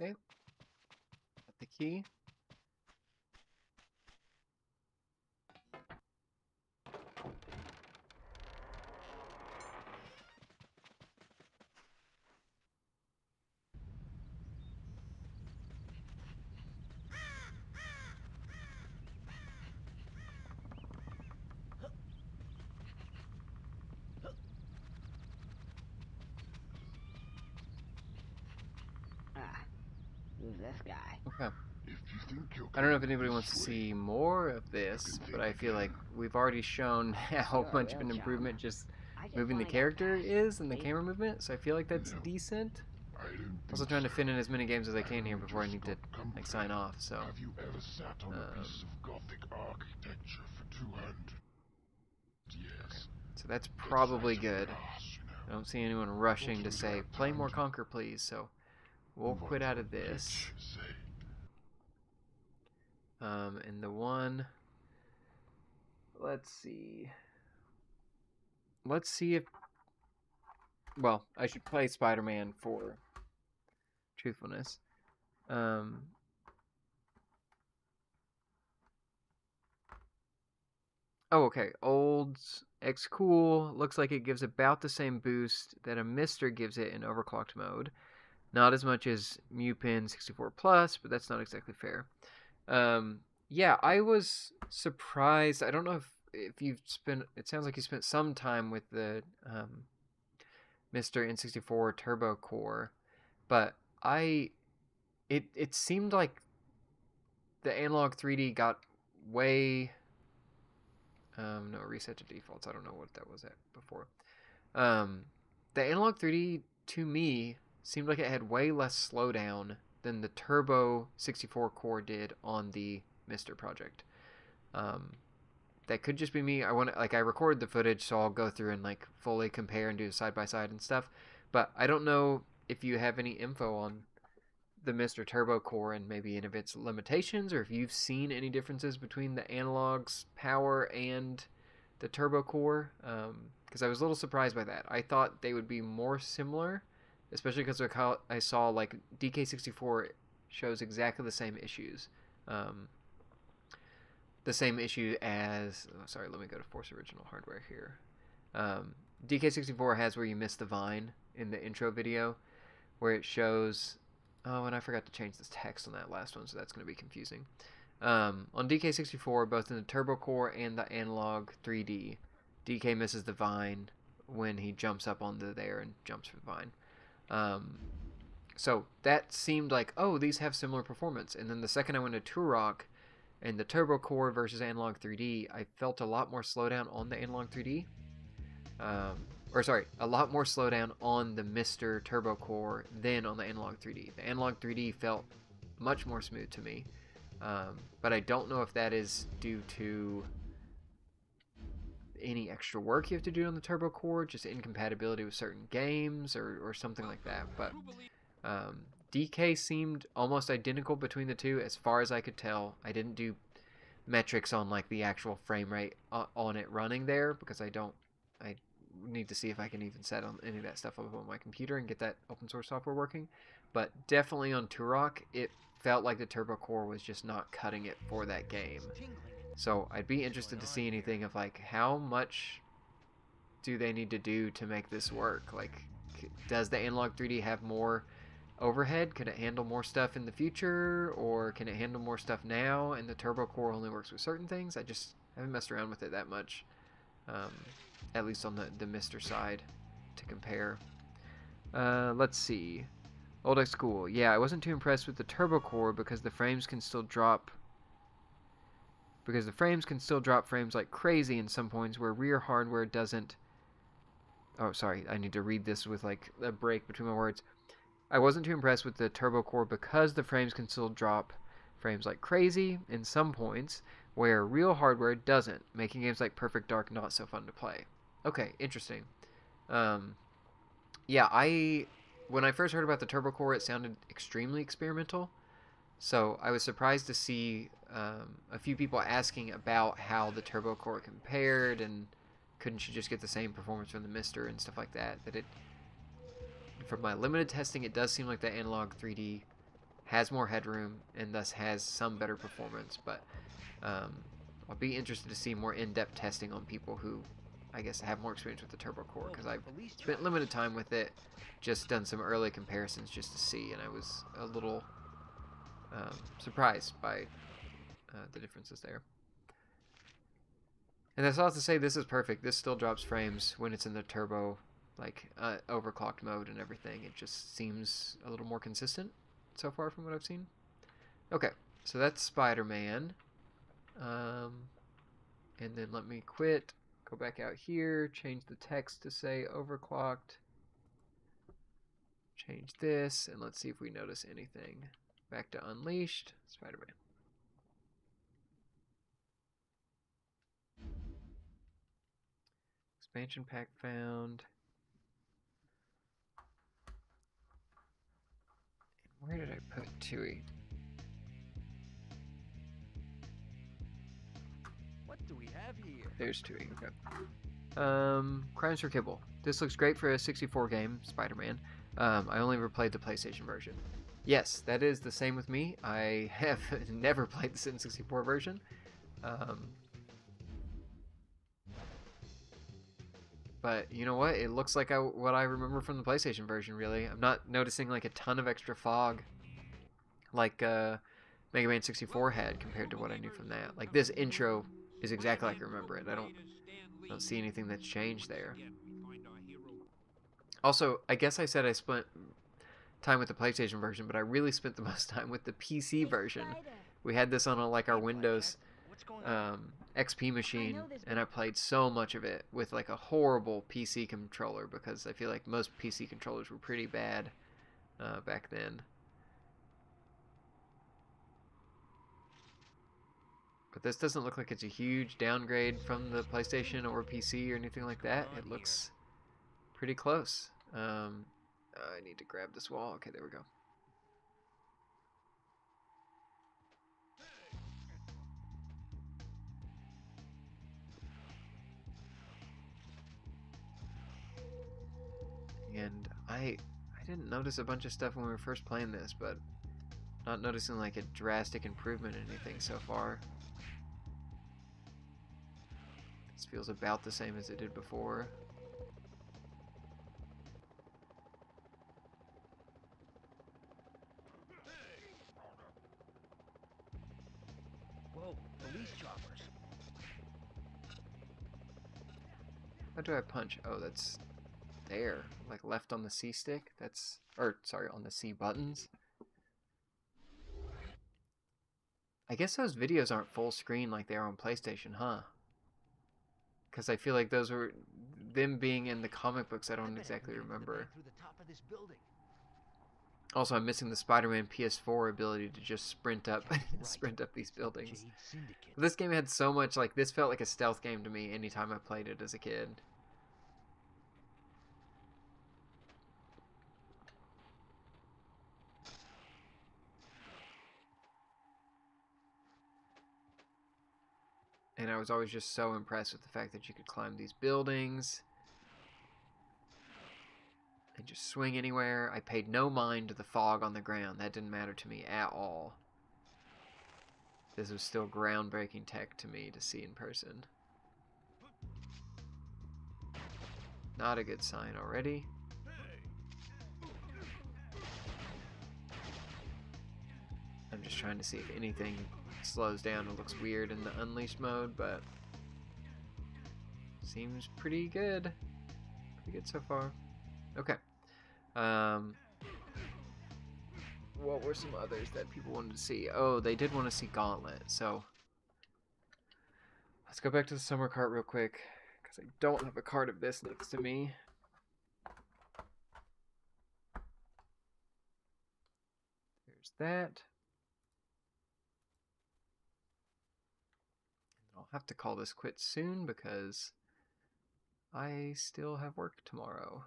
Okay. Got the key. Who's this guy? Okay. If you think you're I don't know if coming anybody this wants to way, see more of this, but I feel like we've already shown how Sure, much of we'll an show 'em. improvement just I just moving the wanna go character fast, is and the see? camera movement, so I feel like that's No. decent. I don't Also think trying to so. fit in as many games as I can here know before I just need to got comfy. like sign off. So Have you ever sat on a piece of Gothic architecture for 200 years? so that's It's probably like good. glass, you know. I don't see anyone rushing to What you say got play time more to- Conker, please. So we'll Move on quit to out a of this. pitch, say. And the one. Let's see. Let's see if. Well, I should play Spiderman for truthfulness. Oh, okay. Old X Cool looks like it gives about the same boost that a Mister gives it in overclocked mode. Not as much as Mupin 64 Plus, but that's not exactly fair. Yeah, I was surprised. I don't know if you've spent. It sounds like you spent some time with the Mr. N64 Turbo Core, but it seemed like the Analog 3D got way. No, reset to defaults. I don't know what that was at before. The Analog 3D to me seemed like it had way less slowdown than the Turbo 64 core did on the Mr. project. That could just be me. I recorded the footage, so I'll go through and like fully compare and do side by side and stuff. But I don't know if you have any info on the Mr. Turbo core and maybe any of its limitations, or if you've seen any differences between the Analog's power and the Turbo core. Because I was a little surprised by that. I thought they would be more similar, especially because I saw like DK64 shows exactly the same issues. The same issue as... Oh, sorry, let me go to Force Original Hardware here. DK64 has where you miss the vine in the intro video, where it shows... Oh, and I forgot to change this text on that last one, so that's going to be confusing. On DK64, both in the Turbo Core and the Analog 3D, DK misses the vine when he jumps up onto there and jumps for the vine. So that seemed like, oh, these have similar performance. And then the second I went to Turok and the Turbo Core versus Analog 3D, I felt a lot more slowdown on the Analog 3D. A lot more slowdown on the Mr. Turbo Core than on the Analog 3D. The Analog 3D felt much more smooth to me. But I don't know if that is due to any extra work you have to do on the Turbo Core, just incompatibility with certain games or something like that. But DK seemed almost identical between the two as far as I could tell. I didn't do metrics on like the actual frame rate on it running there because I need to see if I can even set on any of that stuff up on my computer and get that open source software working. But definitely on Turok, it felt like the Turbo Core was just not cutting it for that game. So I'd be interested to see anything of like how much do they need to do to make this work? Like, does the Analog 3D have more overhead? Could it handle more stuff in the future, or can it handle more stuff now and the Turbo Core only works with certain things? I just haven't messed around with it that much, at least on the Mr. side to compare. Let's see. Old X Cool. Yeah, I wasn't too impressed with the Turbo Core because the frames can still drop frames like crazy in some points where rear hardware doesn't. Oh, sorry, I need to read this with like a break between my words. I wasn't too impressed with the Turbo Core because the frames can still drop frames like crazy in some points where real hardware doesn't, making games like Perfect Dark not so fun to play. Okay, interesting. Yeah, when I first heard about the turbo core, it sounded extremely experimental. So I was surprised to see a few people asking about how the turbo core compared, and couldn't you just get the same performance from the Mister and stuff like that. From my limited testing, it does seem like the Analogue 3D has more headroom and thus has some better performance. But I'll be interested to see more in-depth testing on people who, I guess, have more experience with the turbo core, because I've spent limited time with it, just done some early comparisons just to see, and I was a little surprised by the differences there. And that's all to say, this is perfect. This still drops frames when it's in the turbo, like overclocked mode and everything. It just seems a little more consistent so far from what I've seen. Okay, so that's Spiderman. And then let me quit, go back out here, change the text to say overclocked, change this, and let's see if we notice anything. Back to Unleashed, Spider-Man. Expansion pack found. And where did I put Tooie? What do we have here? There's Tooie, okay. Crimes for Kibble. This looks great for a 64 game, Spider-Man. I only ever played the PlayStation version. Yes, that is the same with me. I have never played the N64 version. But you know what? It looks like what I remember from the PlayStation version, really. I'm not noticing like a ton of extra fog like Mega Man 64 had compared to what I knew from that. Like, this intro is exactly like I remember it. I don't see anything that's changed there. Also, I guess I said I spent time with the PlayStation version, but I really spent the most time with the PC version. We had this on like our Windows XP machine, and I played so much of it with like a horrible PC controller, because I feel like most PC controllers were pretty bad back then. But this doesn't look like it's a huge downgrade from the PlayStation or PC or anything like that. It looks pretty close. I need to grab this wall. Okay, there we go. And I didn't notice a bunch of stuff when we were first playing this, but not noticing like a drastic improvement in anything so far. This feels about the same as it did before. Whoa, police choppers. How do I punch? Oh, that's there. Like left on the C stick? That's, or sorry, on the C buttons. I guess those videos aren't full screen like they are on PlayStation, huh? Because I feel like those were them being in the comic books. I don't exactly remember. Also, I'm missing the Spider-Man PS4 ability to just sprint up, sprint up these buildings. This game had so much, like, this felt like a stealth game to me anytime I played it as a kid. And I was always just so impressed with the fact that you could climb these buildings and just swing anywhere. I paid no mind to the fog on the ground. That didn't matter to me at all. This was still groundbreaking tech to me to see in person. Not a good sign already. I'm just trying to see if anything slows down or looks weird in the Unleashed mode, but seems pretty good. Pretty good so far. Okay. What were some others that people wanted to see? Oh, they did want to see Gauntlet, so let's go back to the summer cart real quick, because I don't have a cart of this next to me. There's that. I'll have to call this quits soon, because I still have work tomorrow.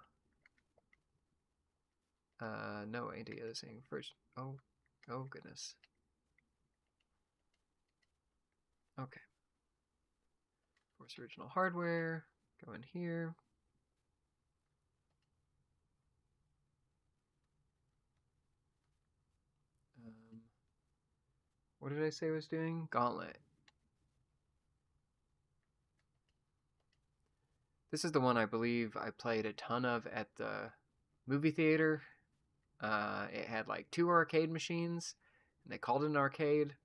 No idea. Saying first. Oh goodness. Okay. Force original hardware. Go in here. What did I say I was doing? Gauntlet. This is the one I believe I played a ton of at the movie theater. It had like 2 arcade machines, and they called it an arcade.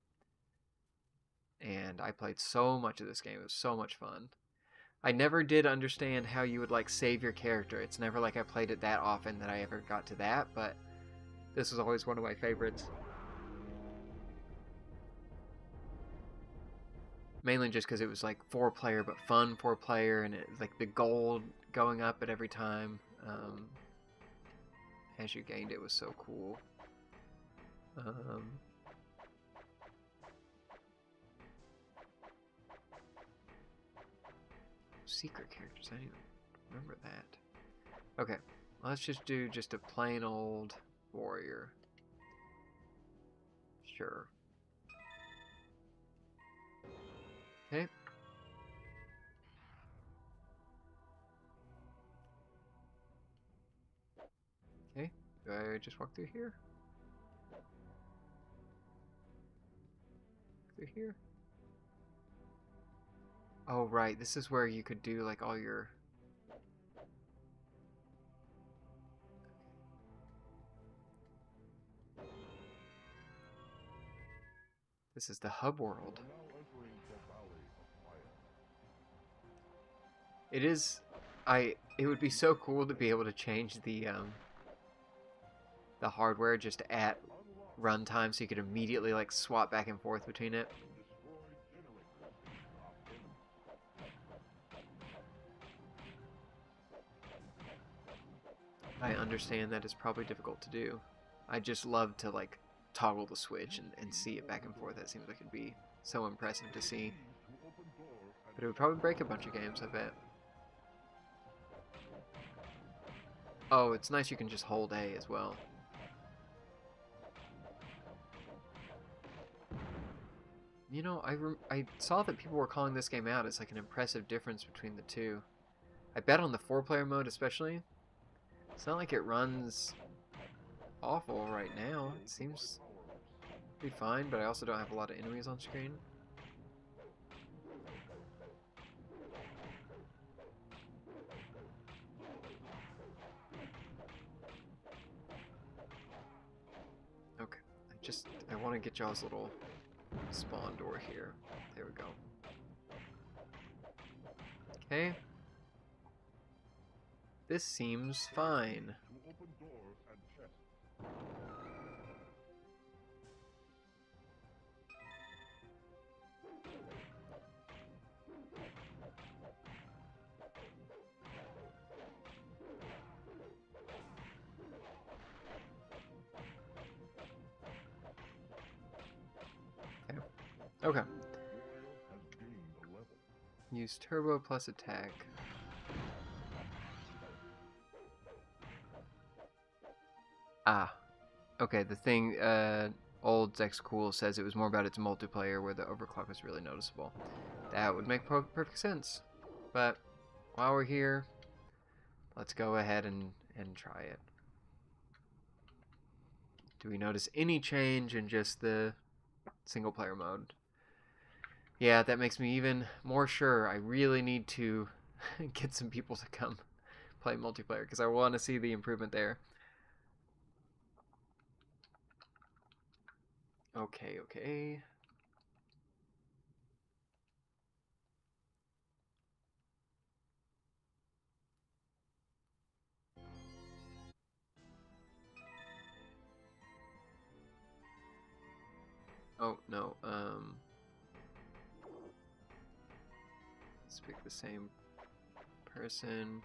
And I played so much of this game. It was so much fun. I never did understand how you would like save your character. It's never like I played it that often that I ever got to that, but this was always one of my favorites. Mainly just because it was like 4-player, but fun 4-player, and it was like the gold going up at every time. As you gained it was so cool. Secret characters, I didn't even remember that. Okay, let's just do just a plain old warrior. Sure. Okay. Okay, do I just walk through here? Through here? Oh, right, this is where you could do like all your... This is the hub world. It is... It would be so cool to be able to change the hardware just at runtime so you could immediately like swap back and forth between it. I understand that it's probably difficult to do. I just love to like toggle the switch and see it back and forth. That seems like it'd be so impressive to see. But it would probably break a bunch of games, I bet. Oh, it's nice you can just hold A as well. You know, I saw that people were calling this game out as like an impressive difference between the two. I bet on the 4-player mode especially. It's not like it runs awful right now. It seems to be fine, but I also don't have a lot of enemies on screen. Okay, I want to get y'all's little spawn door here. There we go. Okay. This seems fine. Okay. Use turbo plus attack. Ah. Okay, the thing, old Zex Cool says it was more about its multiplayer where the overclock was really noticeable. That would make perfect sense. But while we're here, let's go ahead and try it. Do we notice any change in just the single player mode? Yeah, that makes me even more sure I really need to get some people to come play multiplayer because I want to see the improvement there. Okay, okay. Oh, no, let's pick the same person.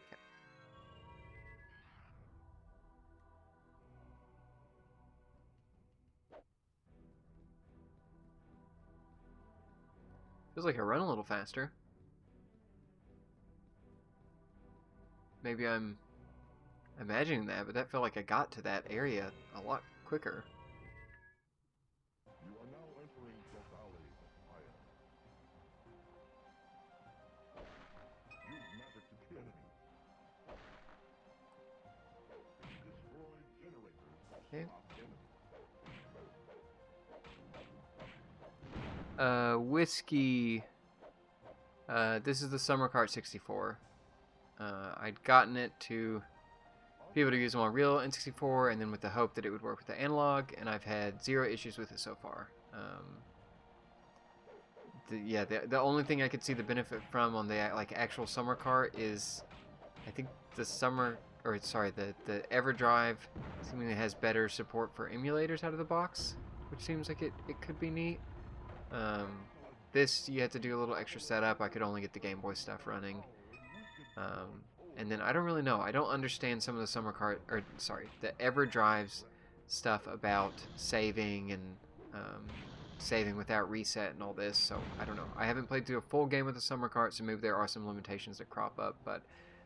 Okay. Feels like I run a little faster. maybe I'm imagining that, but that felt like I got to that area a lot quicker. You are now entering the Valley of Fire. You've managed to kill enemies. Destroy generators to Okay. stop enemies. Whiskey. This is the Summer Cart 64. I'd gotten it to be able to use them on real N64, and then with the hope that it would work with the analog, and I've had 0 issues with it so far. The only thing I could see the benefit from on the actual Summer Cart is, I think the EverDrive seemingly has better support for emulators out of the box, which seems like it could be neat. This, you had to do a little extra setup. I could only get the Game Boy stuff running. And then I don't really know. I don't understand some of the the EverDrive's stuff about saving and saving without reset and all this. So I don't know. I haven't played through a full game with the Summer Cart, so maybe there are some limitations that crop up. But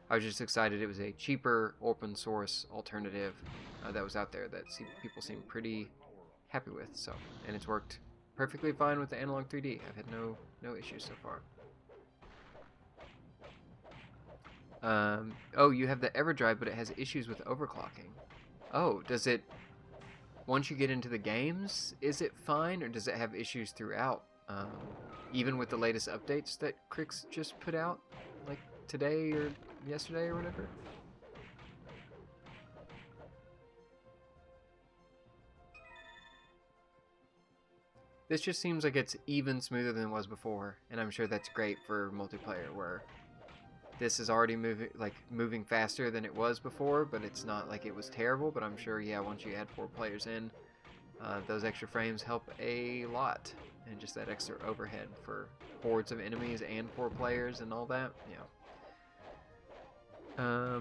I was just excited it was a cheaper open source alternative that was out there that people seem pretty happy with. So, and it's worked perfectly fine with the Analogue 3D. I've had no issues so far. Oh, you have the EverDrive, but it has issues with overclocking. Oh, does it, once you get into the games, is it fine, or does it have issues throughout? Even with the latest updates that Crix just put out, like today or yesterday or whatever? This just seems like it's even smoother than it was before, and I'm sure that's great for multiplayer, where this is already moving faster than it was before, but it's not like it was terrible. But I'm sure, yeah, once you add 4 players in, those extra frames help a lot, and just that extra overhead for hordes of enemies and 4 players and all that. Yeah.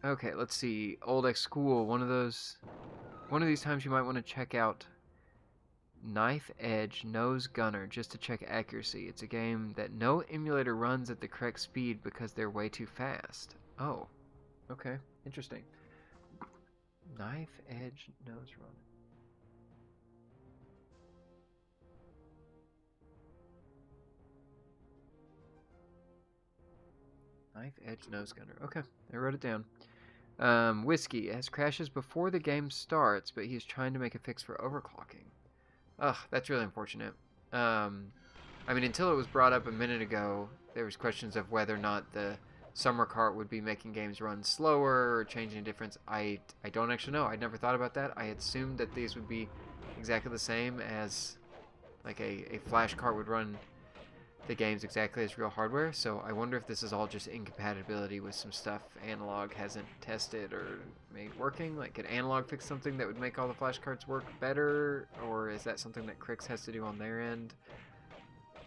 Okay, let's see. Old X School. One of these times you might want to check out Knife Edge Nose Gunner just to check accuracy. It's a game that no emulator runs at the correct speed because they're way too fast. Oh, okay, interesting. Knife Edge Nose Run. Knife Edge Nose Gunner. Okay, I wrote it down. Whiskey has crashes before the game starts, but he's trying to make a fix for overclocking. Ugh, that's really unfortunate. I mean, until it was brought up a minute ago, there was questions of whether or not the Summer Cart would be making games run slower or changing a difference. I don't actually know. I never thought about that. I assumed that these would be exactly the same as like a flash cart would run the games exactly as real hardware. So I wonder if this is all just incompatibility with some stuff Analogue hasn't tested or made working. Like, could Analogue fix something that would make all the flash cards work better, or is that something that Crix has to do on their end?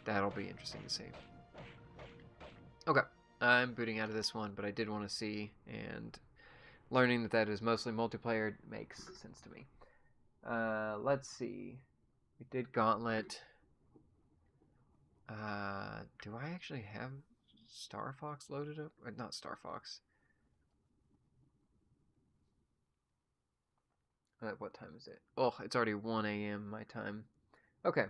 That'll be interesting to see. Okay, I'm booting out of this one, but I did want to see, and learning that is mostly multiplayer makes sense to me. Let's see. We did Gauntlet. Do I actually have StarFox loaded up? Or not StarFox. What time is it? Oh, it's already 1 a.m. my time. Okay.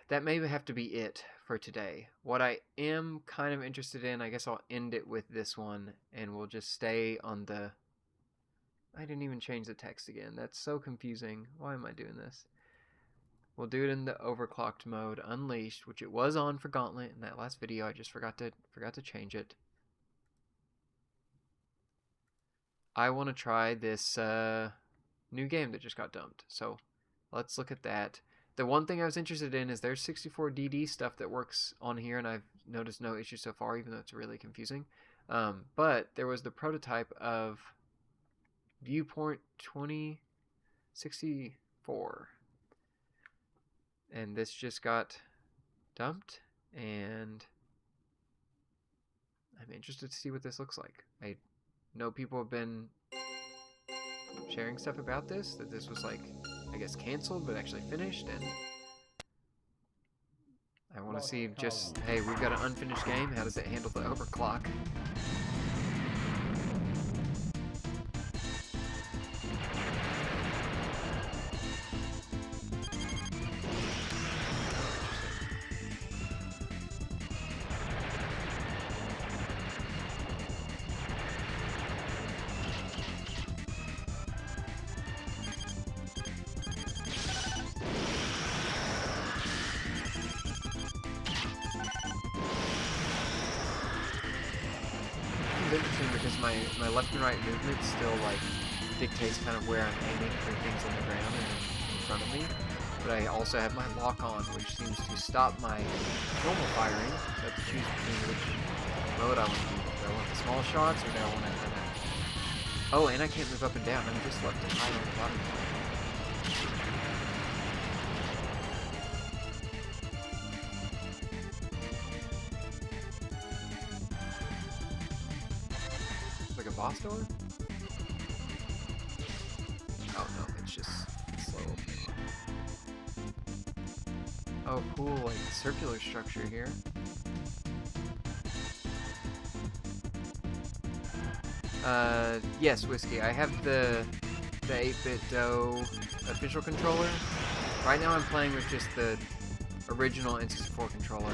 That may have to be it for today. What I am kind of interested in, I guess I'll end it with this one, and we'll just stay on the... I didn't even change the text again. That's so confusing. Why am I doing this? We'll do it in the overclocked mode, Unleashed, which it was on for Gauntlet in that last video. I just forgot to change it. I want to try this new game that just got dumped. So let's look at that. The one thing I was interested in is there's 64DD stuff that works on here, and I've noticed no issues so far, even though it's really confusing. But there was the prototype of Viewpoint 2064. And this just got dumped, and I'm interested to see what this looks like. I know people have been sharing stuff about this, that this was like, I guess, canceled, but actually finished, and I want want to see just, hey, we've got an unfinished game. How does it handle the overclock? Interesting because my left and right movement still like dictates kind of where I'm aiming for things on the ground and in front of me. But I also have my lock on, which seems to stop my normal firing. So I have to choose between which mode I want to do. Do I want the small shots or do I want to kind of... Oh, and I can't move up and down. I'm just left and right on the bottom. Like a boss door? Oh no, it's just slow. Oh cool, like circular structure here. Yes, Whiskey, I have the 8-bit DOE official controller. Right now I'm playing with just the original N64 controller.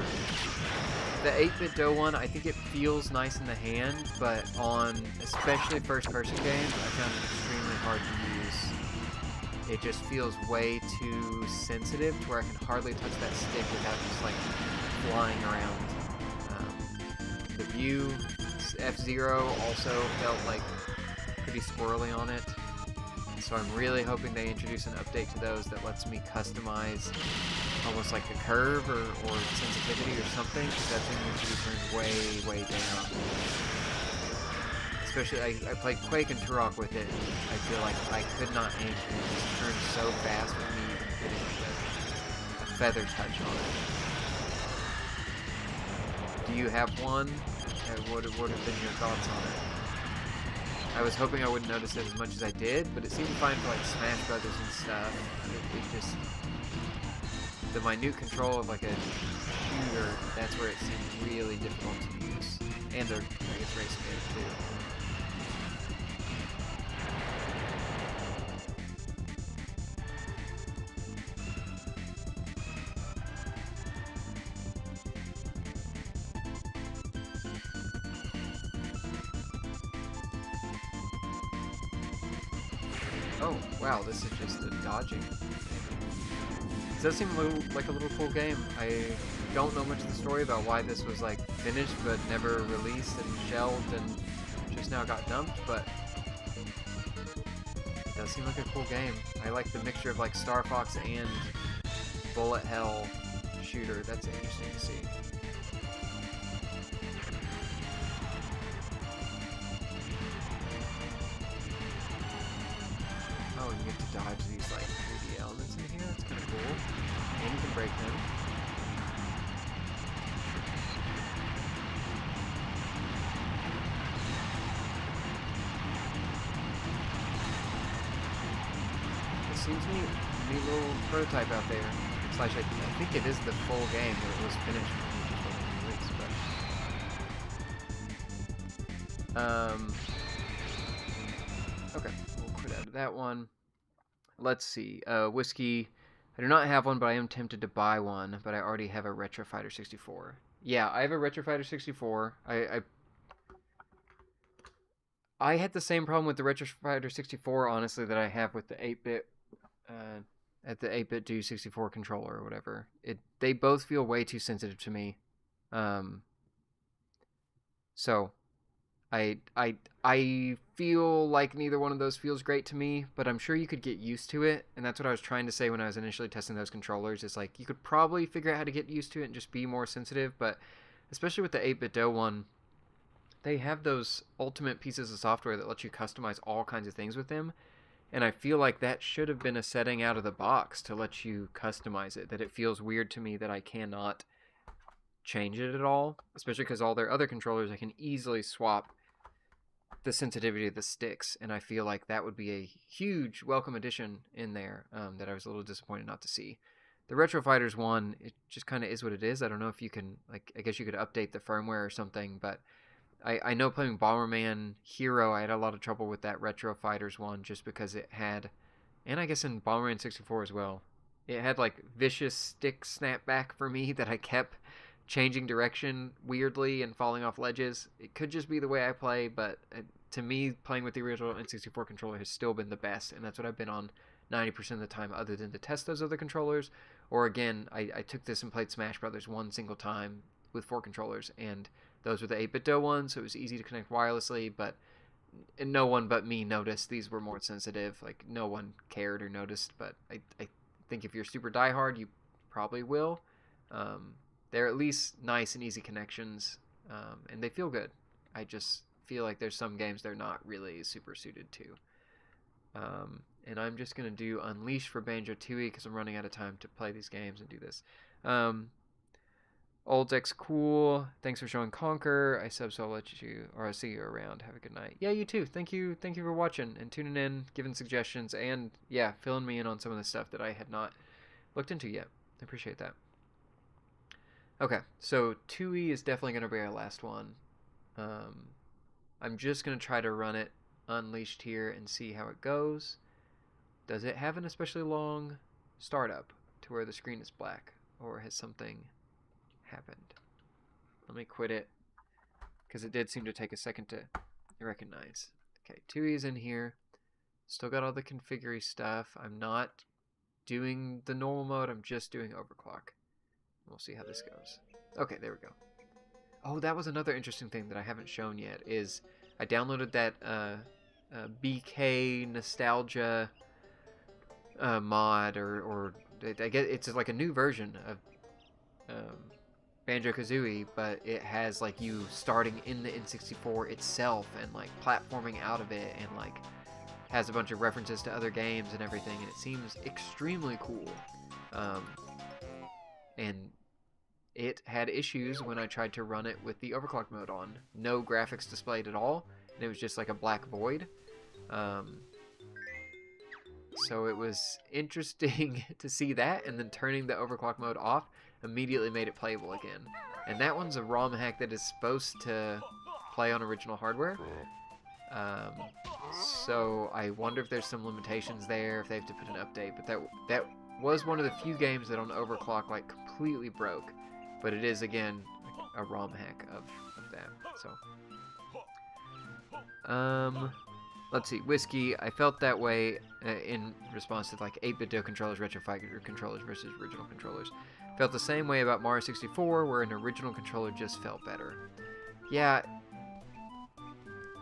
The 8-bit DOE one, I think it feels nice in the hand, but on especially first-person games, I found it extremely hard to use. It just feels way too sensitive to where I can hardly touch that stick without just like flying around. The view, F-Zero also felt like pretty squirrely on it. So I'm really hoping they introduce an update to those that lets me customize almost like the curve or sensitivity or something, because that thing needs to be turned way down. Especially, I played Quake and Turok with it. I feel like I could not aim, and it just turned so fast with me even getting a feather touch on it. Do you have one? What have been your thoughts on it? I was hoping I wouldn't notice it as much as I did, but it seemed fine for like Smash Brothers and stuff. It just... the minute control of like a shooter, that's where it seemed really difficult to use. And they're, I guess, racing games too. Oh, wow, this is just a dodging. It does seem like a little cool game. I don't know much of the story about why this was like finished but never released and shelved and just now got dumped, but it does seem like a cool game. I like the mixture of like StarFox and bullet hell shooter. That's interesting to see. Oh, you get to dodge these like 3D elements in here. That's kind of cool. And you can break them. It seems neat little prototype out there. Slash, I think it is the full game, but it was finished when it just wasn't released. But okay, we'll quit out of that one. Let's see. Whiskey. I do not have one, but I am tempted to buy one. But I already have a Retro Fighter 64. Yeah, I have a Retro Fighter 64. I had the same problem with the Retro Fighter 64, honestly, that I have with the 8-bit at the 8-bit DOE 64 controller or whatever. They both feel way too sensitive to me. So I feel like neither one of those feels great to me, but I'm sure you could get used to it, and that's what I was trying to say when I was initially testing those controllers. Is like you could probably figure out how to get used to it and just be more sensitive, but especially with the 8-bit DOE one, they have those ultimate pieces of software that let you customize all kinds of things with them, and I feel like that should have been a setting out of the box to let you customize it, that it feels weird to me that I cannot change it at all, especially because all their other controllers I can easily swap the sensitivity of the sticks, and I feel like that would be a huge welcome addition in there that I was a little disappointed not to see. The Retro Fighters one, it just kind of is what it is. I don't know if you can, like, I guess you could update the firmware or something, but I know playing Bomberman Hero, I had a lot of trouble with that Retro Fighters one just because it had, and I guess in Bomberman 64 as well, it had like vicious stick snapback for me that I kept changing direction weirdly and falling off ledges. It could just be the way I play, but to me, playing with the original N64 controller has still been the best, and that's what I've been on 90% of the time, other than to test those other controllers. Or again, I took this and played Smash Brothers one single time with 4 controllers, and those were the 8-bit ones, so it was easy to connect wirelessly, but no one but me noticed these were more sensitive. Like, no one cared or noticed, but I think if you're super diehard, you probably will. They're at least nice and easy connections, and they feel good. I just feel like there's some games they're not really super suited to. And I'm just going to do Unleash for Banjo-Tooie because I'm running out of time to play these games and do this. Old X cool. Thanks for showing Conker. I sub, so I'll let you, or I'll see you around. Have a good night. Yeah, you too. Thank you for watching and tuning in, giving suggestions, and yeah, filling me in on some of the stuff that I had not looked into yet. I appreciate that. Okay, so Tooie is definitely going to be our last one. I'm just going to try to run it Unleashed here and see how it goes. Does it have an especially long startup to where the screen is black, or has something happened? Let me quit it because it did seem to take a second to recognize. Okay, Tooie is in here. Still got all the configury stuff. I'm not doing the normal mode. I'm just doing overclock. We'll see how this goes. Okay, there we go. Oh, that was another interesting thing that I haven't shown yet. Is I downloaded that BK Nostalgia mod, or I guess it's like a new version of Banjo-Kazooie, but it has like you starting in the N64 itself and like platforming out of it, and like has a bunch of references to other games and everything, and it seems extremely cool. And it had issues when I tried to run it with the overclock mode on. No graphics displayed at all, and it was just like a black void. So it was interesting to see that, and then turning the overclock mode off immediately made it playable again. And that one's a ROM hack that is supposed to play on original hardware. So I wonder if there's some limitations there, if they have to put an update. But that was one of the few games that on overclock like completely broke. But it is, again, a ROM hack of that. So, let's see. Whiskey, I felt that way in response to like 8-bit controllers, Retro Fighter controllers versus original controllers. Felt the same way about Mario 64, where an original controller just felt better. Yeah,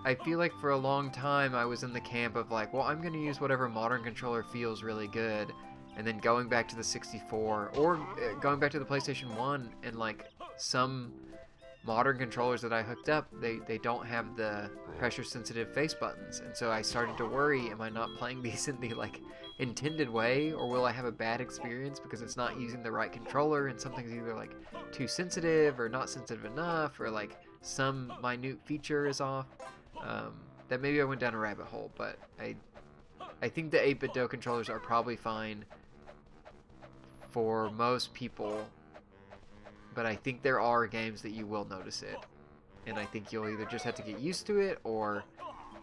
I feel like for a long time I was in the camp of like, well, I'm going to use whatever modern controller feels really good. And then going back to the 64, or going back to the PlayStation 1, and like some modern controllers that I hooked up, they don't have the pressure sensitive face buttons. And so I started to worry, am I not playing these in the like intended way, or will I have a bad experience because it's not using the right controller and something's either like too sensitive or not sensitive enough, or like some minute feature is off. That maybe I went down a rabbit hole, but I think the 8-bit controllers are probably fine for most people, but I think there are games that you will notice it, and I think you'll either just have to get used to it or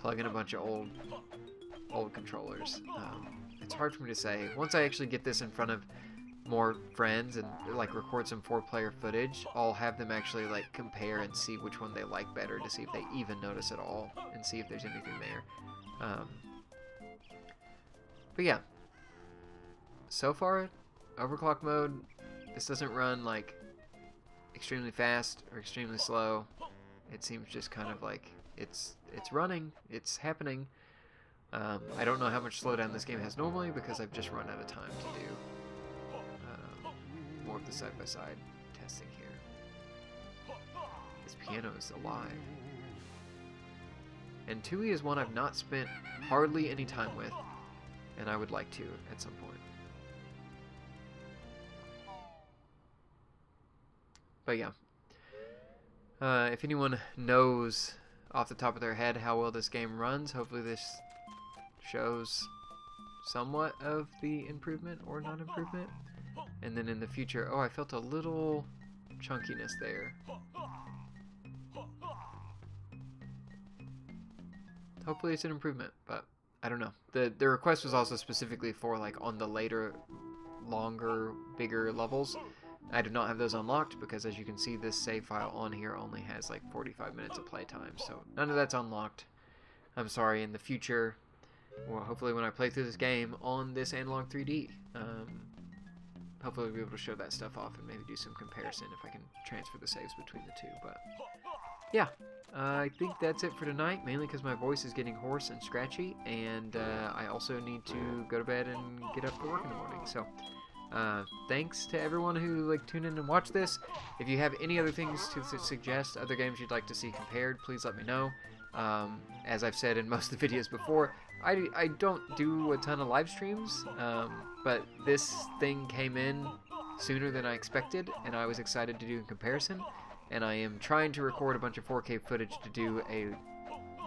plug in a bunch of old controllers. It's hard for me to say. Once I actually get this in front of more friends and like record some 4-player footage, I'll have them actually like compare and see which one they like better, to see if they even notice at all and see if there's anything there. But yeah, so far overclock mode, this doesn't run like extremely fast or extremely slow. It seems just kind of like it's running, it's happening. I don't know how much slowdown this game has normally because I've just run out of time to do more of the side-by-side testing here. This piano is alive. And Tooie is one I've not spent hardly any time with, and I would like to at some point. But yeah, if anyone knows off the top of their head how well this game runs, hopefully this shows somewhat of the improvement or non-improvement. And then in the future, oh, I felt a little chunkiness there. Hopefully it's an improvement, but I don't know. The request was also specifically for like on the later, longer, bigger levels. I do not have those unlocked because, as you can see, this save file on here only has like 45 minutes of playtime, so none of that's unlocked. I'm sorry. In the future, well, hopefully when I play through this game on this Analogue 3D, hopefully we'll be able to show that stuff off and maybe do some comparison if I can transfer the saves between the two. But yeah, I think that's it for tonight, mainly because my voice is getting hoarse and scratchy, and I also need to go to bed and get up for work in the morning. So thanks to everyone who like tuned in and watched this. If you have any other things to suggest, other games you'd like to see compared, please let me know. As I've said in most of the videos before, I don't do a ton of live streams, but this thing came in sooner than I expected, and I was excited to do a comparison. And I am trying to record a bunch of 4K footage to do a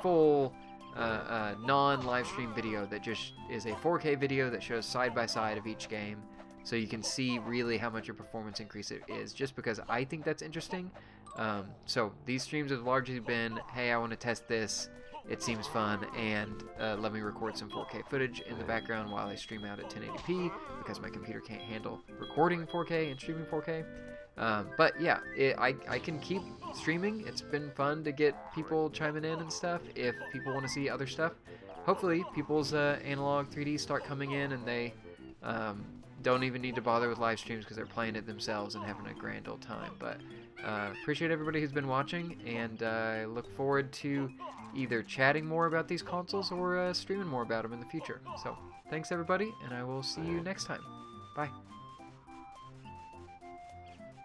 full non-live stream video that just is a 4K video that shows side by side of each game, so you can see really how much your performance increase it is, just because I think that's interesting. So these streams have largely been, hey, I want to test this, it seems fun, and let me record some 4K footage in the background while I stream out at 1080p, because my computer can't handle recording 4K and streaming 4K. But yeah, I can keep streaming. It's been fun to get people chiming in and stuff if people want to see other stuff. Hopefully people's Analogue 3D start coming in and they don't even need to bother with live streams because they're playing it themselves and having a grand old time. But appreciate everybody who's been watching, and I look forward to either chatting more about these consoles or streaming more about them in the future. So thanks everybody, and I will see you next time. Bye.